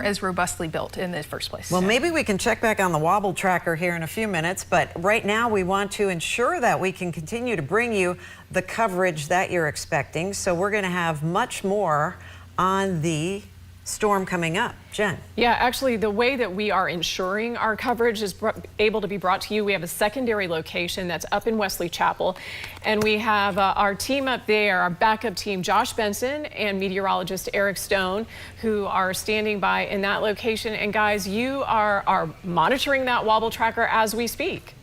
were as robustly built in the first place. Well, maybe we can check back on the wobble tracker here in a few minutes, but right now we want to ensure that we can continue to bring you the coverage that you're expecting. So we're going to have much more on the storm coming up. Jen. Yeah, actually, the way that we are ensuring our coverage is able to be brought to you, we have a secondary location that's up in Wesley Chapel, and we have our team up there, our backup team, Josh Benson and meteorologist Eric Stone, who are standing by in that location. And guys, you are monitoring that wobble tracker as we speak.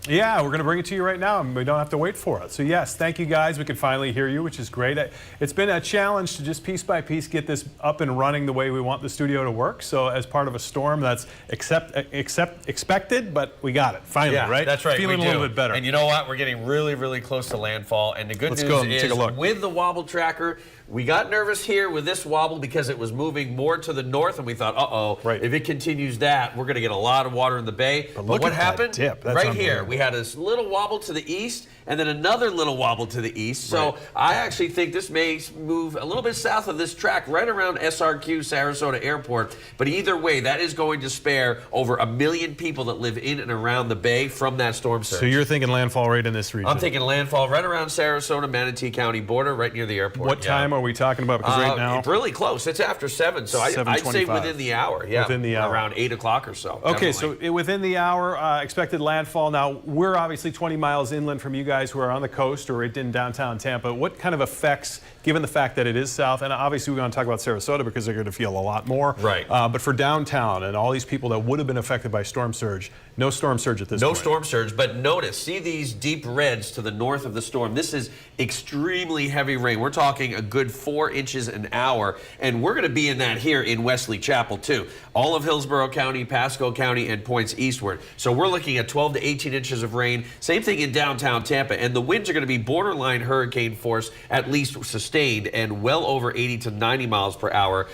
Yeah, we're going to bring it to you right now, and we don't have to wait for it. So yes, thank you guys. We can finally hear you, which is great. It's been a challenge to just piece by piece get this up and running the way we want the studio to work. So as part of a storm, that's expected, but we got it finally, yeah, right? That's right. Feeling a little bit better. And you know what? We're getting really, really close to landfall. And the good news is with the wobble tracker, we got nervous here with this wobble because it was moving more to the north, and we thought, if it continues that, we're going to get a lot of water in the bay. But look what at happened? That dip. That's right here, we had this little wobble to the east, and then another little wobble to the east. So I actually think this may move a little bit south of this track, right around SRQ Sarasota Airport. But either way, that is going to spare over 1 million people that live in and around the bay from that storm surge. So you're thinking landfall right in this region? I'm thinking landfall right around Sarasota, Manatee County border, right near the airport. What time are we talking about? Because right now, it's really close. It's after 7, so I'd say within the hour. Yeah, within the hour, around 8 o'clock or so. Okay, definitely. so within the hour, expected landfall. Now we're obviously 20 miles inland from you guys who are on the coast or in downtown Tampa. What kind of effects, given the fact that it is south, and obviously we're going to talk about Sarasota because they're going to feel a lot more. Right. But for downtown and all these people that would have been affected by storm surge, no storm surge at this point. No storm surge, but notice, see these deep reds to the north of the storm. This is extremely heavy rain. We're talking a good 4 inches an hour, and we're going to be in that here in Wesley Chapel too. All of Hillsborough County, Pasco County, and points eastward. So we're looking at 12 to 18 inches of rain. Same thing in downtown Tampa, and the winds are going to be borderline hurricane force, at least sustained, and well over 80 to 90 miles per hour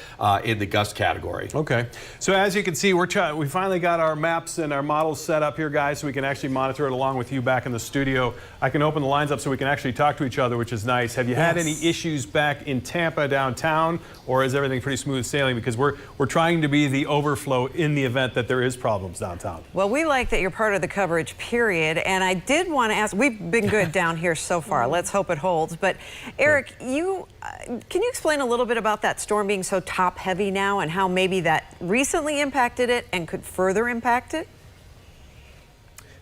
in the gust category. Okay, so as you can see, we finally got our maps and our models set up here, guys, so we can actually monitor it along with you back in the studio. I can open the lines up so we can actually talk to each other, which is nice. Have you had any issues back in Tampa downtown, or is everything pretty smooth sailing? Because we're trying to be the overflow in the event that there is problems downtown. Well, we like that you're part of the coverage, period. And I did want to ask, we've been good down here so far. Let's hope it holds. But Eric, can you explain a little bit about that storm being so top heavy now and how maybe that recently impacted it and could further impact it?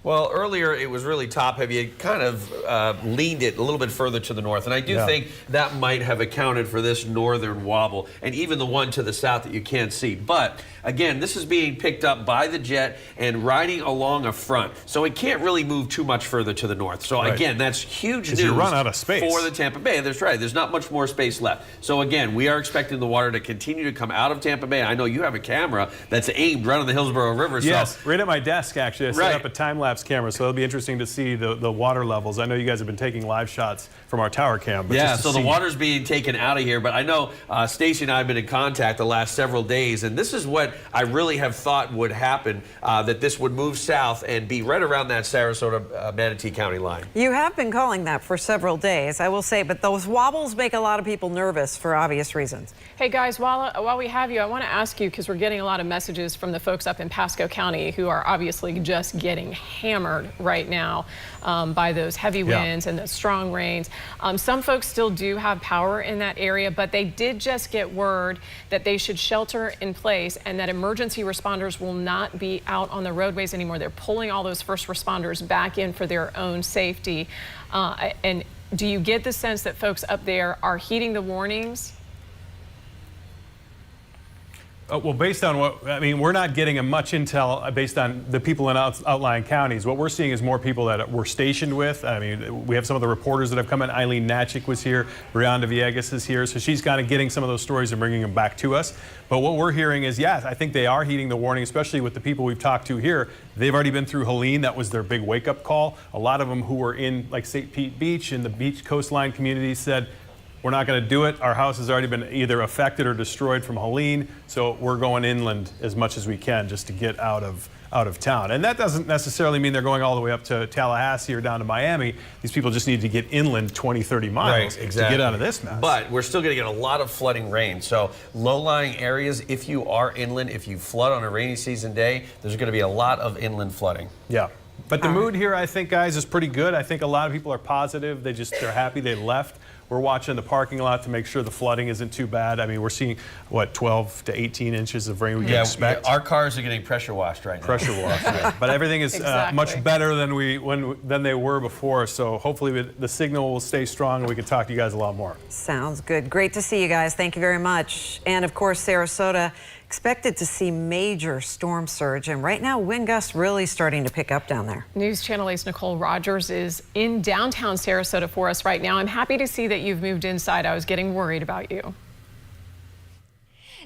Well, earlier it was really top heavy. It kind of leaned it a little bit further to the north. And I do think that might have accounted for this northern wobble and even the one to the south that you can't see. But again, this is being picked up by the jet and riding along a front. So it can't really move too much further to the north. So again, that's huge news you run out of space for the Tampa Bay. That's right. There's not much more space left. So again, we are expecting the water to continue to come out of Tampa Bay. I know you have a camera that's aimed right on the Hillsborough River. Yes, right at my desk, actually. I set up a time-lapse camera, so it'll be interesting to see the water levels. I know you guys have been taking live shots from our tower cam. But yeah, so the water's being taken out of here. But I know Stacy and I have been in contact the last several days, and this is what I really have thought would happen, that this would move south and be right around that Sarasota, Manatee County line. You have been calling that for several days, I will say, but those wobbles make a lot of people nervous for obvious reasons. Hey guys, while we have you, I want to ask you, because we're getting a lot of messages from the folks up in Pasco County who are obviously just getting hammered right now by those heavy winds and the strong rains. Some folks still do have power in that area, but they did just get word that they should shelter in place and that emergency responders will not be out on the roadways anymore. They're pulling all those first responders back in for their own safety. And do you get the sense that folks up there are heeding the warnings? Well, based on we're not getting much intel based on the people in outlying counties. What we're seeing is more people that we're stationed with. I mean, we have some of the reporters that have come in. Eileen Natchik was here. Brianda Villegas is here. So she's kind of getting some of those stories and bringing them back to us. But what we're hearing is, yes, I think they are heeding the warning, especially with the people we've talked to here. They've already been through Helene. That was their big wake-up call. A lot of them who were in, like, St. Pete Beach and the beach coastline communities said, we're not going to do it. Our house has already been either affected or destroyed from Helene, so we're going inland as much as we can just to get out of out of town. And that doesn't necessarily mean they're going all the way up to Tallahassee or down to Miami. These people just need to get inland 20, 30 miles to get out of this mess. But we're still going to get a lot of flooding rain. So low-lying areas, if you are inland, if you flood on a rainy season day, there's going to be a lot of inland flooding. Yeah. But the mood here, I think, guys, is pretty good. I think a lot of people are positive. They're happy they left. We're watching the parking lot to make sure the flooding isn't too bad. I mean, we're seeing, what, 12 to 18 inches of rain we can expect. Our cars are getting pressure washed right now. Pressure washed, yeah. But everything is much better than they were before. So hopefully the signal will stay strong and we can talk to you guys a lot more. Sounds good. Great to see you guys. Thank you very much. And of course, Sarasota expected to see major storm surge, and right now wind gusts really starting to pick up down there. News Channel 8's Nicole Rogers is in downtown Sarasota for us right now. I'm happy to see that you've moved inside. I was getting worried about you.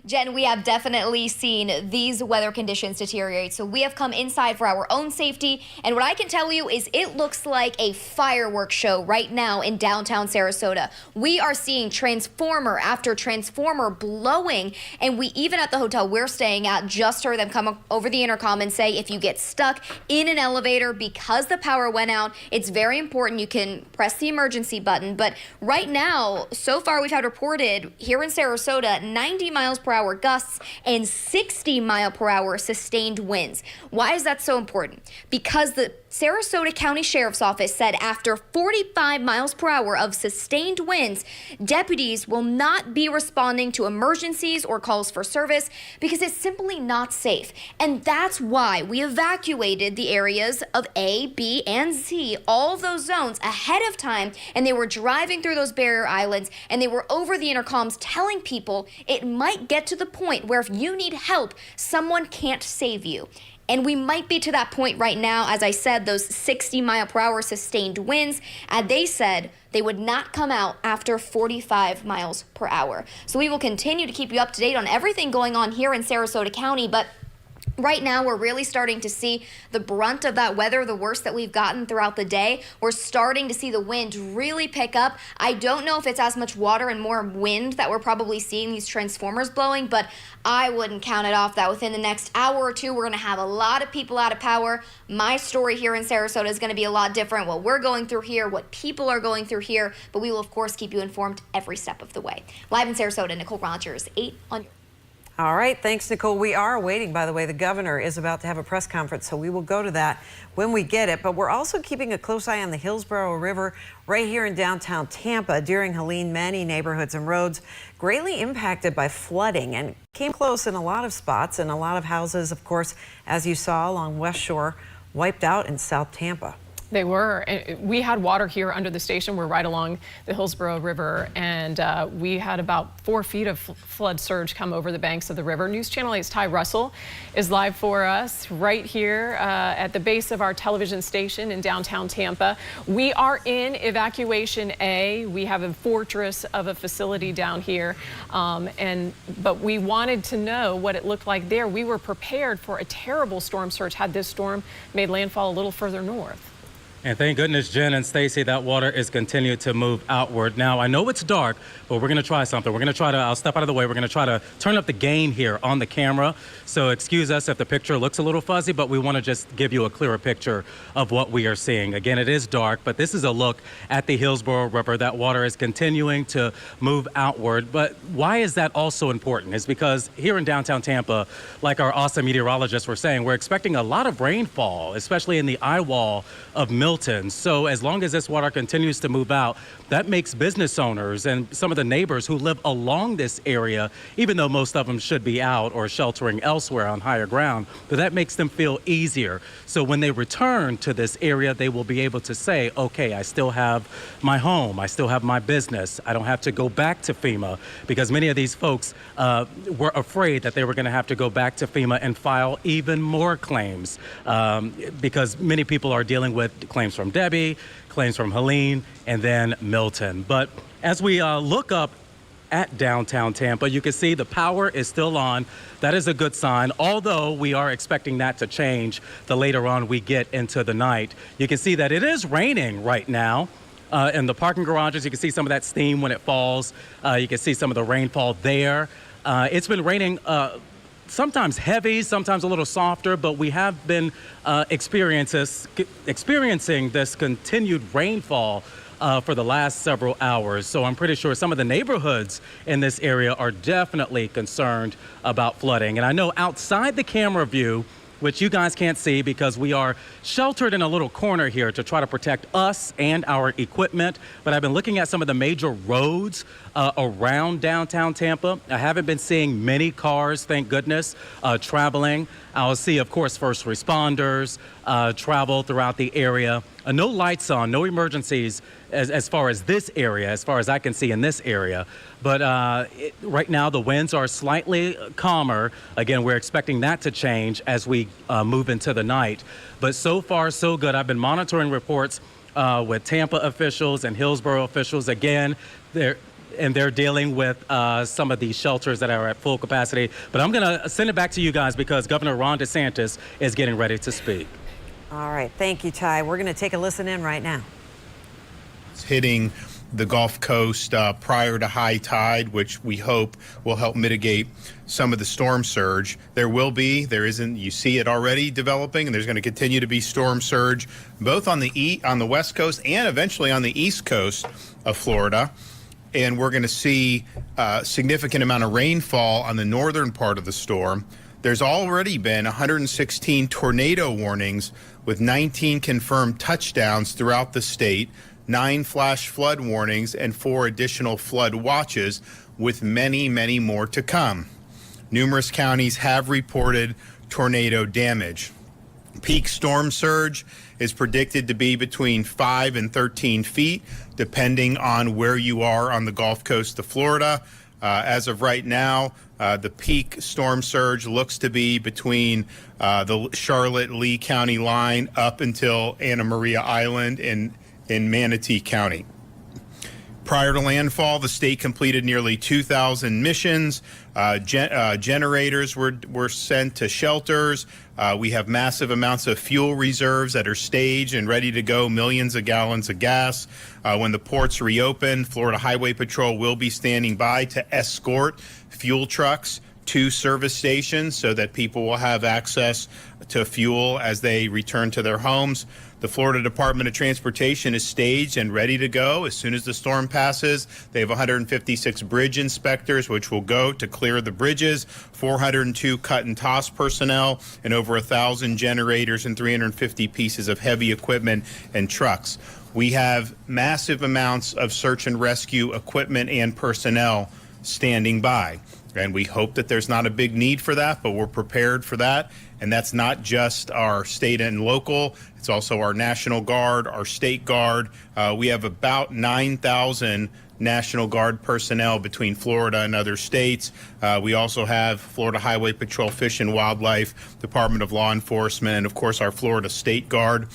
Jen, we have definitely seen these weather conditions deteriorate, so we have come inside for our own safety, and what I can tell you is it looks like a fireworks show right now in downtown Sarasota. We are seeing transformer after transformer blowing, and we even at the hotel we're staying at just heard them come over the intercom and say if you get stuck in an elevator because the power went out, it's very important you can press the emergency button. But right now, so far we've had reported here in Sarasota 90 miles per hour gusts and 60 mile per hour sustained winds. Why is that so important? Because the Sarasota County Sheriff's Office said after 45 miles per hour of sustained winds, deputies will not be responding to emergencies or calls for service because it's simply not safe. And that's why we evacuated the areas of A, B, and Z, all of those zones ahead of time, and they were driving through those barrier islands, and they were over the intercoms telling people it might get to the point where if you need help, someone can't save you. And we might be to that point right now. As I said, those 60 mile per hour sustained winds, and they said they would not come out after 45 miles per hour. So we will continue to keep you up to date on everything going on here in Sarasota County, but right now, we're really starting to see the brunt of that weather, the worst that we've gotten throughout the day. We're starting to see the wind really pick up. I don't know if it's as much water and more wind that we're probably seeing these transformers blowing, but I wouldn't count it off that within the next hour or two, we're going to have a lot of people out of power. My story here in Sarasota is going to be a lot different, what we're going through here, what people are going through here, but we will, of course, keep you informed every step of the way. Live in Sarasota, Nicole Rogers, 8 on your... All right, thanks, Nicole. We are waiting, by the way. The governor is about to have a press conference, so we will go to that when we get it. But we're also keeping a close eye on the Hillsborough River right here in downtown Tampa. During Helene, many neighborhoods and roads greatly impacted by flooding and came close in a lot of spots, and a lot of houses, of course, as you saw along West Shore, wiped out in South Tampa. They were. We had water here under the station. We're right along the Hillsborough River, and we had about 4 feet of flood surge come over the banks of the river. News Channel 8's Ty Russell is live for us right here at the base of our television station in downtown Tampa. We are in evacuation A. We have a fortress of a facility down here, but we wanted to know what it looked like there. We were prepared for a terrible storm surge had this storm made landfall a little further north. And thank goodness, Jen and Stacy, that water is continuing to move outward. Now, I know it's dark, but we're going to try something. We're going to try to, I'll step out of the way. We're going to try to turn up the gain here on the camera. So excuse us if the picture looks a little fuzzy, but we want to just give you a clearer picture of what we are seeing. Again, it is dark, but this is a look at the Hillsborough River. That water is continuing to move outward. But why is that also important? It's because here in downtown Tampa, like our awesome meteorologists were saying, we're expecting a lot of rainfall, especially in the eye wall of Milton. So as long as this water continues to move out, that makes business owners and some of the neighbors who live along this area, even though most of them should be out or sheltering elsewhere on higher ground, but that makes them feel easier. So when they return to this area, they will be able to say, okay, I still have my home, I still have my business, I don't have to go back to FEMA, because many of these folks were afraid that they were going to have to go back to FEMA and file even more claims, because many people are dealing with claims from Debbie, claims from Helene, and then Milton. But as we look up at downtown Tampa, you can see the power is still on. That is a good sign, although we are expecting that to change the later on we get into the night. You can see that it is raining right now. In the parking garages, you can see some of that steam when it falls. You can see some of the rainfall there. It's been raining sometimes heavy, sometimes a little softer, but we have been experiencing this continued rainfall for the last several hours. So I'm pretty sure some of the neighborhoods in this area are definitely concerned about flooding. And I know outside the camera view, which you guys can't see because we are sheltered in a little corner here to try to protect us and our equipment. But I've been looking at some of the major roads around downtown Tampa. I haven't been seeing many cars, thank goodness, traveling. I'll see, of course, first responders travel throughout the area. No lights on, no emergencies as far as this area, as far as I can see in this area. But right now the winds are slightly calmer. Again, we're expecting that to change as we move into the night. But so far, so good. I've been monitoring reports with Tampa officials and Hillsborough officials. Again, they're dealing with some of these shelters that are at full capacity. But I'm going to send it back to you guys because Governor Ron DeSantis is getting ready to speak. All right. Thank you, Ty. We're going to take a listen in right now. It's hitting the Gulf Coast prior to high tide, which we hope will help mitigate some of the storm surge. There isn't, you see it already developing, and there's going to continue to be storm surge both on the West Coast and eventually on the East Coast of Florida. And we're going to see a significant amount of rainfall on the northern part of the storm. There's already been 116 tornado warnings with 19 confirmed touchdowns throughout the state, 9 flash flood warnings, and 4 additional flood watches, with many, many more to come. Numerous counties have reported tornado damage. Peak storm surge is predicted to be between 5 and 13 feet, depending on where you are on the Gulf Coast of Florida. As of right now, the peak storm surge looks to be between the Charlotte-Lee County line up until Anna Maria Island in Manatee County. Prior to landfall, the state completed nearly 2,000 missions. Generators were sent to shelters. We have massive amounts of fuel reserves that are staged and ready to go, millions of gallons of gas. When the ports reopen, Florida Highway Patrol will be standing by to escort fuel trucks to service stations so that people will have access to fuel as they return to their homes. The Florida Department of Transportation is staged and ready to go as soon as the storm passes. They have 156 bridge inspectors, which will go to clear the bridges, 402 cut and toss personnel, and over 1,000 generators and 350 pieces of heavy equipment and trucks. We have massive amounts of search and rescue equipment and personnel standing by. And we hope that there's not a big need for that, but we're prepared for that. And that's not just our state and local. It's also our National Guard, our State Guard. We have about 9,000 National Guard personnel between Florida and other states. We also have Florida Highway Patrol, Fish and Wildlife, Department of Law Enforcement, and of course our Florida State Guard.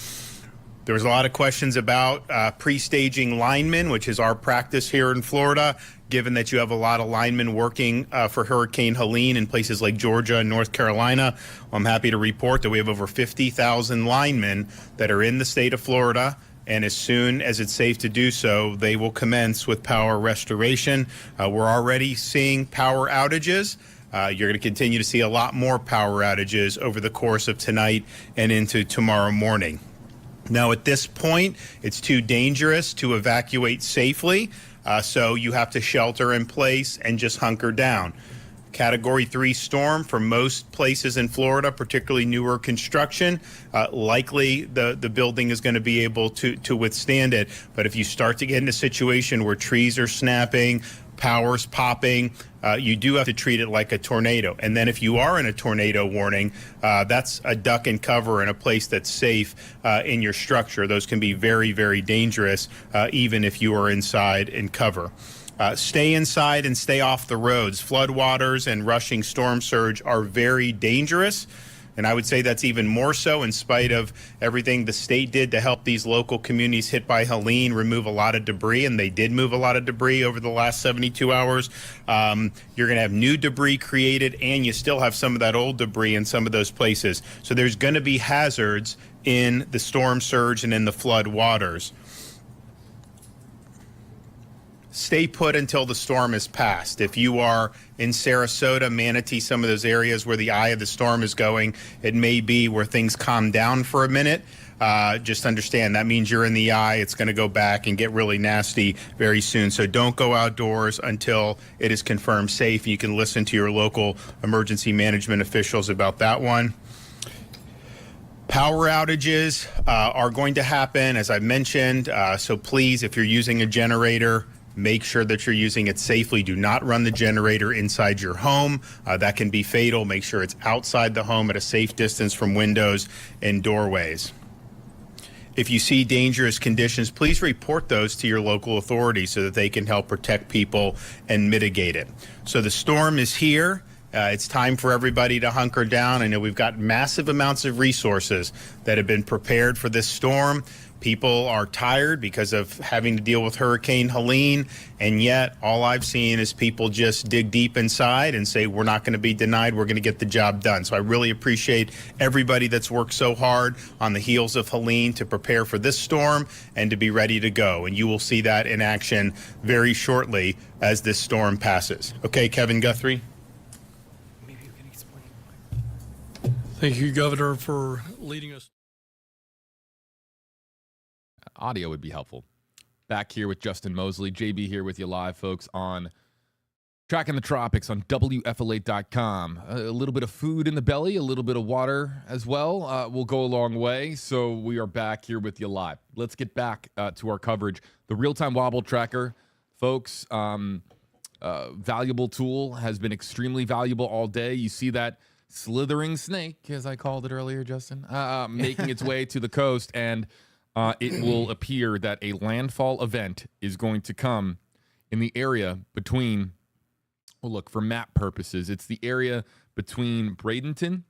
There was a lot of questions about pre-staging linemen, which is our practice here in Florida, given that you have a lot of linemen working for Hurricane Helene in places like Georgia and North Carolina. I'm happy to report that we have over 50,000 linemen that are in the state of Florida, and as soon as it's safe to do so, they will commence with power restoration. We're already seeing power outages. You're going to continue to see a lot more power outages over the course of tonight and into tomorrow morning. Now, at this point, it's too dangerous to evacuate safely, so you have to shelter in place and just hunker down. Category 3 storm for most places in Florida, particularly newer construction, likely the building is going to be able to withstand it. But if you start to get in a situation where trees are snapping, power's popping, you do have to treat it like a tornado. And then if you are in a tornado warning, that's a duck and cover in a place that's safe in your structure. Those can be very, very dangerous, even if you are inside in cover. Stay inside and stay off the roads. Floodwaters and rushing storm surge are very dangerous. And I would say that's even more so in spite of everything the state did to help these local communities hit by Helene remove a lot of debris, and they did move a lot of debris over the last 72 hours. You're going to have new debris created, and you still have some of that old debris in some of those places. So there's going to be hazards in the storm surge and in the flood waters. stay put until the storm is passed. If you are in Sarasota, Manatee, some of those areas where the eye of the storm is going, it may be where things calm down for a minute. Just understand that means you're in the eye. It's going to go back and get really nasty very soon. So don't go outdoors until it is confirmed safe. You can listen to your local emergency management officials about that one. Power outages are going to happen, as I mentioned. So please, if you're using a generator, make sure that you're using it safely. Do not run the generator inside your home. That can be fatal. Make sure it's outside the home at a safe distance from windows and doorways. If you see dangerous conditions, please report those to your local authorities so that they can help protect people and mitigate it. So the storm is here. It's time for everybody to hunker down. I know we've got massive amounts of resources that have been prepared for this storm. People are tired because of having to deal with Hurricane Helene, and yet all I've seen is people just dig deep inside and say, we're not going to be denied, we're going to get the job done. So I really appreciate everybody that's worked so hard on the heels of Helene to prepare for this storm and to be ready to go. And you will see that in action very shortly as this storm passes. Okay, Kevin Guthrie? Thank you, Governor, for leading us. Audio would be helpful. Back here with Justin Mosley. JB here with you live, folks, on Tracking the Tropics on WFLA.com. A little bit of food in the belly, a little bit of water as well will go a long way. So we are back here with you live. Let's get back to our coverage. The real-time wobble tracker, folks, valuable tool, has been extremely valuable all day. You see that slithering snake, as I called it earlier, Justin, making its way to the coast, and it will appear that a landfall event is going to come in the area between, well, look, for map purposes, it's the area between Bradenton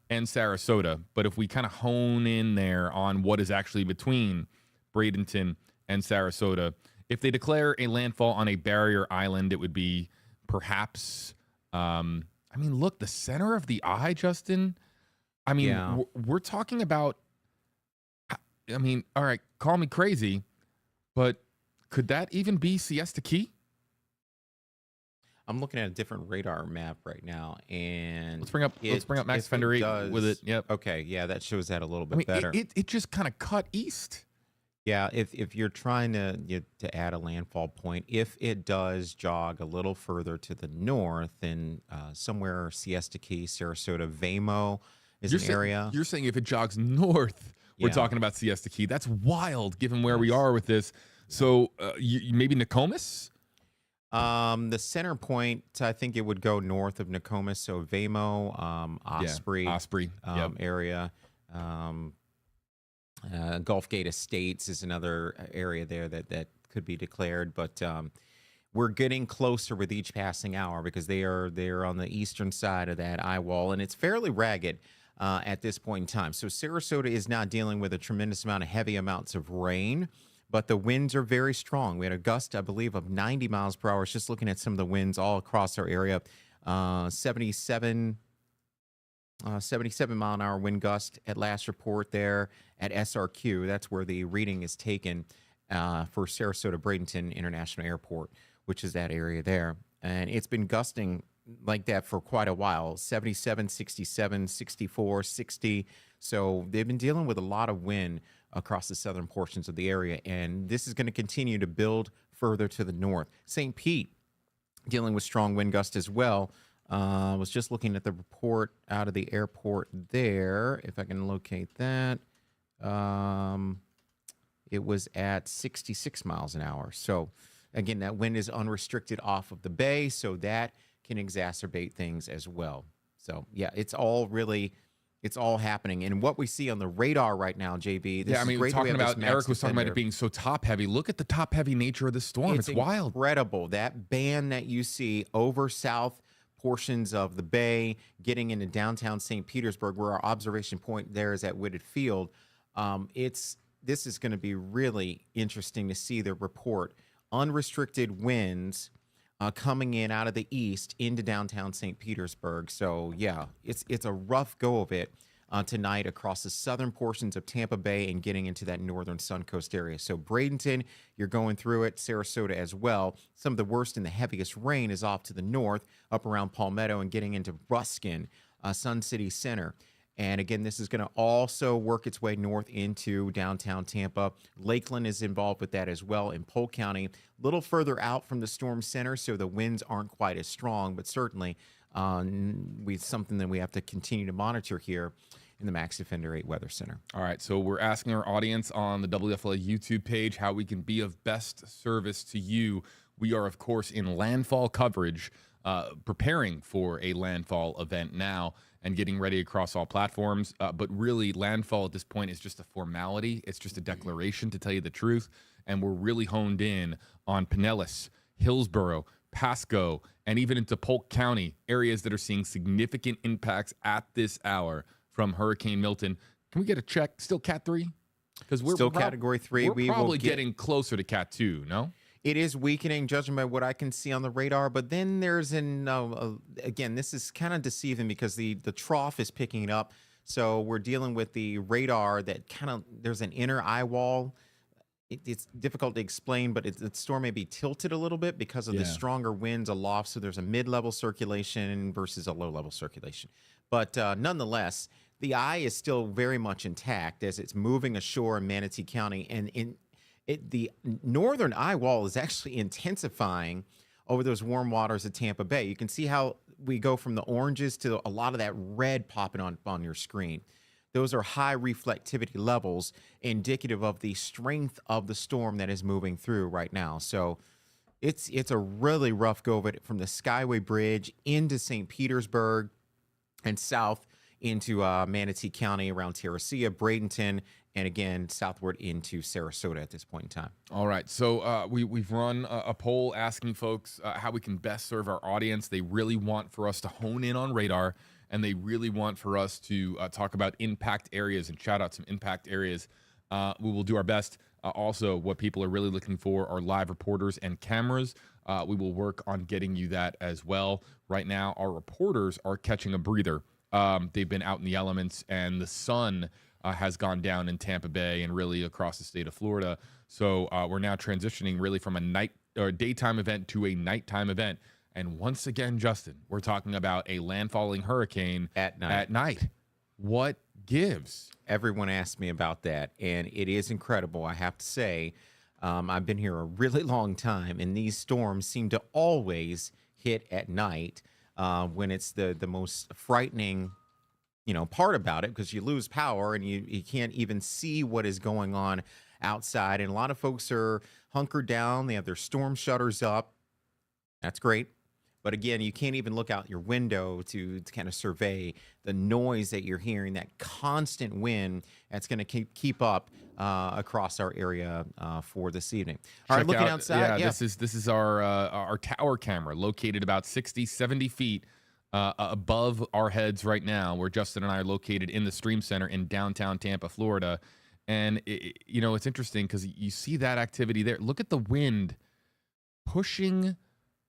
and Sarasota. But if we kind of hone in there on what is actually between Bradenton and Sarasota, if they declare a landfall on a barrier island, it would be perhaps, I mean, look, the center of the eye, Justin. I mean, Yeah. we're talking about, I mean, all right, call me crazy, but could that even be Siesta Key? I'm looking at a different radar map right now, and Let's bring up Max Fender 8 with it. Yep. Okay, yeah, that shows that a little bit I mean, better. it just kind of cut east. Yeah, if you're trying to add a landfall point, if it does jog a little further to the north, then somewhere Siesta Key, Sarasota, Vamo is an area. You're saying if it jogs north, we're Yeah. talking about Siesta Key. That's wild, given where we are with this. So maybe Nokomis? The center point, I think it would go north of Nokomis, so Vamo, Osprey, Yeah, Osprey, yep. area. Gulf Gate Estates is another area there that could be declared, but we're getting closer with each passing hour because they're on the eastern side of that eye wall, and it's fairly ragged at this point in time. So Sarasota is not dealing with a tremendous amount of heavy amounts of rain, but the winds are very strong. We had a gust, I believe, of 90 miles per hour. I was just looking at some of the winds all across our area. 77 mile an hour wind gust at last report there at SRQ. That's where the reading is taken for Sarasota Bradenton International Airport, which is that area there. And it's been gusting like that for quite a while, 77, 67, 64, 60. So they've been dealing with a lot of wind across the southern portions of the area, and this is going to continue to build further to the north. St. Pete dealing with strong wind gust as well. I was just looking at the report out of the airport there, if I can locate that. It was at 66 miles an hour. So again, that wind is unrestricted off of the bay, so that can exacerbate things as well. So yeah, it's all happening. And what we see on the radar right now, JB, this Yeah, I mean, is great that we talking have this about, Max Eric was talking about Defender. it being so top-heavy. Look at the top-heavy nature of the storm. It's wild. Incredible. That band that you see over south portions of the bay, getting into downtown St. Petersburg, where our observation point there is at Whitted Field. This is going to be really interesting to see the report. Unrestricted winds coming in out of the east into downtown St. Petersburg. So yeah, it's a rough go of it tonight across the southern portions of Tampa Bay and getting into that northern Suncoast area. So Bradenton, you're going through it. Sarasota as well. Some of the worst and the heaviest rain is off to the north, up around Palmetto and getting into Ruskin, Sun City Center. And again, this is going to also work its way north into downtown Tampa. Lakeland is involved with that as well in Polk County. A little further out from the storm center, so the winds aren't quite as strong, but certainly something that we have to continue to monitor here in the Max Defender 8 Weather Center. All right, so we're asking our audience on the WFLA YouTube page how we can be of best service to you. We are, of course, in landfall coverage, preparing for a landfall event now and getting ready across all platforms. But really, landfall at this point is just a formality. It's just a declaration, to tell you the truth. And we're really honed in on Pinellas, Hillsborough, Pasco, and even into Polk County, areas that are seeing significant impacts at this hour from Hurricane Milton. Can we get a check? Still Cat 3? Because we're still Category 3. We're probably getting closer to Cat 2, no? It is weakening, judging by what I can see on the radar. But then there's again, this is kind of deceiving because the trough is picking it up. So we're dealing with the radar that there's an inner eye wall. It's difficult to explain, but the storm may be tilted a little bit because of the stronger winds aloft. So there's a mid-level circulation versus a low-level circulation. But nonetheless, the eye is still very much intact as it's moving ashore in Manatee County. And the northern eye wall is actually intensifying over those warm waters of Tampa Bay. You can see how we go from the oranges to a lot of that red popping on your screen. Those are high reflectivity levels indicative of the strength of the storm that is moving through right now. So it's a really rough go of it from the Skyway Bridge into St. Petersburg and south into Manatee County around Terracea, Bradenton, and again, southward into Sarasota at this point in time. All right, so we've run a poll asking folks how we can best serve our audience. They really want for us to hone in on radar, and they really want for us to talk about impact areas and shout out some impact areas. We will do our best. Also, what people are really looking for are live reporters and cameras. We will work on getting you that as well. Right now, our reporters are catching a breather. They've been out in the elements, and the sun has gone down in Tampa Bay and really across the state of Florida. So we're now transitioning really from a night or daytime event to a nighttime event. And once again, Justin, we're talking about a landfalling hurricane at night. What gives? Everyone asked me about that, and it is incredible, I have to say. I've been here a really long time, and these storms seem to always hit at night when it's the most frightening part about it, because you lose power and you can't even see what is going on outside. And a lot of folks are hunkered down. They have their storm shutters up. That's great. But again, you can't even look out your window to kind of survey the noise that you're hearing, that constant wind that's going to keep up across our area for this evening. All right, looking outside. Yeah, this is our tower camera located about 60, 70 feet above our heads right now, where Justin and I are located in the Stream Center in downtown Tampa, Florida. And, it's interesting because you see that activity there. Look at the wind pushing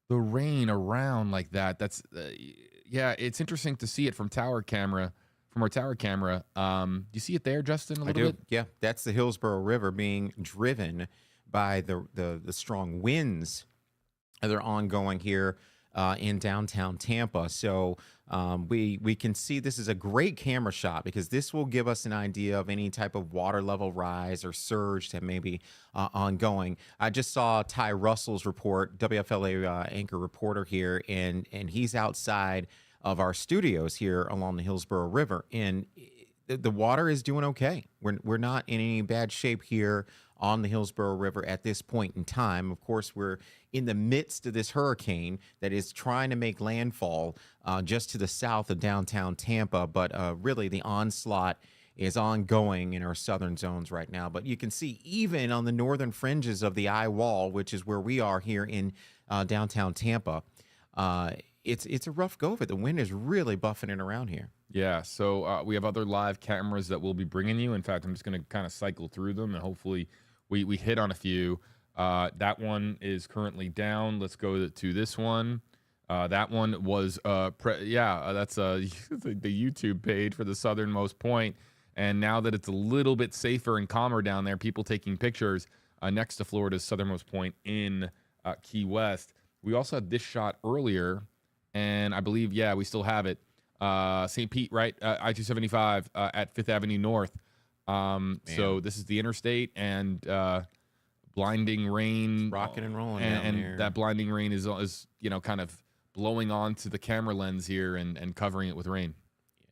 the rain around like that. That's, it's interesting to see it from our tower camera. Do you see it there, Justin, a little bit? Yeah, that's the Hillsborough River being driven by the strong winds that are ongoing here in downtown Tampa. So we can see this is a great camera shot because this will give us an idea of any type of water level rise or surge that may be ongoing. I just saw Ty Russell's report, WFLA anchor reporter here, and he's outside of our studios here along the Hillsborough River, and the water is doing okay. We're not in any bad shape here on the Hillsborough River at this point in time. Of course, we're in the midst of this hurricane that is trying to make landfall just to the south of downtown Tampa, but really the onslaught is ongoing in our southern zones right now. But you can see even on the northern fringes of the eye wall, which is where we are here in downtown Tampa, it's a rough go of it. The wind is really buffing it around here. Yeah, so we have other live cameras that we'll be bringing you. In fact, I'm just going to kind of cycle through them, and hopefully we hit on a few. That one is currently down. Let's go to this one. That one was, that's the YouTube page for the southernmost point. And now that it's a little bit safer and calmer down there, people taking pictures next to Florida's southernmost point in Key West. We also had this shot earlier, and I believe, we still have it. St. Pete, right? I-275 at 5th Avenue North. So this is the interstate, and blinding rain. Rocking and rolling and down there. That blinding rain is kind of blowing onto the camera lens here and covering it with rain.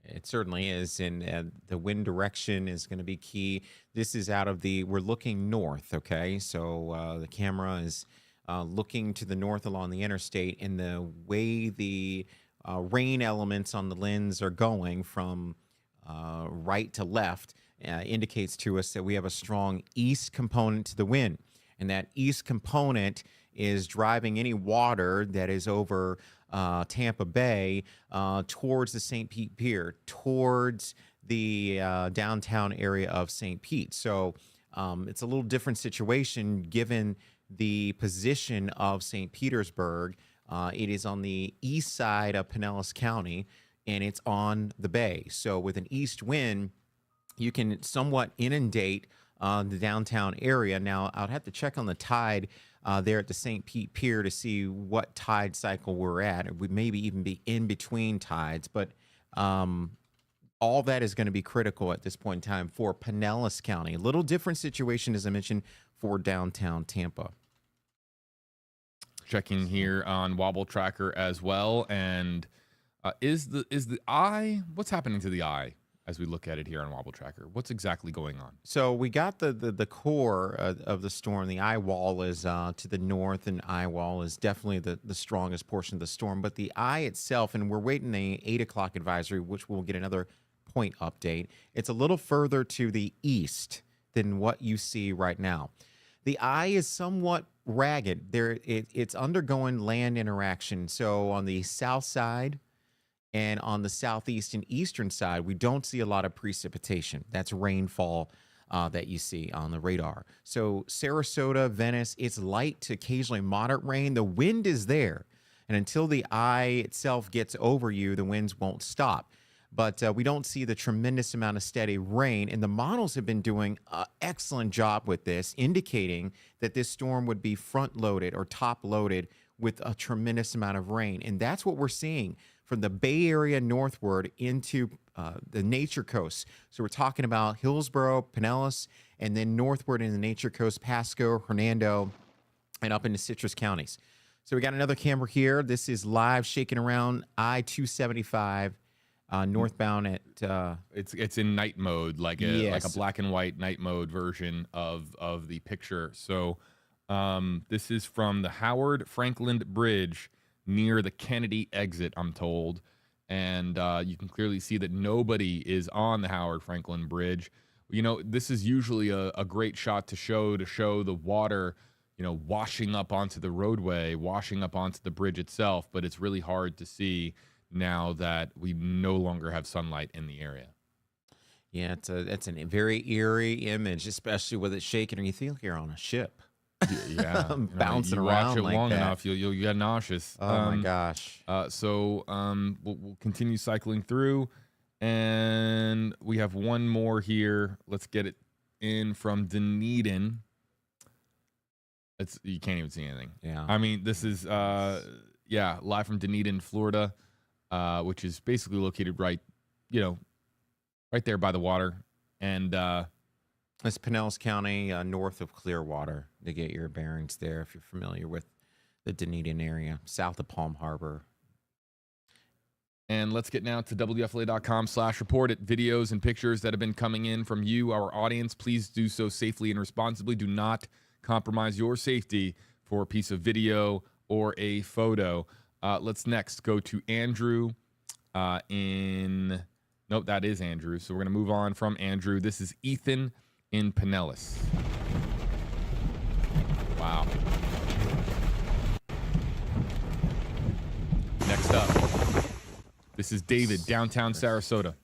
It certainly is, and the wind direction is going to be key. This is we're looking north, okay? So the camera is looking to the north along the interstate, and the way the rain elements on the lens are going from right to left indicates to us that we have a strong east component to the wind. And that east component is driving any water that is over Tampa Bay towards the St. Pete Pier, towards the downtown area of St. Pete. So it's a little different situation given the position of St. Petersburg. It is on the east side of Pinellas County, and it's on the bay. So with an east wind, you can somewhat inundate the downtown area. Now, I'd have to check on the tide there at the St. Pete Pier to see what tide cycle we're at. We maybe even be in between tides, but all that is going to be critical at this point in time for Pinellas County. A little different situation, as I mentioned, for downtown Tampa. Checking here on Wobble Tracker as well, and is the eye? What's happening to the eye as we look at it here on Wobble Tracker? What's exactly going on? So we got the core of the storm. The eye wall is to the north, and eye wall is definitely the strongest portion of the storm. But the eye itself, and we're waiting the 8 o'clock advisory, which we'll get another point update. It's a little further to the east than what you see right now. The eye is somewhat ragged. It's undergoing land interaction. So on the south side and on the southeast and eastern side, we don't see a lot of precipitation. That's rainfall that you see on the radar. So Sarasota, Venice, it's light to occasionally moderate rain. The wind is there. And until the eye itself gets over you, the winds won't stop. But we don't see the tremendous amount of steady rain. And the models have been doing an excellent job with this, indicating that this storm would be front-loaded or top-loaded with a tremendous amount of rain. And that's what we're seeing from the Bay Area northward into the Nature Coast. So we're talking about Hillsborough, Pinellas, and then northward in the Nature Coast, Pasco, Hernando, and up into Citrus counties. So we got another camera here. This is live shaking around I-275. Northbound at it's in night mode, like a black and white night mode version of the picture. So this is from the Howard Franklin Bridge near the Kennedy exit, I'm told, and you can clearly see that nobody is on the Howard Franklin Bridge. You know, this is usually a great shot to show the water, washing up onto the roadway, washing up onto the bridge itself, but it's really hard to see now that we no longer have sunlight in the area. Yeah, it's a very eerie image, especially with it shaking, and you feel like you're on a ship. Yeah, bouncing you around watch it like long that. enough, you'll get nauseous. Oh my gosh! So we'll continue cycling through, and we have one more here. Let's get it in from Dunedin. You can't even see anything. Yeah, I mean, this is live from Dunedin, Florida. Which is basically located right there by the water. And it's Pinellas County, north of Clearwater, to get your bearings there if you're familiar with the Dunedin area, south of Palm Harbor. And let's get now to WFLA.com/report it. Videos and pictures that have been coming in from you, our audience. Please do so safely and responsibly. Do not compromise your safety for a piece of video or a photo. Let's next go to Andrew nope, that is Andrew. So we're going to move on from Andrew. This is Ethan in Pinellas. Wow. Next up, this is David, downtown Sarasota.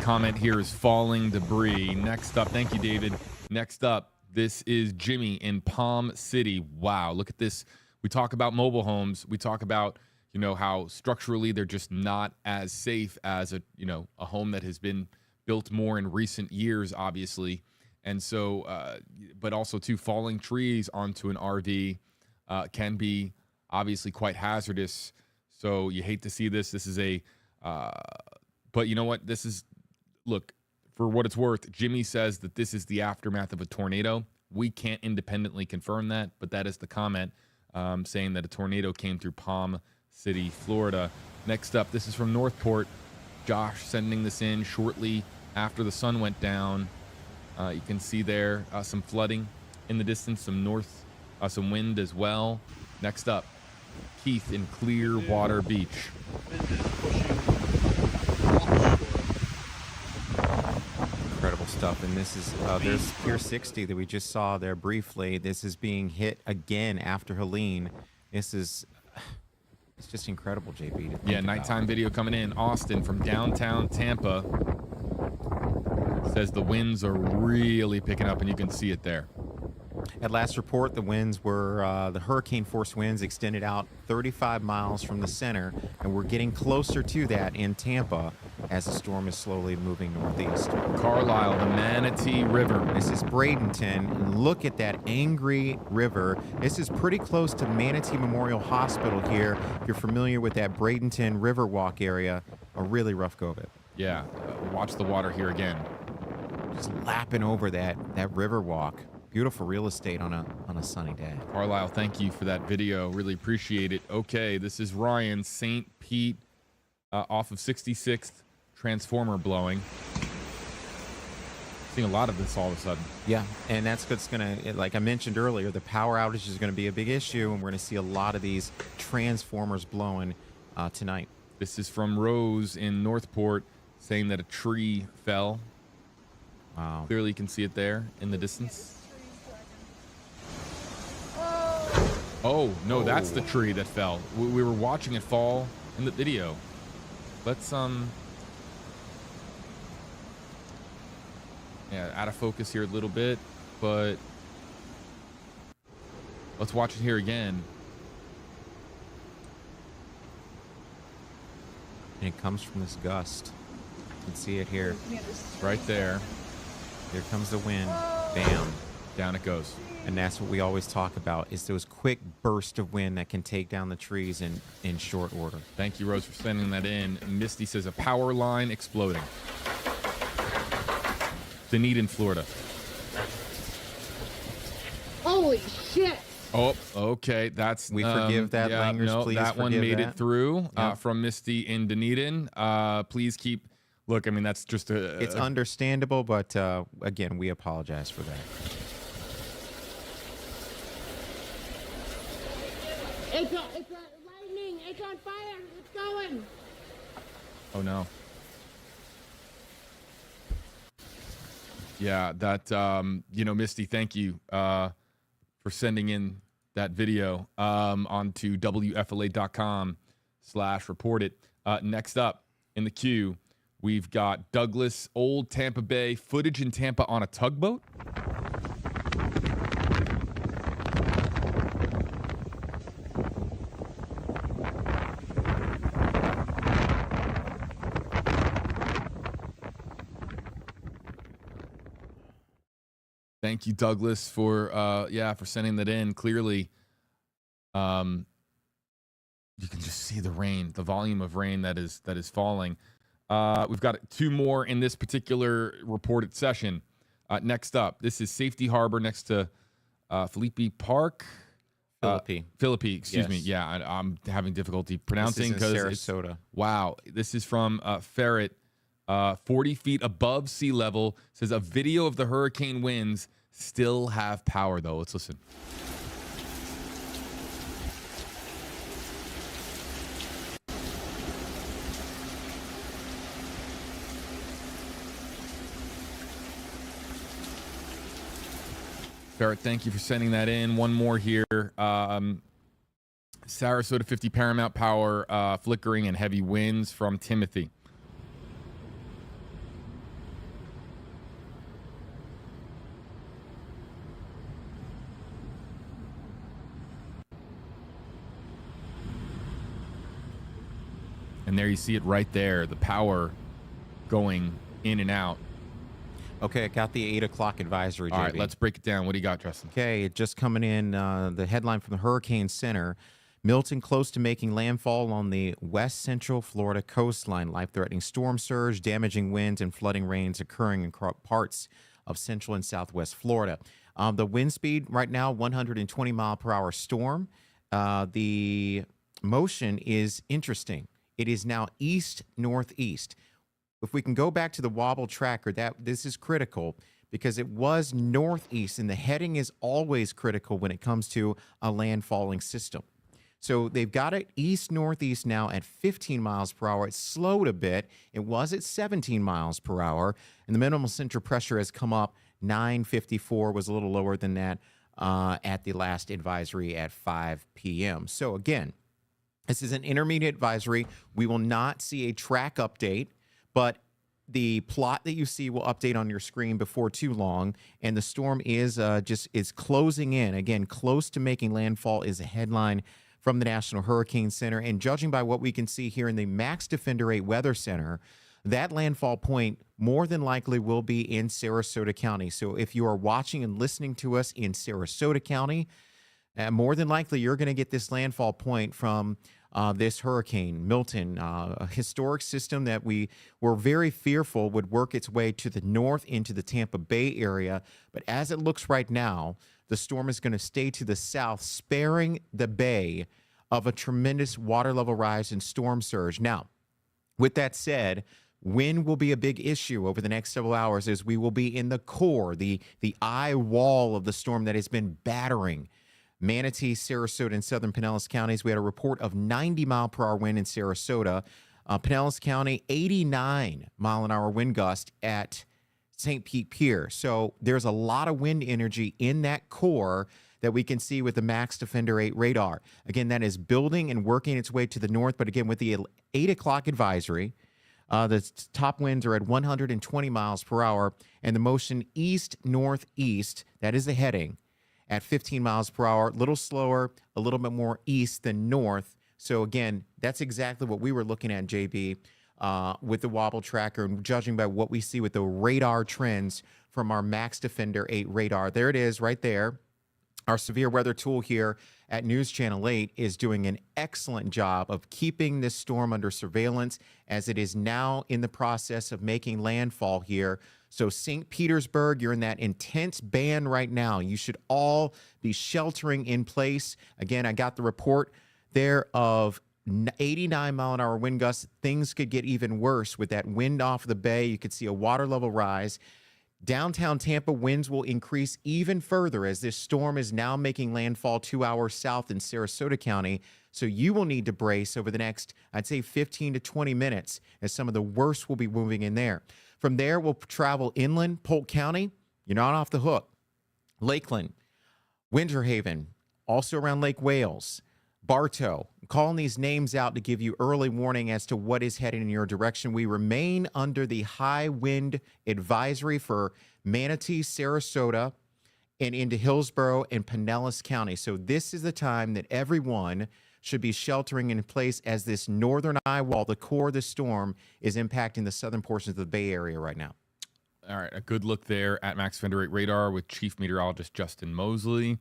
comment here is falling debris. Next up, thank you, David. Next up, this is Jimmy in Palm City. Wow, look at this. We talk about mobile homes. We talk about, you know, how structurally they're just not as safe as a home that has been built more in recent years, obviously. And so, but also too, falling trees onto an RV can be obviously quite hazardous. So you hate to see this. This is but you know what? Look, for what it's worth, Jimmy says that this is the aftermath of a tornado. We can't independently confirm that, but that is the comment saying that a tornado came through Palm City, Florida. Next up, this is from Northport. Josh sending this in shortly after the sun went down. You can see there some flooding in the distance, some wind as well. Next up, Keith in Clearwater Beach. Incredible stuff. And this is there's Pier 60 that we just saw there briefly. This is being hit again after Helene. It's just incredible, JB. To think Nighttime about. video coming in. Austin from downtown Tampa says the winds are really picking up, and you can see it there. At last report, the winds were the hurricane force winds extended out 35 miles from the center, and we're getting closer to that in Tampa as the storm is slowly moving northeast. Carlisle, the Manatee River. This is Bradenton, and look at that angry river. This is pretty close to Manatee Memorial Hospital here. If you're familiar with that Bradenton Riverwalk area, a really rough go of it. Yeah, watch the water here again. Just lapping over that Riverwalk. Beautiful real estate on a sunny day. Carlisle, thank you for that video. Really appreciate it. Okay, this is Ryan, St. Pete, off of 66th, transformer blowing. Seeing a lot of this all of a sudden. Yeah, and that's what's going to, like I mentioned earlier, the power outage is going to be a big issue, and we're going to see a lot of these transformers blowing tonight. This is from Rose in Northport, saying that a tree fell. Wow. Clearly you can see it there in the distance. Oh, no, that's the tree that fell. We were watching it fall in the video. Let's, out of focus here a little bit, but let's watch it here again. And it comes from this gust. You can see it here. Right there. Here comes the wind. Bam. Down it goes. And that's what we always talk about, is those quick bursts of wind that can take down the trees in short order. Thank you, Rose, for sending that in. Misty says a power line exploding. Dunedin, Florida. Holy shit! Oh, okay. That's we forgive that. Langers, no, please that one made that. it through Yep. from Misty in Dunedin. Please keep. Look, I mean, that's just It's understandable, but again, we apologize for that. It's lightning! It's on fire! It's going! Oh no. Yeah, that Misty, thank you for sending in that video onto WFLA.com/report it. Next up in the queue, we've got Douglas, Old Tampa Bay, footage in Tampa on a tugboat. Thank you, Douglas, for sending that in. Clearly, you can just see the rain, the volume of rain that is falling. We've got two more in this particular reported session. Next up, this is Safety Harbor next to Philippi Park. Philippi, excuse me. Yeah, I'm having difficulty pronouncing because Sarasota. Wow, this is from Ferret. 40 feet above sea level. Says a video of the hurricane winds still have power, though. Let's listen. Ferret, thank you for sending that in. One more here. Sarasota 50 Paramount Power, flickering and heavy winds from Timothy. And there you see it right there, the power going in and out. Okay, I got the 8 o'clock advisory, JB. All right, let's break it down. What do you got, Justin? Okay, just coming in, the headline from the Hurricane Center. Milton close to making landfall on the west central Florida coastline. Life-threatening storm surge, damaging winds, and flooding rains occurring in parts of central and southwest Florida. The wind speed right now, 120 mile per hour storm. The motion is interesting. It is now east-northeast. If we can go back to the wobble tracker, this is critical because it was northeast, and the heading is always critical when it comes to a landfalling system. So they've got it east-northeast now at 15 miles per hour. It's slowed a bit. It was at 17 miles per hour, and the minimum central pressure has come up 954, was a little lower than that at the last advisory at 5 p.m. So again, this is an intermediate advisory. We will not see a track update, but the plot that you see will update on your screen before too long, and the storm is closing in. Again, close to making landfall is a headline from the National Hurricane Center, and judging by what we can see here in the Max Defender 8 Weather Center, that landfall point more than likely will be in Sarasota County. So if you are watching and listening to us in Sarasota County, more than likely you're going to get this landfall point from this Hurricane Milton, a historic system that we were very fearful would work its way to the north into the Tampa Bay area. But as it looks right now, the storm is going to stay to the south, sparing the bay of a tremendous water level rise and storm surge. Now, with that said, wind will be a big issue over the next several hours as we will be in the core, the eye wall of the storm that has been battering Manatee, Sarasota, and southern Pinellas counties. We had a report of 90 mile per hour wind in Sarasota. Pinellas County, 89 mile an hour wind gust at St. Pete Pier. So there's a lot of wind energy in that core that we can see with the Max Defender 8 radar. Again, that is building and working its way to the north. But again, with the 8 o'clock advisory, the top winds are at 120 miles per hour, and the motion east-northeast, that is the heading, at 15 miles per hour, a little slower, a little bit more east than north. So again, that's exactly what we were looking at, JB, with the wobble tracker, and judging by what we see with the radar trends from our Max Defender 8 radar. There it is right there. Our severe weather tool here at News Channel 8 is doing an excellent job of keeping this storm under surveillance as it is now in the process of making landfall here. So St. Petersburg, you're in that intense band right now. You should all be sheltering in place. Again, I got the report there of 89 mile an hour wind gusts. Things could get even worse with that wind off the bay. You could see a water level rise. Downtown Tampa winds will increase even further as this storm is now making landfall 2 hours south in Sarasota County. So you will need to brace over the next, I'd say, 15 to 20 minutes as some of the worst will be moving in there. From there, we'll travel inland, Polk County. You're not off the hook. Lakeland, Winter Haven, also around Lake Wales, Bartow. I'm calling these names out to give you early warning as to what is heading in your direction. We remain under the high wind advisory for Manatee, Sarasota, and into Hillsborough and Pinellas County. So this is the time that everyone should be sheltering in place as this northern eye wall, the core of the storm, is impacting the southern portions of the Bay Area right now. All right, a good look there at Max Defender 8 radar with Chief Meteorologist Justin Mosley.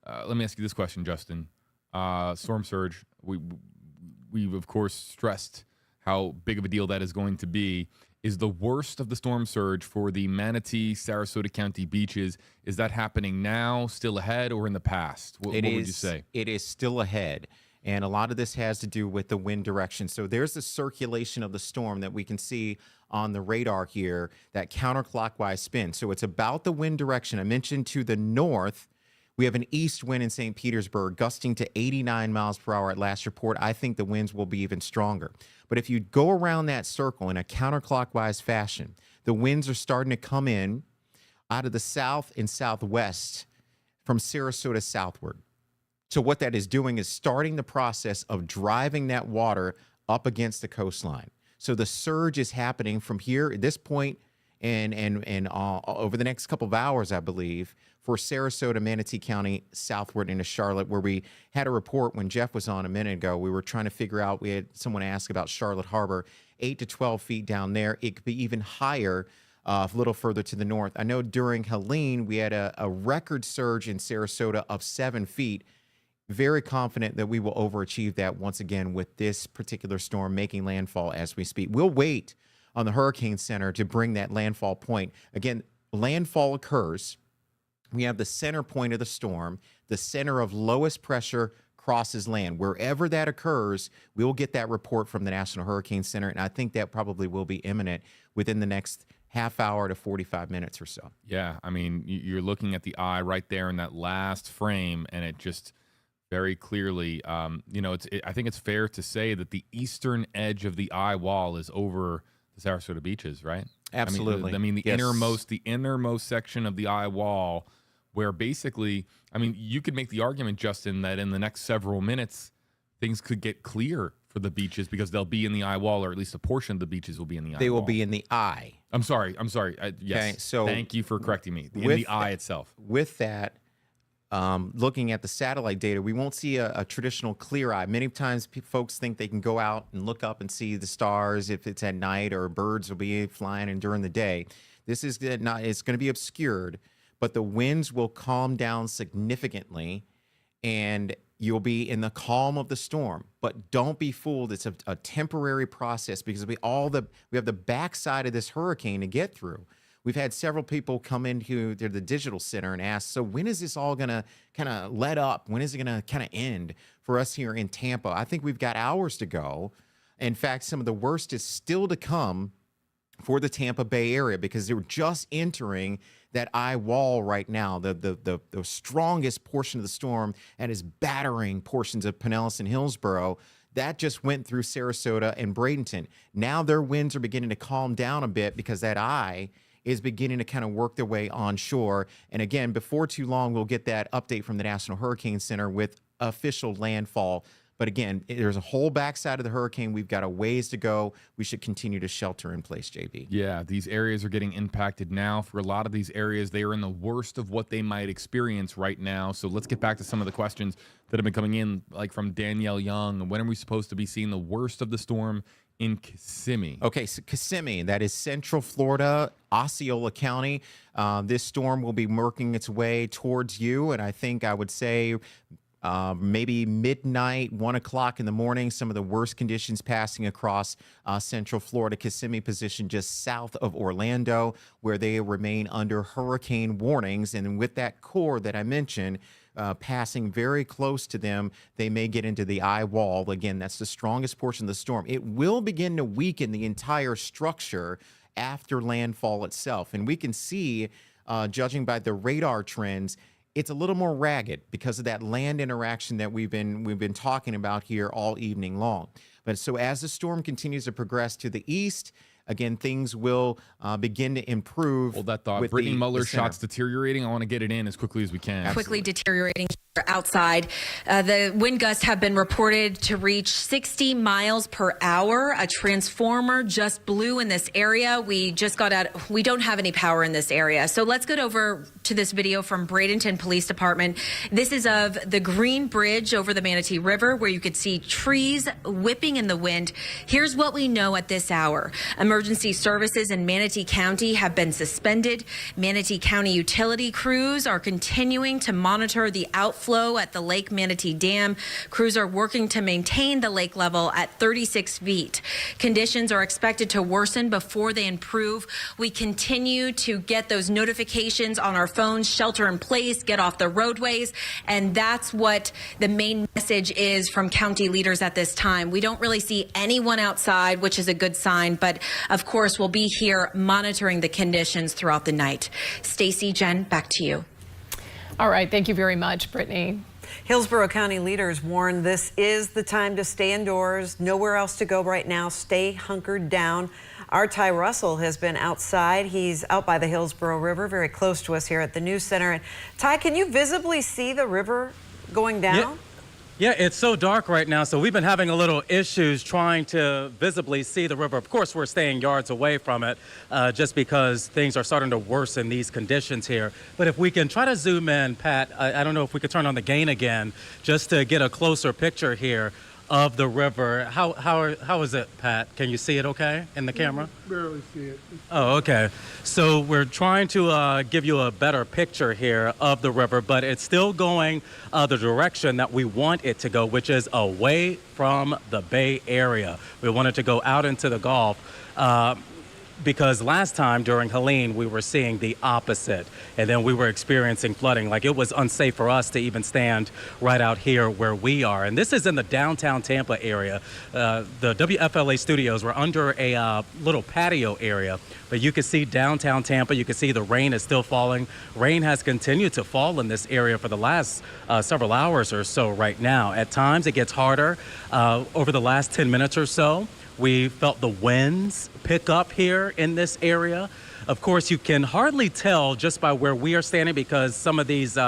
Let me ask you this question, Justin. Storm surge, we've of course stressed how big of a deal that is going to be. Is the worst of the storm surge for the Manatee, Sarasota County beaches, is that happening now, still ahead, or in the past? What would you say? It is still ahead. And a lot of this has to do with the wind direction. So there's the circulation of the storm that we can see on the radar here, that counterclockwise spin. So it's about the wind direction. I mentioned to the north, we have an east wind in St. Petersburg gusting to 89 miles per hour at last report. I think the winds will be even stronger. But if you go around that circle in a counterclockwise fashion, the winds are starting to come in out of the south and southwest from Sarasota southward. So what that is doing is starting the process of driving that water up against the coastline. So the surge is happening from here at this point and over the next couple of hours, I believe, for Sarasota, Manatee County, southward into Charlotte, where we had a report when Jeff was on a minute ago. We were trying to figure out, we had someone ask about Charlotte Harbor, 8 to 12 feet down there. It could be even higher a little further to the north. I know during Helene, we had a record surge in Sarasota of 7 feet. Very confident that we will overachieve that once again with this particular storm making landfall as we speak. We'll wait on the Hurricane Center to bring that landfall point. Again, landfall occurs. We have the center point of the storm. The center of lowest pressure crosses land. Wherever that occurs, we will get that report from the National Hurricane Center, and I think that probably will be imminent within the next half hour to 45 minutes or so. Yeah, I mean, you're looking at the eye right there in that last frame, and it just very clearly, I think it's fair to say that the eastern edge of the eye wall is over the Sarasota beaches, right? Absolutely. I mean, the Yes. innermost section of the eye wall, where basically, I mean, you could make the argument, Justin, that in the next several minutes, things could get clear for the beaches because they'll be in the eye wall, or at least a portion of the beaches will be in the eye wall. They will be in the eye. I'm sorry. Yes. Okay, so thank you for correcting me. In with the eye itself. With that, looking at the satellite data, we won't see a traditional clear eye. Many times folks think they can go out and look up and see the stars if it's at night, or birds will be flying and during the day. This is not, it's going to be obscured, but the winds will calm down significantly and you'll be in the calm of the storm. But don't be fooled. It's a temporary process because we have the backside of this hurricane to get through. We've had several people come into the digital center and ask, so when is this all going to kind of let up? When is it going to kind of end for us here in Tampa? I think we've got hours to go. In fact, some of the worst is still to come for the Tampa Bay area because they're just entering that eye wall right now, the strongest portion of the storm and is battering portions of Pinellas and Hillsborough. That just went through Sarasota and Bradenton. Now their winds are beginning to calm down a bit because that eye is beginning to kind of work their way onshore. And again, before too long, we'll get that update from the National Hurricane Center with official landfall. But again, there's a whole backside of the hurricane. We've got a ways to go. We should continue to shelter in place, JB. Yeah, these areas are getting impacted now. For a lot of these areas, they are in the worst of what they might experience right now. So let's get back to some of the questions that have been coming in, like from Danielle Young. When are we supposed to be seeing the worst of the storm in Kissimmee? Okay, so Kissimmee, that is Central Florida, Osceola County. This storm will be working its way towards you, and I think I would say maybe midnight, 1 o'clock in the morning, some of the worst conditions passing across Central Florida. Kissimmee position just south of Orlando, where they remain under hurricane warnings. And with that core that I mentioned, passing very close to them, they may get into the eye wall. Again, that's the strongest portion of the storm. It will begin to weaken the entire structure after landfall itself. And we can see, judging by the radar trends, it's a little more ragged because of that land interaction that we've been talking about here all evening long. But so as the storm continues to progress to the east, again, things will begin to improve. Hold that thought. Brittany Muller's shot's deteriorating. I want to get it in as quickly as we can. Absolutely. Quickly deteriorating outside. The wind gusts have been reported to reach 60 miles per hour. A transformer just blew in this area. We just got out. We don't have any power in this area. So let's get over to this video from Bradenton Police Department. This is of the Green Bridge over the Manatee River, where you could see trees whipping in the wind. Here's what we know at this hour. Emergency services in Manatee County have been suspended. Manatee County utility crews are continuing to monitor the outflow at the Lake Manatee Dam. Crews are working to maintain the lake level at 36 feet. Conditions are expected to worsen before they improve. We continue to get those notifications on our phones, shelter in place, get off the roadways, and that's what the main message is from county leaders at this time. We don't really see anyone outside, which is a good sign, but of course we'll be here monitoring the conditions throughout the night. Stacy, Jen, back to you. All right. Thank you very much, Brittany. Hillsborough County leaders warn this is the time to stay indoors. Nowhere else to go right now. Stay hunkered down. Our Ty Russell has been outside. He's out by the Hillsborough River, very close to us here at the News Center. And Ty, can you visibly see the river going down? Yeah, it's so dark right now, so we've been having a little issues trying to visibly see the river. Of course, we're staying yards away from it just because things are starting to worsen these conditions here. But if we can try to zoom in, Pat, I don't know if we could turn on the gain again just to get a closer picture here of the river. How is it, Pat? Can you see it okay in the camera? Barely see it. Oh, okay. So we're trying to give you a better picture here of the river, but it's still going the direction that we want it to go, which is away from the Bay Area. We want it to go out into the Gulf. Because last time during Helene, we were seeing the opposite, and then we were experiencing flooding. Like, it was unsafe for us to even stand right out here where we are. And this is in the downtown Tampa area. The WFLA studios were under a little patio area, but you can see downtown Tampa. You can see the rain is still falling. Rain has continued to fall in this area for the last several hours or so right now. At times, it gets harder. Over the last 10 minutes or so, we felt the winds pick up here in this area. Of course, you can hardly tell just by where we are standing because some of these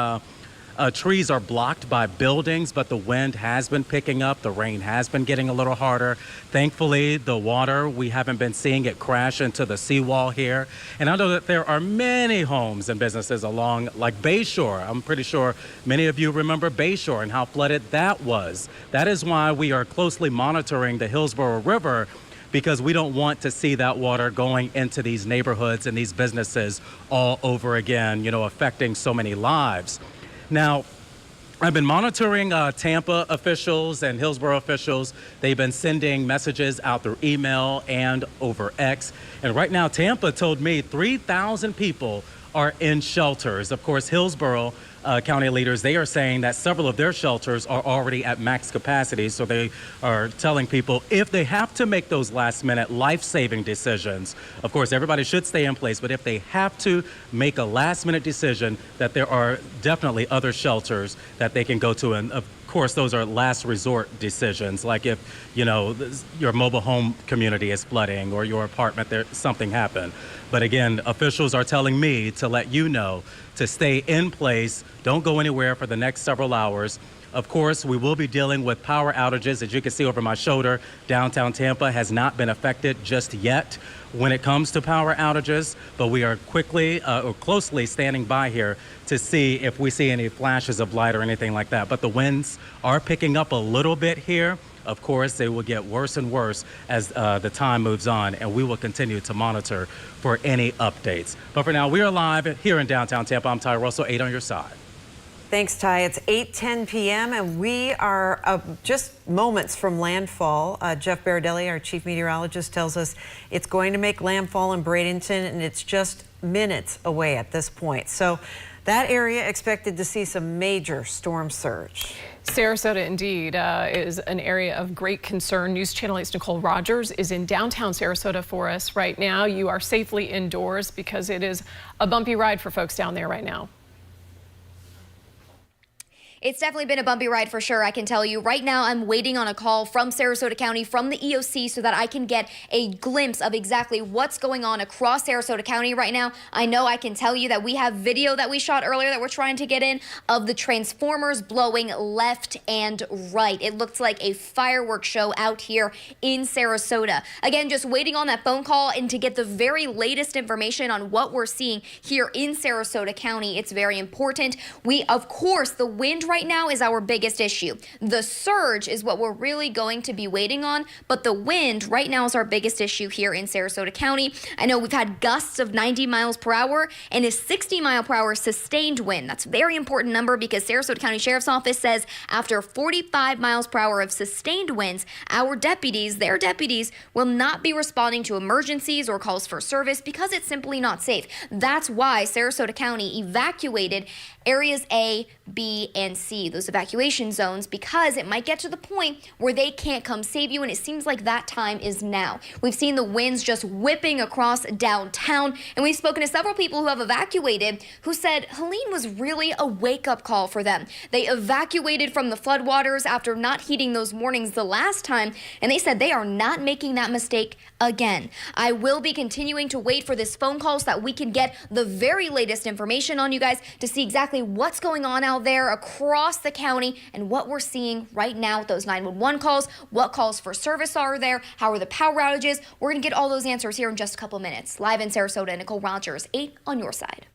trees are blocked by buildings, but the wind has been picking up. The rain has been getting a little harder. Thankfully, the water, we haven't been seeing it crash into the seawall here. And I know that there are many homes and businesses along like Bayshore. I'm pretty sure many of you remember Bayshore and how flooded that was. That is why we are closely monitoring the Hillsborough River, because we don't want to see that water going into these neighborhoods and these businesses all over again, affecting so many lives. Now, I've been monitoring Tampa officials and Hillsborough officials. They've been sending messages out through email and over X. And right now, Tampa told me 3,000 people are in shelters. Of course, Hillsborough County leaders, they are saying that several of their shelters are already at max capacity. So they are telling people if they have to make those last-minute life-saving decisions, of course, everybody should stay in place, but if they have to make a last-minute decision, that there are definitely other shelters that they can go to. And of course, those are last resort decisions, like if, your mobile home community is flooding or your apartment, something happened. But again, officials are telling me to let you know to stay in place. Don't go anywhere for the next several hours. Of course, we will be dealing with power outages. As you can see over my shoulder, downtown Tampa has not been affected just yet when it comes to power outages, but we are closely standing by here to see if we see any flashes of light or anything like that. But the winds are picking up a little bit here. Of course, they will get worse and worse as the time moves on, and we will continue to monitor for any updates. But for now, we are live here in downtown Tampa. I'm Ty Russell, 8 on your side. Thanks, Ty. It's 8:10 p.m. and we are just moments from landfall. Jeff Baradelli, our chief meteorologist, tells us it's going to make landfall in Bradenton, and it's just minutes away at this point. So that area expected to see some major storm surge. Sarasota, indeed, is an area of great concern. News Channel 8's Nicole Rogers is in downtown Sarasota for us right now. You are safely indoors because it is a bumpy ride for folks down there right now. It's definitely been a bumpy ride for sure, I can tell you. Right now, I'm waiting on a call from Sarasota County, from the EOC, so that I can get a glimpse of exactly what's going on across Sarasota County right now. I know I can tell you that we have video that we shot earlier that we're trying to get in of the transformers blowing left and right. It looks like a fireworks show out here in Sarasota. Again, just waiting on that phone call and to get the very latest information on what we're seeing here in Sarasota County. It's very important. Of course, the wind right now is our biggest issue. The surge is what we're really going to be waiting on, but the wind right now is our biggest issue here in Sarasota County. I know we've had gusts of 90 miles per hour and a 60 mile per hour sustained wind. That's a very important number because Sarasota County Sheriff's Office says after 45 miles per hour of sustained winds, their deputies will not be responding to emergencies or calls for service because it's simply not safe. That's why Sarasota County evacuated areas A, B, and C, those evacuation zones, because it might get to the point where they can't come save you, and it seems like that time is now. We've seen the winds just whipping across downtown, and we've spoken to several people who have evacuated who said Helene was really a wake-up call for them. They evacuated from the floodwaters after not heeding those warnings the last time, and they said they are not making that mistake again. I will be continuing to wait for this phone call so that we can get the very latest information on you guys to see exactly exactly what's going on out there across the county and what we're seeing right now with those 911 calls. What calls for service are there? How are the power outages? We're going to get all those answers here in just a couple minutes. Live in Sarasota, Nicole Rogers, 8 on your side.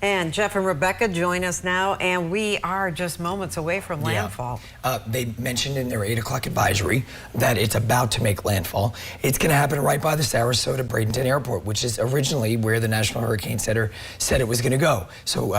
And Jeff and Rebecca join us now, and we are just moments away from landfall. They mentioned in their 8 o'clock advisory that it's about to make landfall. It's going to happen right by the Sarasota Bradenton Airport, which is originally where the National Hurricane Center said it was going to go. So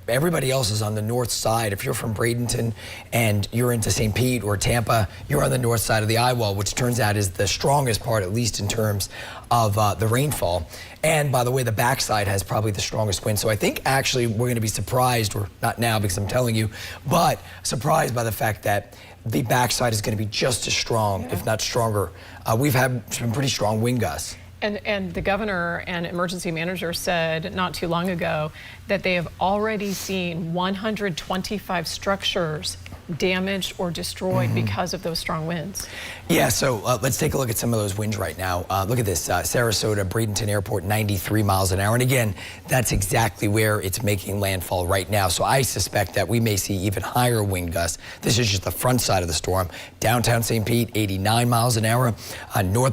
everybody else is on the north side. If you're from Bradenton and you're into St. Pete or Tampa, you're on the north side of the eye wall, which turns out is the strongest part, at least in terms of the rainfall. And by the way, the backside has probably the strongest wind. So I think actually we're going to be surprised, or not now because I'm telling you, but surprised by the fact that the backside is going to be just as strong, if not stronger. We've had some pretty strong wind gusts. And the governor and emergency manager said not too long ago that they have already seen 125 structures damaged or destroyed because of those strong winds. Yeah, so let's take a look at some of those winds right now. Look at this, Sarasota, Bradenton Airport, 93 miles an hour. And again, that's exactly where it's making landfall right now. So I suspect that we may see even higher wind gusts. This is just the front side of the storm. Downtown St. Pete, 89 miles an hour. North.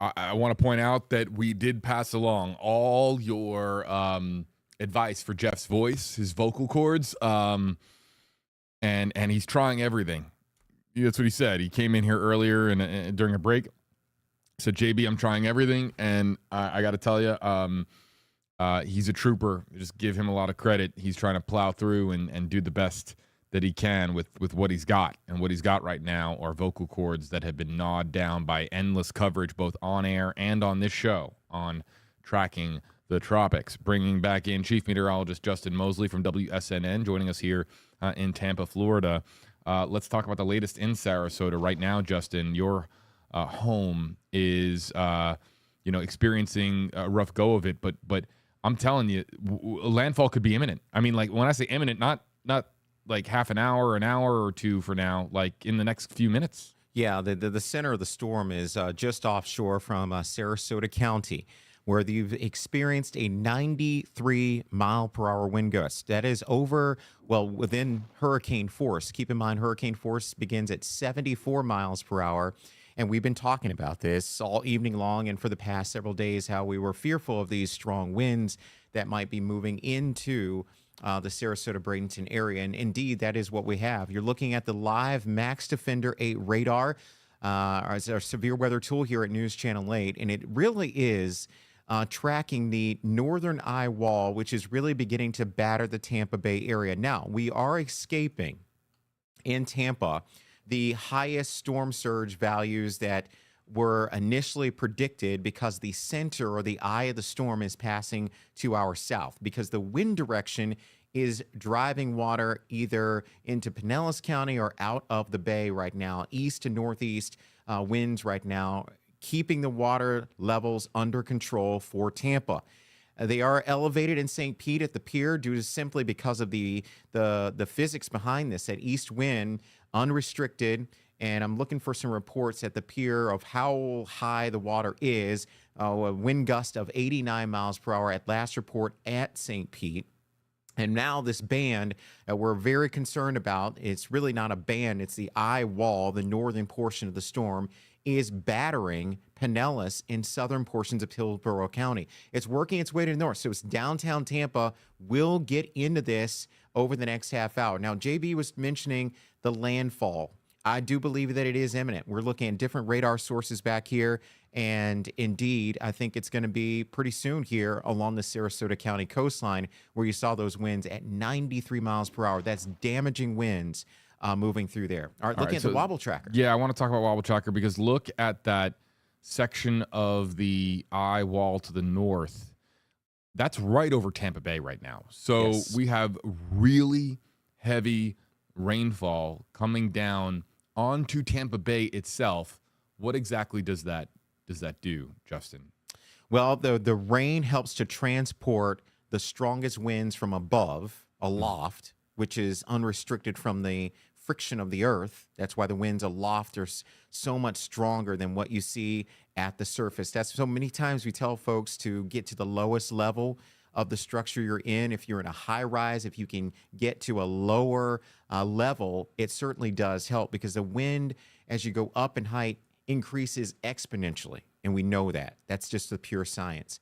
I want to point out that we did pass along all your advice for Jeff's voice, his vocal cords, and he's trying everything. That's what he said. He came in here earlier and during a break, said, JB, I'm trying everything, and I got to tell you, he's a trooper. Just give him a lot of credit. He's trying to plow through and do the best that he can with what he's got. And what he's got right now are vocal cords that have been gnawed down by endless coverage, both on air and on this show, on tracking the tropics. Bringing back in Chief Meteorologist Justin Mosley from WSNN, joining us here in Tampa, Florida. Let's talk about the latest in Sarasota right now. Justin, your home is experiencing a rough go of it, but I'm telling you, landfall could be imminent. I mean, like when I say imminent, not like half an hour or two for now, like in the next few minutes. Yeah, the center of the storm is just offshore from Sarasota County, where you've experienced a 93-mile-per-hour wind gust. That is within hurricane force. Keep in mind, hurricane force begins at 74 miles per hour. And we've been talking about this all evening long and for the past several days, how we were fearful of these strong winds that might be moving into the Sarasota Bradenton area. And indeed, that is what we have. You're looking at the live Max Defender 8 radar as our severe weather tool here at News Channel 8. And it really is tracking the northern eye wall, which is really beginning to batter the Tampa Bay area. Now, we are escaping in Tampa the highest storm surge values that were initially predicted because the center or the eye of the storm is passing to our south, because the wind direction is driving water either into Pinellas County or out of the bay right now, east to northeast winds right now, keeping the water levels under control for Tampa. They are elevated in St. Pete at the pier due to simply because of the physics behind this. That east wind, unrestricted, and I'm looking for some reports at the pier of how high the water is. A wind gust of 89 miles per hour at last report at St. Pete. And now this band we're very concerned about, it's really not a band, it's the eye wall, the northern portion of the storm, is battering Pinellas in southern portions of Hillsborough County. It's working its way to the north. So it's downtown Tampa will get into this over the next half hour. Now, JB was mentioning the landfall. I do believe that it is imminent. We're looking at different radar sources back here. And indeed, I think it's going to be pretty soon here along the Sarasota County coastline where you saw those winds at 93 miles per hour. That's damaging winds moving through there. All right, looking at the wobble tracker. Yeah, I want to talk about wobble tracker because look at that section of the eye wall to the north. That's right over Tampa Bay right now. So we have really heavy rainfall coming down onto Tampa Bay itself. What exactly does that do, Justin? Well, the rain helps to transport the strongest winds from above, aloft, which is unrestricted from the friction of the earth. That's why the winds aloft are so much stronger than what you see at the surface. That's so many times we tell folks to get to the lowest level of the structure you're in. If you're in a high rise, if you can get to a lower level, it certainly does help, because the wind, as you go up in height, increases exponentially. And we know that. That's just the pure science.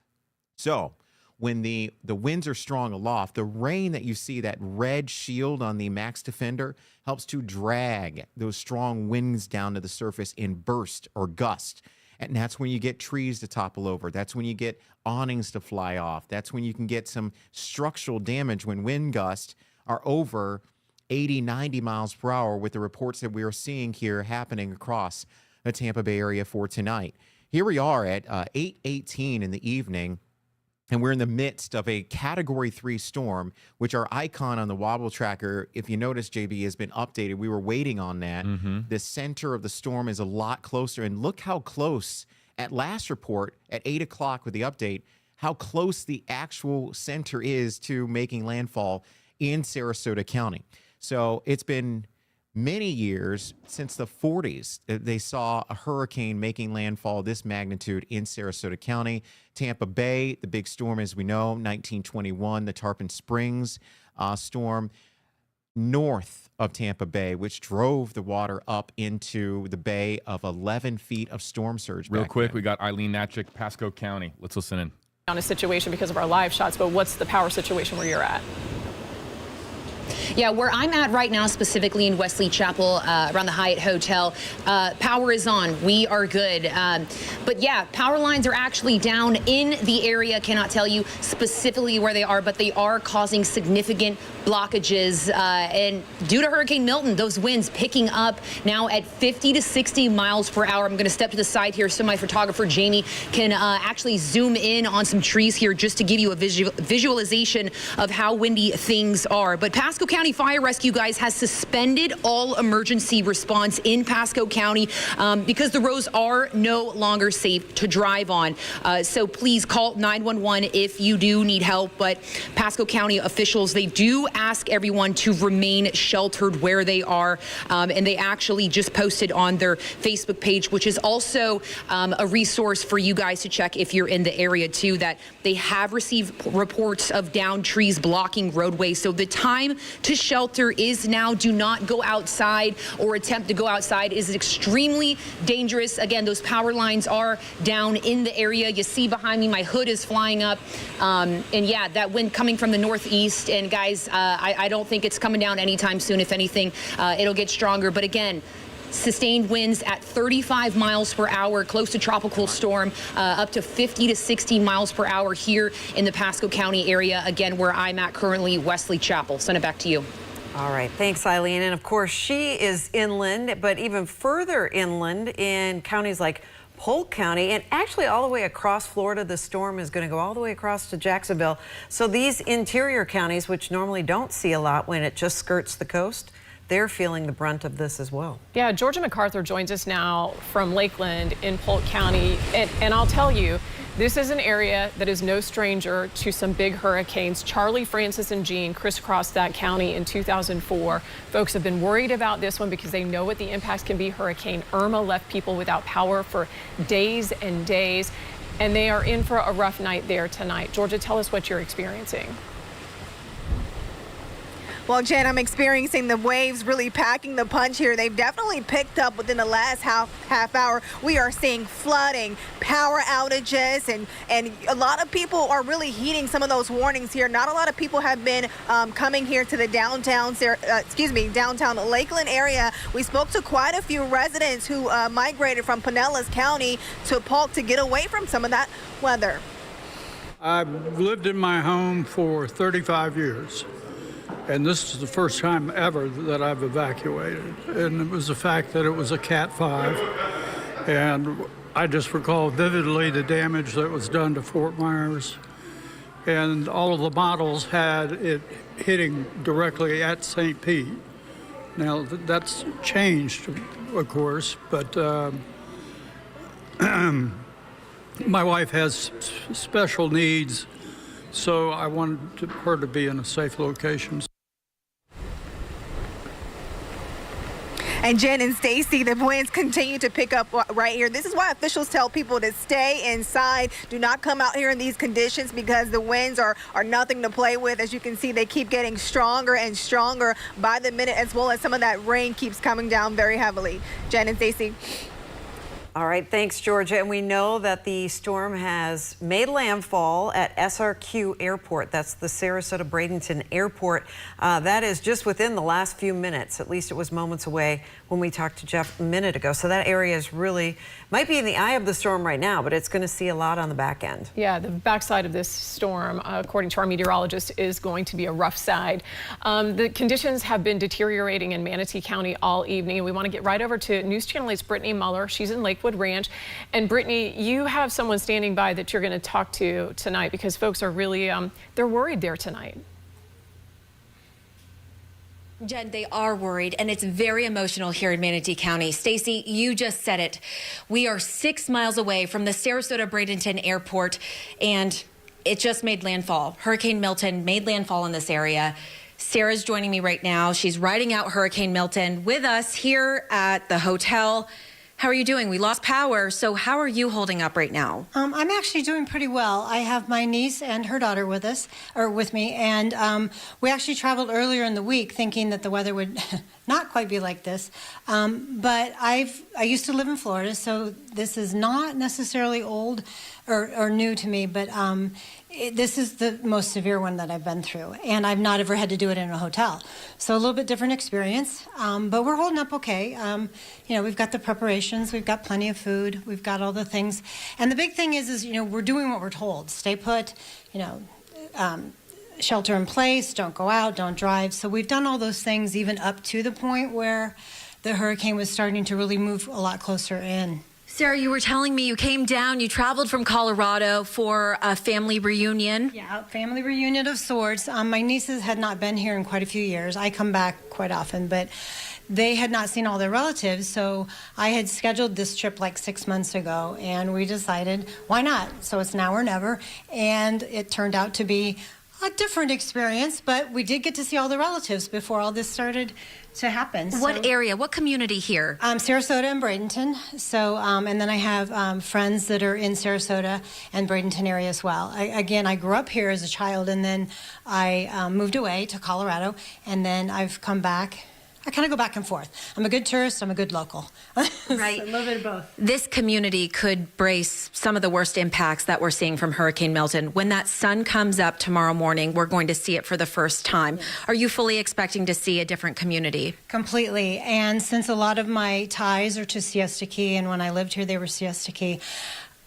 So when the winds are strong aloft, the rain that you see, that red shield on the Max Defender, helps to drag those strong winds down to the surface in burst or gust. And that's when you get trees to topple over. That's when you get awnings to fly off. That's when you can get some structural damage when wind gusts are over 80, 90 miles per hour, with the reports that we are seeing here happening across the Tampa Bay area for tonight. Here we are at 8:18 in the evening, and we're in the midst of a Category 3 storm, which our icon on the wobble tracker, if you notice, JB, has been updated. We were waiting on that. The center of the storm is a lot closer, and look how close, at last report, at 8 o'clock with the update, how close the actual center is to making landfall in Sarasota County. So it's been many years, since the 40s, that they saw a hurricane making landfall this magnitude in Sarasota County. Tampa Bay, the big storm, as we know, 1921, the Tarpon Springs storm north of Tampa Bay, which drove the water up into the bay of 11 feet of storm surge. Real quick, we got Eileen Natchick, Pasco County. Let's listen in. On a situation because of our live shots, but what's the power situation where you're at? Yeah, where I'm at right now, specifically in Wesley Chapel, around the Hyatt Hotel, power is on. We are good. But yeah, power lines are actually down in the area. Cannot tell you specifically where they are, but they are causing significant blockages. And due to Hurricane Milton, those winds picking up now at 50 to 60 miles per hour. I'm going to step to the side here so my photographer, Jamie, can actually zoom in on some trees here just to give you a visualization of how windy things are. But Pasco County Fire Rescue, guys, has suspended all emergency response in Pasco County because the roads are no longer safe to drive on. So please call 911 if you do need help. But Pasco County officials, they do ask everyone to remain sheltered where they are. And they actually just posted on their Facebook page, which is also a resource for you guys to check if you're in the area too, that they have received reports of downed trees blocking roadways. So the time to shelter is now. Do not go outside or attempt to go outside. It is extremely dangerous. Again, those power lines are down in the area. You see behind me, my hood is flying up. And yeah, that wind coming from the northeast. And guys, I don't think it's coming down anytime soon. If anything, it'll get stronger. But again, sustained winds at 35 miles per hour, close to tropical storm, up to 50 to 60 miles per hour here in the Pasco County area. Again, where I'm at currently, Wesley Chapel. Send it back to you. All right, thanks, Eileen. And of course, she is inland, but even further inland in counties like Polk County, and actually all the way across Florida. The storm is going to go all the way across to Jacksonville. So these interior counties, which normally don't see a lot when it just skirts the coast, they're feeling the brunt of this as well. Yeah, Georgia MacArthur joins us now from Lakeland in Polk County. And I'll tell you, this is an area that is no stranger to some big hurricanes. Charlie, Francis, and Jean crisscrossed that county in 2004. Folks have been worried about this one because they know what the impacts can be. Hurricane Irma left people without power for days and days, and they are in for a rough night there tonight. Georgia, tell us what you're experiencing. Well, Jen, I'm experiencing the waves really packing the punch here. They've definitely picked up within the last half hour. We are seeing flooding, power outages, and a lot of people are really heeding some of those warnings here. Not a lot of people have been coming here to the downtown Lakeland area. We spoke to quite a few residents who migrated from Pinellas County to Polk to get away from some of that weather. I've lived in my home for 35 years. And this is the first time ever that I've evacuated. And it was the fact that it was a Cat 5. And I just recall vividly the damage that was done to Fort Myers. And all of the models had it hitting directly at St. Pete. Now, that's changed, of course, but my wife has special needs, so I wanted her to be in a safe location. And Jen and Stacy, the winds continue to pick up right here. This is why officials tell people to stay inside. Do not come out here in these conditions because the winds are nothing to play with. As you can see, they keep getting stronger and stronger by the minute, as well as some of that rain keeps coming down very heavily. Jen and Stacy. All right, thanks, Georgia. And we know that the storm has made landfall at SRQ Airport. That's the Sarasota Bradenton Airport. That is just within the last few minutes. At least it was moments away when we talked to Jeff a minute ago. So that area is really, might be in the eye of the storm right now, but it's going to see a lot on the back end. Yeah, the backside of this storm, according to our meteorologist, is going to be a rough side. The conditions have been deteriorating in Manatee County all evening, and we want to get right over to News Channel 8's Brittany Muller. She's in Lakewood Ranch. And Brittany, you have someone standing by that you're going to talk to tonight because folks are really, they're worried there tonight. Jen, they are worried, and it's very emotional here in Manatee County. Stacy, you just said it. We are 6 miles away from the Sarasota Bradenton Airport, and it just made landfall. Hurricane Milton made landfall in this area. Sarah's joining me right now. She's riding out Hurricane Milton with us here at the hotel. How are you doing? We lost power, so how are you holding up right now? I'm actually doing pretty well. I have my niece and her daughter with us, or with me, and we actually traveled earlier in the week thinking that the weather would not quite be like this. But I used to live in Florida, so this is not necessarily old or new to me, but this is the most severe one that I've been through, and I've not ever had to do it in a hotel. So a little bit different experience, but we're holding up okay. You know, we've got the preparations, we've got plenty of food, we've got all the things. And the big thing is you know, we're doing what we're told. Stay put, you know, shelter in place, don't go out, don't drive. So we've done all those things even up to the point where the hurricane was starting to really move a lot closer in. Sarah, you were telling me you came down, you traveled from Colorado for a family reunion. Yeah, family reunion of sorts. My nieces had not been here in quite a few years. I come back quite often, but they had not seen all their relatives, so I had scheduled this trip like 6 months ago, and we decided, why not? So it's now or never, and it turned out to be a different experience, but we did get to see all the relatives before all this started to happen. What area? What community here? Sarasota and Bradenton. So, and then I have friends that are in Sarasota and Bradenton area as well. I grew up here as a child, and then I moved away to Colorado, and then I've come back. I kind of go back and forth. I'm a good tourist, I'm a good local. Right. So a little bit of both. This community could brace some of the worst impacts that we're seeing from Hurricane Milton. When that sun comes up tomorrow morning, we're going to see it for the first time. Yeah. Are you fully expecting to see a different community? Completely. And since a lot of my ties are to Siesta Key, and when I lived here, they were Siesta Key,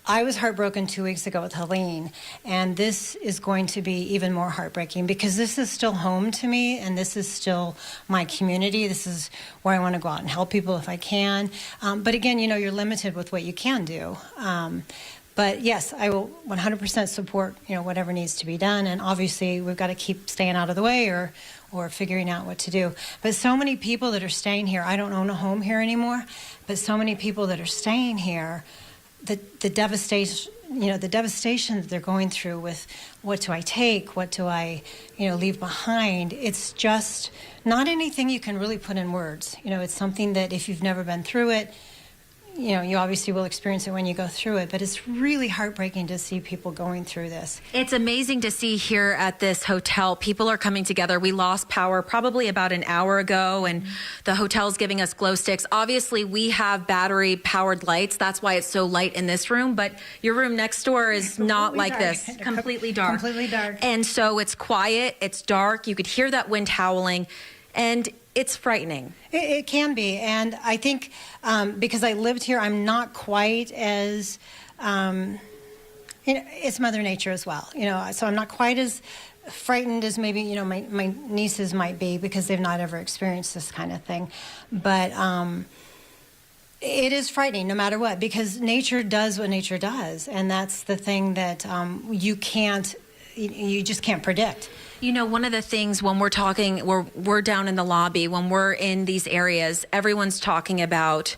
I was heartbroken 2 weeks ago with Helene, and this is going to be even more heartbreaking because this is still home to me, and this is still my community. This is where I want to go out and help people if I can. But again, you know, you're limited with what you can do. But yes, I will 100% support, you know, whatever needs to be done, and obviously we've got to keep staying out of the way or figuring out what to do. But so many people that are staying here, I don't own a home here anymore, but so many people that are staying here, the devastation, you know, the devastation that they're going through with what do I take, what do I, you know, leave behind. It's just not anything you can really put in words. You know, it's something that if you've never been through it, you know, you obviously will experience it when you go through it, but it's really heartbreaking to see people going through this. It's amazing to see here at this hotel. People are coming together. We lost power probably about an hour ago, and the hotel's giving us glow sticks. Obviously, we have battery-powered lights. That's why it's so light in this room, but your room next door is not like this. Completely dark. Completely dark. And so it's quiet, it's dark. You could hear that wind howling, and it's frightening. It can be, and I think because I lived here, I'm not quite as, you know, it's Mother Nature as well, you know, so I'm not quite as frightened as maybe, you know, my nieces might be because they've not ever experienced this kind of thing, but it is frightening no matter what, because nature does what nature does, and that's the thing that you just can't predict. You know, one of the things when we're talking, we're down in the lobby, when we're in these areas, everyone's talking about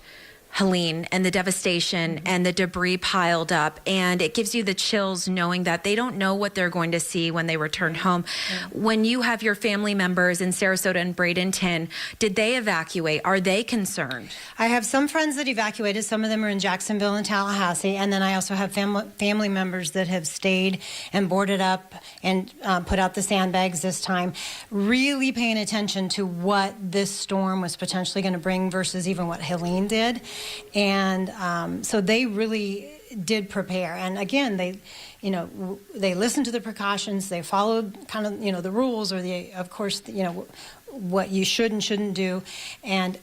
Helene, and the devastation and the debris piled up. And it gives you the chills knowing that they don't know what they're going to see when they return home. When you have your family members in Sarasota and Bradenton, did they evacuate? Are they concerned? I have some friends that evacuated. Some of them are in Jacksonville and Tallahassee. And then I also have family members that have stayed and boarded up and put out the sandbags this time, really paying attention to what this storm was potentially going to bring versus even what Helene did. And so they really did prepare. And again, they listened to the precautions. They followed kind of, the rules or of course, what you should and shouldn't do. And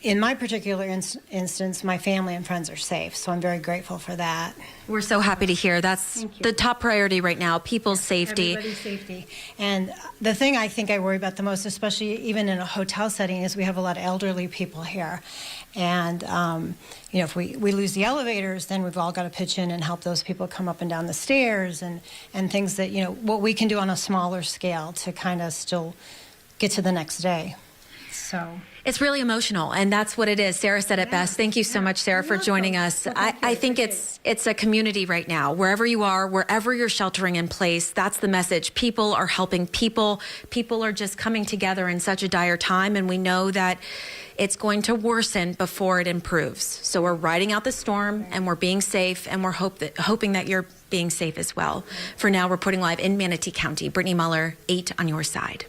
in my particular instance, my family and friends are safe. So I'm very grateful for that. We're so happy to hear. That's the top priority right now, people's safety. Everybody's safety. And the thing I think I worry about the most, especially even in a hotel setting, is we have a lot of elderly people here. And, if we lose the elevators, then we've all got to pitch in and help those people come up and down the stairs and things that, what we can do on a smaller scale to kind of still get to the next day. So it's really emotional, and that's what it is. Sarah said it best. Thank you so much, Sarah, for joining us. I think it's a community right now. Wherever you are, wherever you're sheltering in place, that's the message. People are helping people. People are just coming together in such a dire time, and we know that it's going to worsen before it improves. So we're riding out the storm, and we're being safe, and we're hoping that you're being safe as well. For now, reporting live in Manatee County, Brittany Muller, 8 on your side.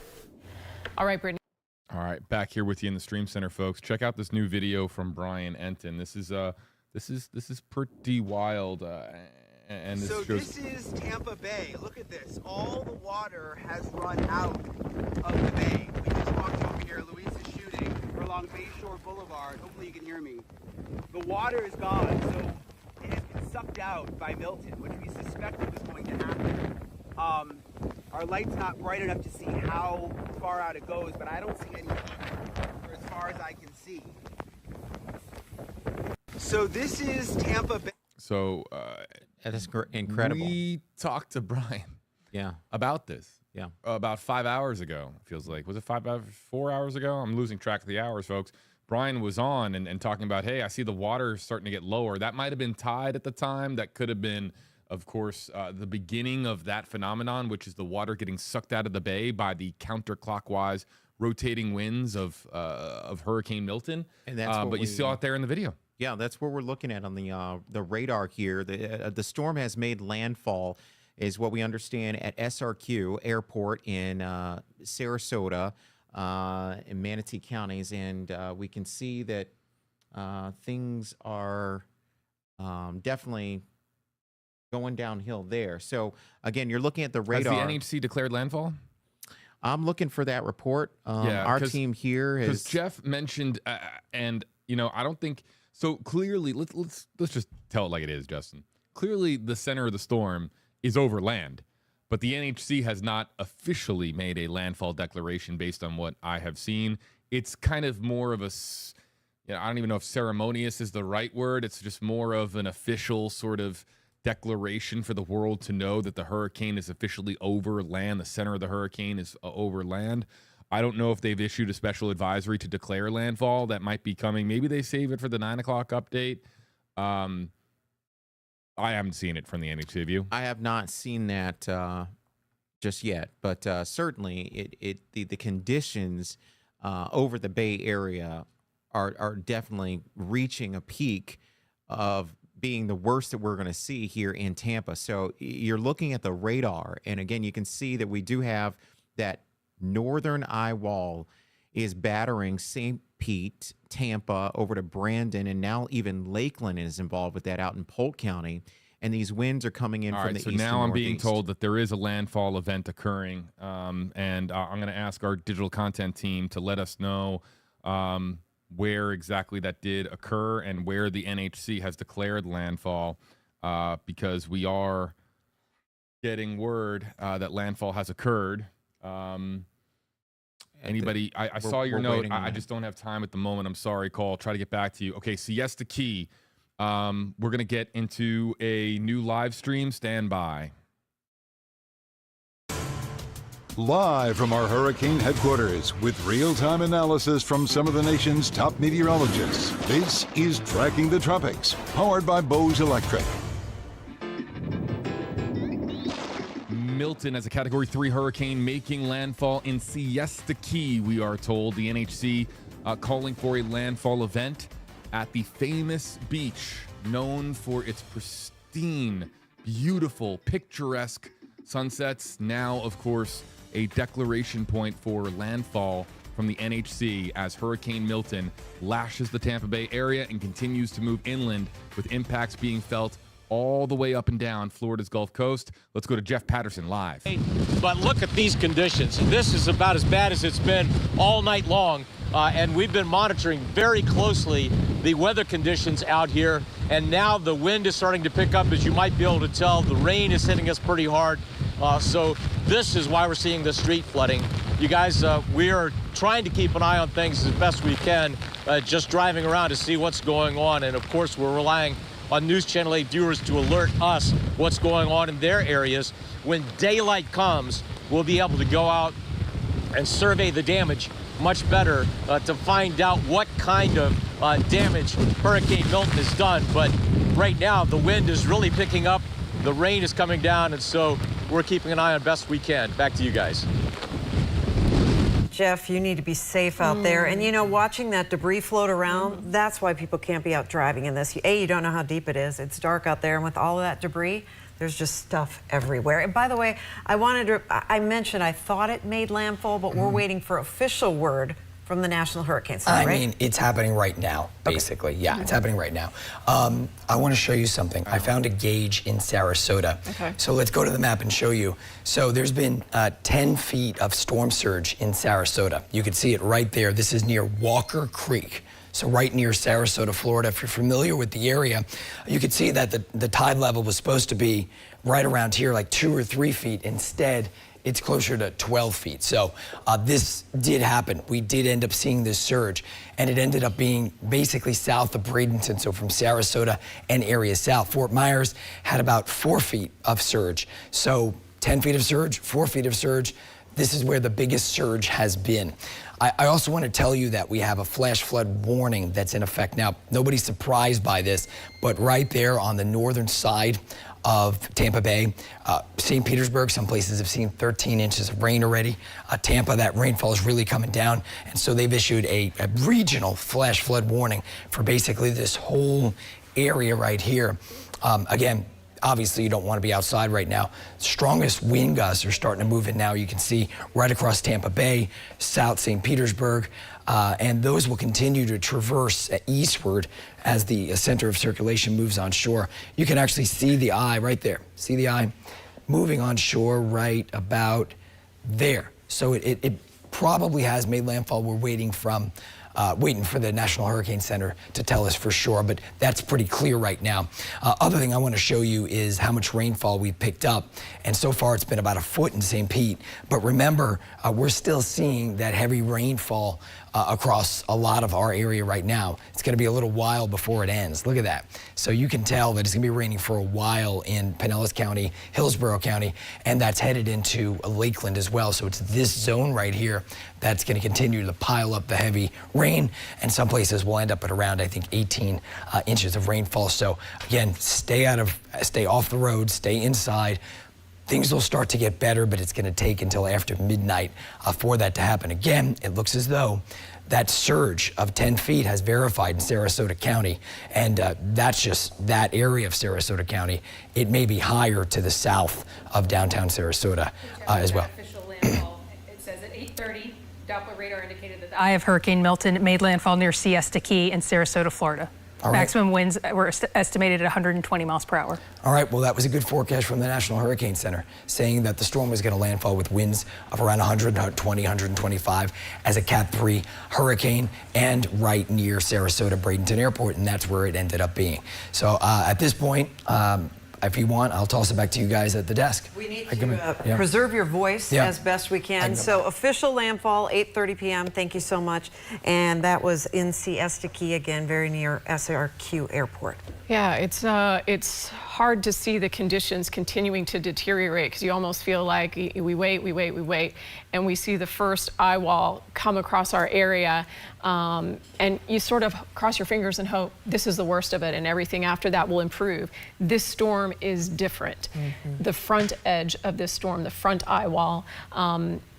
All right, Brittany. All right, back here with you in the Stream Center, folks. Check out this new video from Brian Enton. This is pretty wild. And so this is Tampa Bay. Look at this. All the water has run out of the bay. We just walked over here. Luis is shooting. We're along Bayshore Boulevard. Hopefully you can hear me. The water is gone, so it has been sucked out by Milton, which we suspected was going to happen. Our light's not bright enough to see how far out it goes, but I don't see any for as far as I can see. So this is Tampa Bay. So that is incredible. We talked to Brian about this. Yeah. About 5 hours ago, it feels like. Was it 4 hours ago? I'm losing track of the hours, folks. Brian was on and talking about, hey, I see the water starting to get lower. That might have been tide at the time. That could have been, of course, the beginning of that phenomenon, which is the water getting sucked out of the bay by the counterclockwise rotating winds of Hurricane Milton. And that's but you saw it there in the video. Yeah, that's what we're looking at on the radar here. The storm has made landfall, is what we understand, at SRQ Airport in Sarasota in Manatee counties, and we can see that things are definitely going downhill there. So again, you're looking at the radar. Has the NHC declared landfall? I'm looking for that report. Our team here has. Because Jeff mentioned, and I don't think so. Clearly, let's just tell it like it is, Justin. Clearly, the center of the storm is over land, but the NHC has not officially made a landfall declaration based on what I have seen. It's kind of more of a, I don't even know if ceremonious is the right word. It's just more of an official sort of declaration for the world to know that the hurricane is officially over land. The center of the hurricane is over land. I don't know if they've issued a special advisory to declare landfall. That might be coming. Maybe they save it for the 9 o'clock update. I haven't seen it from the NHC. Have you? I have not seen that just yet, but certainly the conditions over the Bay Area are definitely reaching a peak of being the worst that we're going to see here in Tampa. So you're looking at the radar, and again, you can see that we do have that northern eye wall is battering St. Pete, Tampa, over to Brandon, and now even Lakeland is involved with that out in Polk County. And these winds are coming in from the east and northeast. So now I'm being told that there is a landfall event occurring, and I'm going to ask our digital content team to let us know where exactly that did occur and where the NHC has declared landfall, because we are getting word that landfall has occurred. Anybody? I saw your note. I just don't have time at the moment. I'm sorry, Cole. I'll try to get back to you. Okay, Siesta Key. We're going to get into a new live stream. Stand by. Live from our hurricane headquarters with real-time analysis from some of the nation's top meteorologists. This is Tracking the Tropics, powered by Bose Electric. Milton as a Category 3 hurricane making landfall in Siesta Key, we are told. The NHC calling for a landfall event at the famous beach known for its pristine, beautiful, picturesque sunsets. Now, of course, a declaration point for landfall from the NHC as Hurricane Milton lashes the Tampa Bay area and continues to move inland, with impacts being felt all the way up and down Florida's Gulf Coast. Let's go to Jeff Patterson live. But look at these conditions. This is about as bad as it's been all night long. And we've been monitoring very closely the weather conditions out here. And now the wind is starting to pick up, as you might be able to tell. The rain is hitting us pretty hard. So this is why we're seeing the street flooding. You guys, we are trying to keep an eye on things as best we can, just driving around to see what's going on. And of course, we're relying on News Channel 8 viewers to alert us what's going on in their areas. When daylight comes, we'll be able to go out and survey the damage much better to find out what kind of damage Hurricane Milton has done. But right now, the wind is really picking up, the rain is coming down, and so we're keeping an eye on best we can. Back to you guys. Jeff, you need to be safe out there. And you know, watching that debris float around, that's why people can't be out driving in this. A, you don't know how deep it is. It's dark out there, and with all of that debris, there's just stuff everywhere. And by the way, I mentioned I thought it made landfall, but we're waiting for official word from the National Hurricane Center, right? I mean, it's happening right now, basically. Okay. Yeah, it's happening right now. I want to show you something. I found a gauge in Sarasota. Okay. So let's go to the map and show you. So there's been 10 feet of storm surge in Sarasota. You can see it right there. This is near Walker Creek. So right near Sarasota, Florida. If you're familiar with the area, you can see that the tide level was supposed to be right around here, like 2 or 3 feet. Instead, it's closer to 12 feet. So this did happen. We did end up seeing this surge, and it ended up being basically south of Bradenton, so from Sarasota and areas south. Fort Myers had about 4 feet of surge. So 10 feet of surge, 4 feet of surge. This is where the biggest surge has been. I also want to tell you that we have a flash flood warning that's in effect now. Nobody's surprised by this, but right there on the northern side of Tampa Bay, St. Petersburg, some places have seen 13 inches of rain already. Tampa, that rainfall is really coming down, and so they've issued a regional flash flood warning for basically this whole area right here. Again, obviously you don't want to be outside right now. Strongest wind gusts are starting to move in now. You can see right across Tampa Bay, South St. Petersburg, and those will continue to traverse eastward as the center of circulation moves on shore. You can actually see the eye right there. See the eye moving on shore right about there. So it probably has made landfall. We're waiting for the National Hurricane Center to tell us for sure, but that's pretty clear right now. Other thing I want to show you is how much rainfall we've picked up, and so far it's been about 1 foot in St. Pete. But remember, we're still seeing that heavy rainfall across a lot of our area right now. It's going to be a little while before it ends. Look at that. So you can tell that it's going to be raining for a while in Pinellas County, Hillsborough County, and that's headed into Lakeland as well. So it's this zone right here that's going to continue to pile up the heavy rain, and some places will end up at around, I think, 18 inches of rainfall. So again, stay off the road, stay inside. Things will start to get better, but it's going to take until after midnight for that to happen. Again, it looks as though that surge of 10 feet has verified in Sarasota County, and that's just that area of Sarasota County. It may be higher to the south of downtown Sarasota as well. Official landfall. It says at 8:30, Doppler radar indicated that the eye of Hurricane Milton made landfall near Siesta Key in Sarasota, Florida. All right. Maximum winds were estimated at 120 miles per hour. All right, well, that was a good forecast from the National Hurricane Center, saying that the storm was going to landfall with winds of around 120, 125 as a Cat 3 hurricane, and right near Sarasota Bradenton Airport, and that's where it ended up being. So at this point, if you want, I'll toss it back to you guys at the desk. We need to preserve your voice as best we can. So official landfall, 8:30 p.m. Thank you so much. And that was in Siesta Key, again, very near SRQ Airport. Yeah, it's hard to see the conditions continuing to deteriorate because you almost feel like we wait, and we see the first eye wall come across our area, and you sort of cross your fingers and hope this is the worst of it and everything after that will improve. This storm is different. The front edge of this storm, the front eye wall,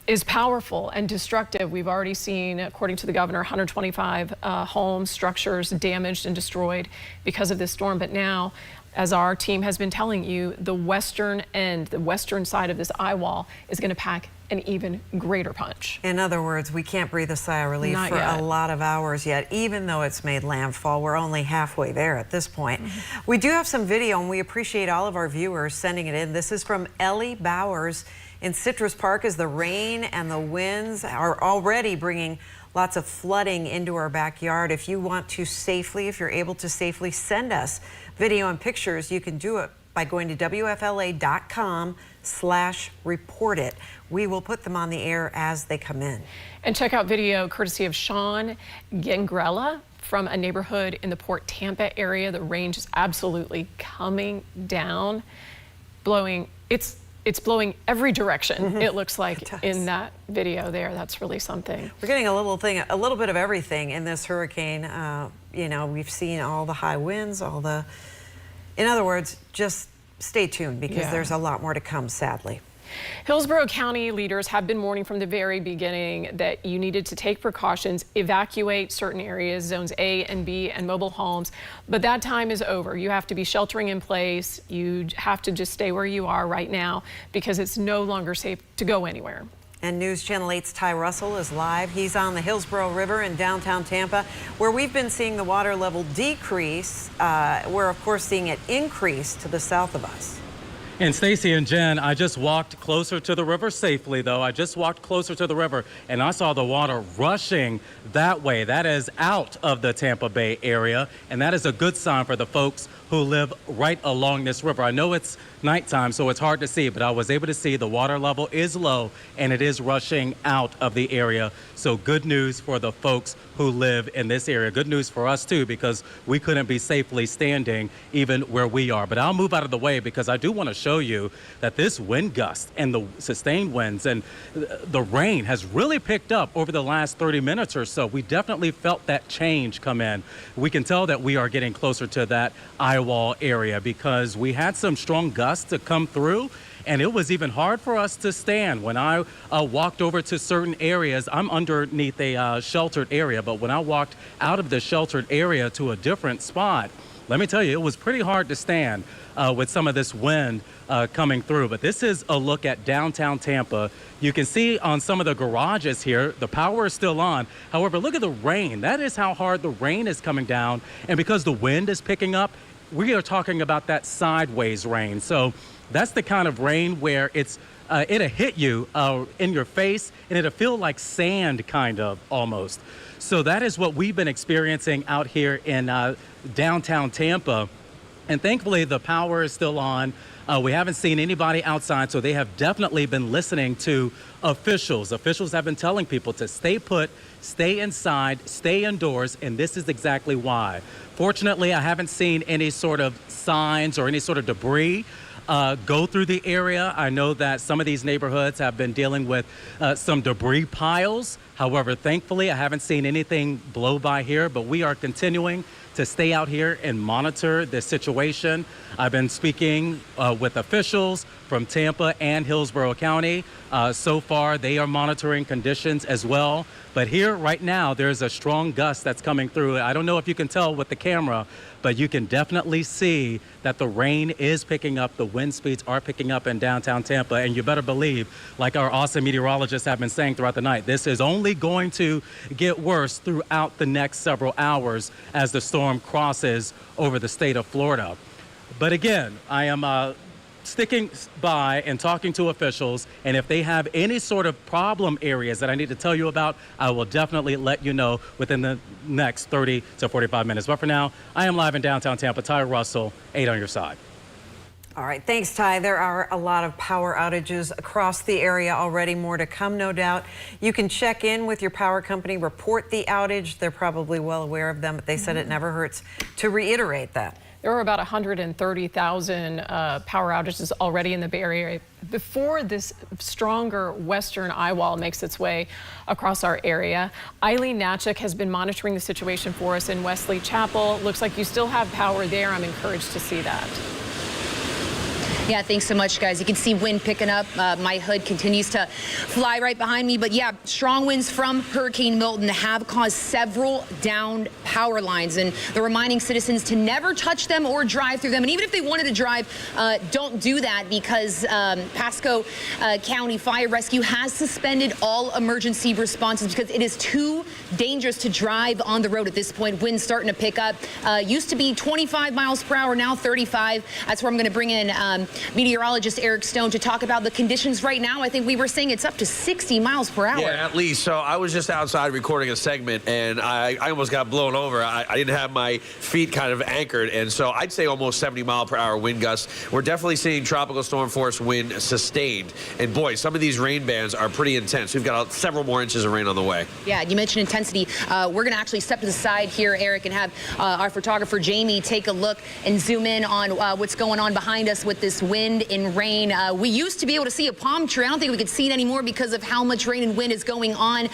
is powerful and destructive. We've already seen, according to the governor, 125 homes, structures damaged and destroyed because of this storm. But now, as our team has been telling you, the western end, the western side of this eye wall is going to pack an even greater punch. In other words, we can't breathe a sigh of relief for a lot of hours yet, even though it's made landfall. We're only halfway there at this point. We do have some video, and we appreciate all of our viewers sending it in. This is from Ellie Bowers in Citrus Park as the rain and the winds are already bringing lots of flooding into our backyard. If you want to safely, if you're able to safely send us video and pictures, you can do it by going to WFLA.com/report it. We will put them on the air as they come in. And check out video courtesy of Sean Gangrella from a neighborhood in the Port Tampa area. The rain is absolutely coming down, blowing. It's blowing every direction. It looks like in that video there. That's really something. We're getting a little bit of everything in this hurricane. You know, we've seen all the high winds, in other words, just stay tuned because there's a lot more to come, sadly. Hillsborough County leaders have been warning from the very beginning that you needed to take precautions, evacuate certain areas, zones A and B, and mobile homes. But that time is over. You have to be sheltering in place. You have to just stay where you are right now because it's no longer safe to go anywhere. And News Channel 8's Ty Russell is live. He's on the Hillsborough River in downtown Tampa, where we've been seeing the water level decrease. We're, of course, seeing it increase to the south of us. And Stacy and Jen, I just walked closer to the river safely, though. I just walked closer to the river, and I saw the water rushing that way. That is out of the Tampa Bay area, and that is a good sign for the folks who live right along this river. I know it's nighttime, so it's hard to see, but I was able to see the water level is low, and it is rushing out of the area. So good news for the folks who live in this area. Good news for us, too, because we couldn't be safely standing even where we are. But I'll move out of the way because I do want to show you that this wind gust and the sustained winds and the rain has really picked up over the last 30 minutes or so. We definitely felt that change come in. We can tell that we are getting closer to that eye wall area because we had some strong gusts to come through, and it was even hard for us to stand. When I walked over to certain areas, I'm underneath a sheltered area, but when I walked out of the sheltered area to a different spot, let me tell you, it was pretty hard to stand with some of this wind coming through. But this is a look at downtown Tampa. You can see on some of the garages here, the power is still on. However, look at the rain. That is how hard the rain is coming down. And because the wind is picking up, we are talking about that sideways rain. So that's the kind of rain where it'll hit you in your face and it'll feel like sand kind of almost. So that is what we've been experiencing out here in downtown Tampa. And thankfully the power is still on. We haven't seen anybody outside, so they have definitely been listening to officials. Officials have been telling people to stay put, stay inside, stay indoors, and this is exactly why. Fortunately, I haven't seen any sort of signs or any sort of debris go through the area. I know that some of these neighborhoods have been dealing with some debris piles. However, thankfully, I haven't seen anything blow by here, but we are continuing to stay out here and monitor this situation. I've been speaking with officials from Tampa and Hillsborough County. So far, they are monitoring conditions as well. But here right now, there's a strong gust that's coming through. I don't know if you can tell with the camera, but you can definitely see that the rain is picking up. The wind speeds are picking up in downtown Tampa. And you better believe, like our awesome meteorologists have been saying throughout the night, this is only going to get worse throughout the next several hours as the storm crosses over the state of Florida. But again, I am sticking by and talking to officials, and if they have any sort of problem areas that I need to tell you about, I will definitely let you know within the next 30 to 45 minutes. But for now, I am live in downtown Tampa. Ty Russell, 8 on your side. All right, thanks, Ty. There are a lot of power outages across the area already, more to come, no doubt. You can check in with your power company, report the outage. They're probably well aware of them, but they said it never hurts to reiterate that. There were about 130,000 power outages already in the Bay Area before this stronger western eye wall makes its way across our area. Eileen Natchik has been monitoring the situation for us in Wesley Chapel. Looks like you still have power there. I'm encouraged to see that. Yeah, thanks so much, guys. You can see wind picking up. My hood continues to fly right behind me. But yeah, strong winds from Hurricane Milton have caused several downed power lines. And they're reminding citizens to never touch them or drive through them. And even if they wanted to drive, don't do that, because Pasco County Fire Rescue has suspended all emergency responses because it is too dangerous to drive on the road at this point. Winds starting to pick up. Used to be 25 miles per hour, now 35. That's where I'm going to bring in meteorologist Eric Stone to talk about the conditions right now. I think we were saying it's up to 60 miles per hour. Yeah, at least. So I was just outside recording a segment, and I almost got blown over. I didn't have my feet kind of anchored, and so I'd say almost 70-mile-per-hour wind gusts. We're definitely seeing tropical storm force wind sustained. And boy, some of these rain bands are pretty intense. We've got several more inches of rain on the way. Yeah, you mentioned intensity. We're going to actually step to the side here, Eric, and have our photographer Jamie take a look and zoom in on what's going on behind us with this wind and rain. We used to be able to see a palm tree. I don't think we could see it anymore because of how much rain and wind is going on.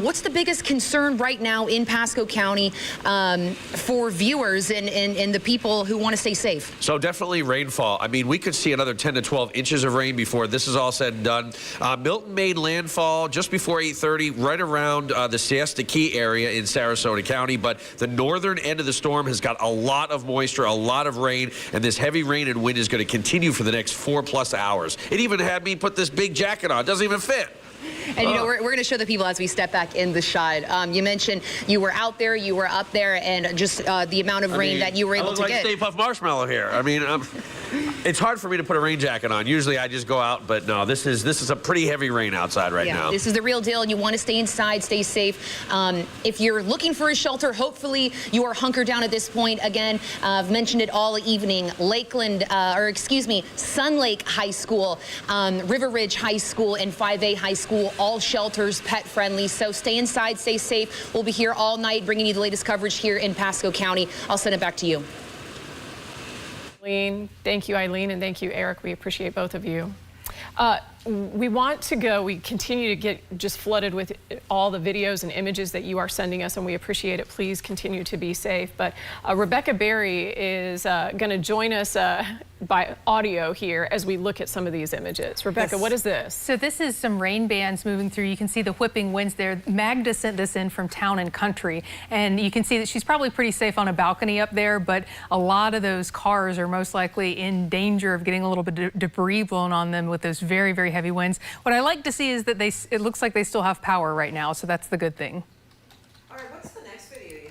What's the biggest concern right now in Pasco County for viewers and the people who want to stay safe? So definitely rainfall. I mean, we could see another 10 to 12 inches of rain before this is all said and done. Milton made landfall just before 8:30, right around the Siesta Key area in Sarasota County, but the northern end of the storm has got a lot of moisture, a lot of rain, and this heavy rain and wind is going to continue for the next 4+ hours. It even had me put this big jacket on. It doesn't even fit. And, you know, we're going to show the people as we step back in the shot. You mentioned you were out there, you were up there, and just the amount of rain that you were able to get. I get. look like Stay Puft Marshmallow here. I mean, it's hard for me to put a rain jacket on. Usually I just go out, but no, this is a pretty heavy rain outside right now. This is the real deal, and you want to stay inside, stay safe. If you're looking for a shelter, hopefully you are hunkered down at this point. Again, I've mentioned it all evening. Sun Lake High School, River Ridge High School, and 5A High School, all shelters pet friendly. So stay inside, stay safe. We'll be here all night bringing you the latest coverage here in Pasco County. I'll send it back to you. Thank you, Eileen, and thank you, Eric. We appreciate both of you. We continue to get just flooded with all the videos and images that you are sending us, and we appreciate it. Please continue to be safe. But Rebecca Berry is going to join us by audio here as we look at some of these images. Rebecca, what is this? So this is some rain bands moving through. You can see the whipping winds there. Magda sent this in from Town and Country, and you can see that she's probably pretty safe on a balcony up there, but a lot of those cars are most likely in danger of getting a little bit of debris blown on them with those very, very heavy winds. What I like to see is that it looks like they still have power right now, so that's the good thing. All right, what's the next video you have?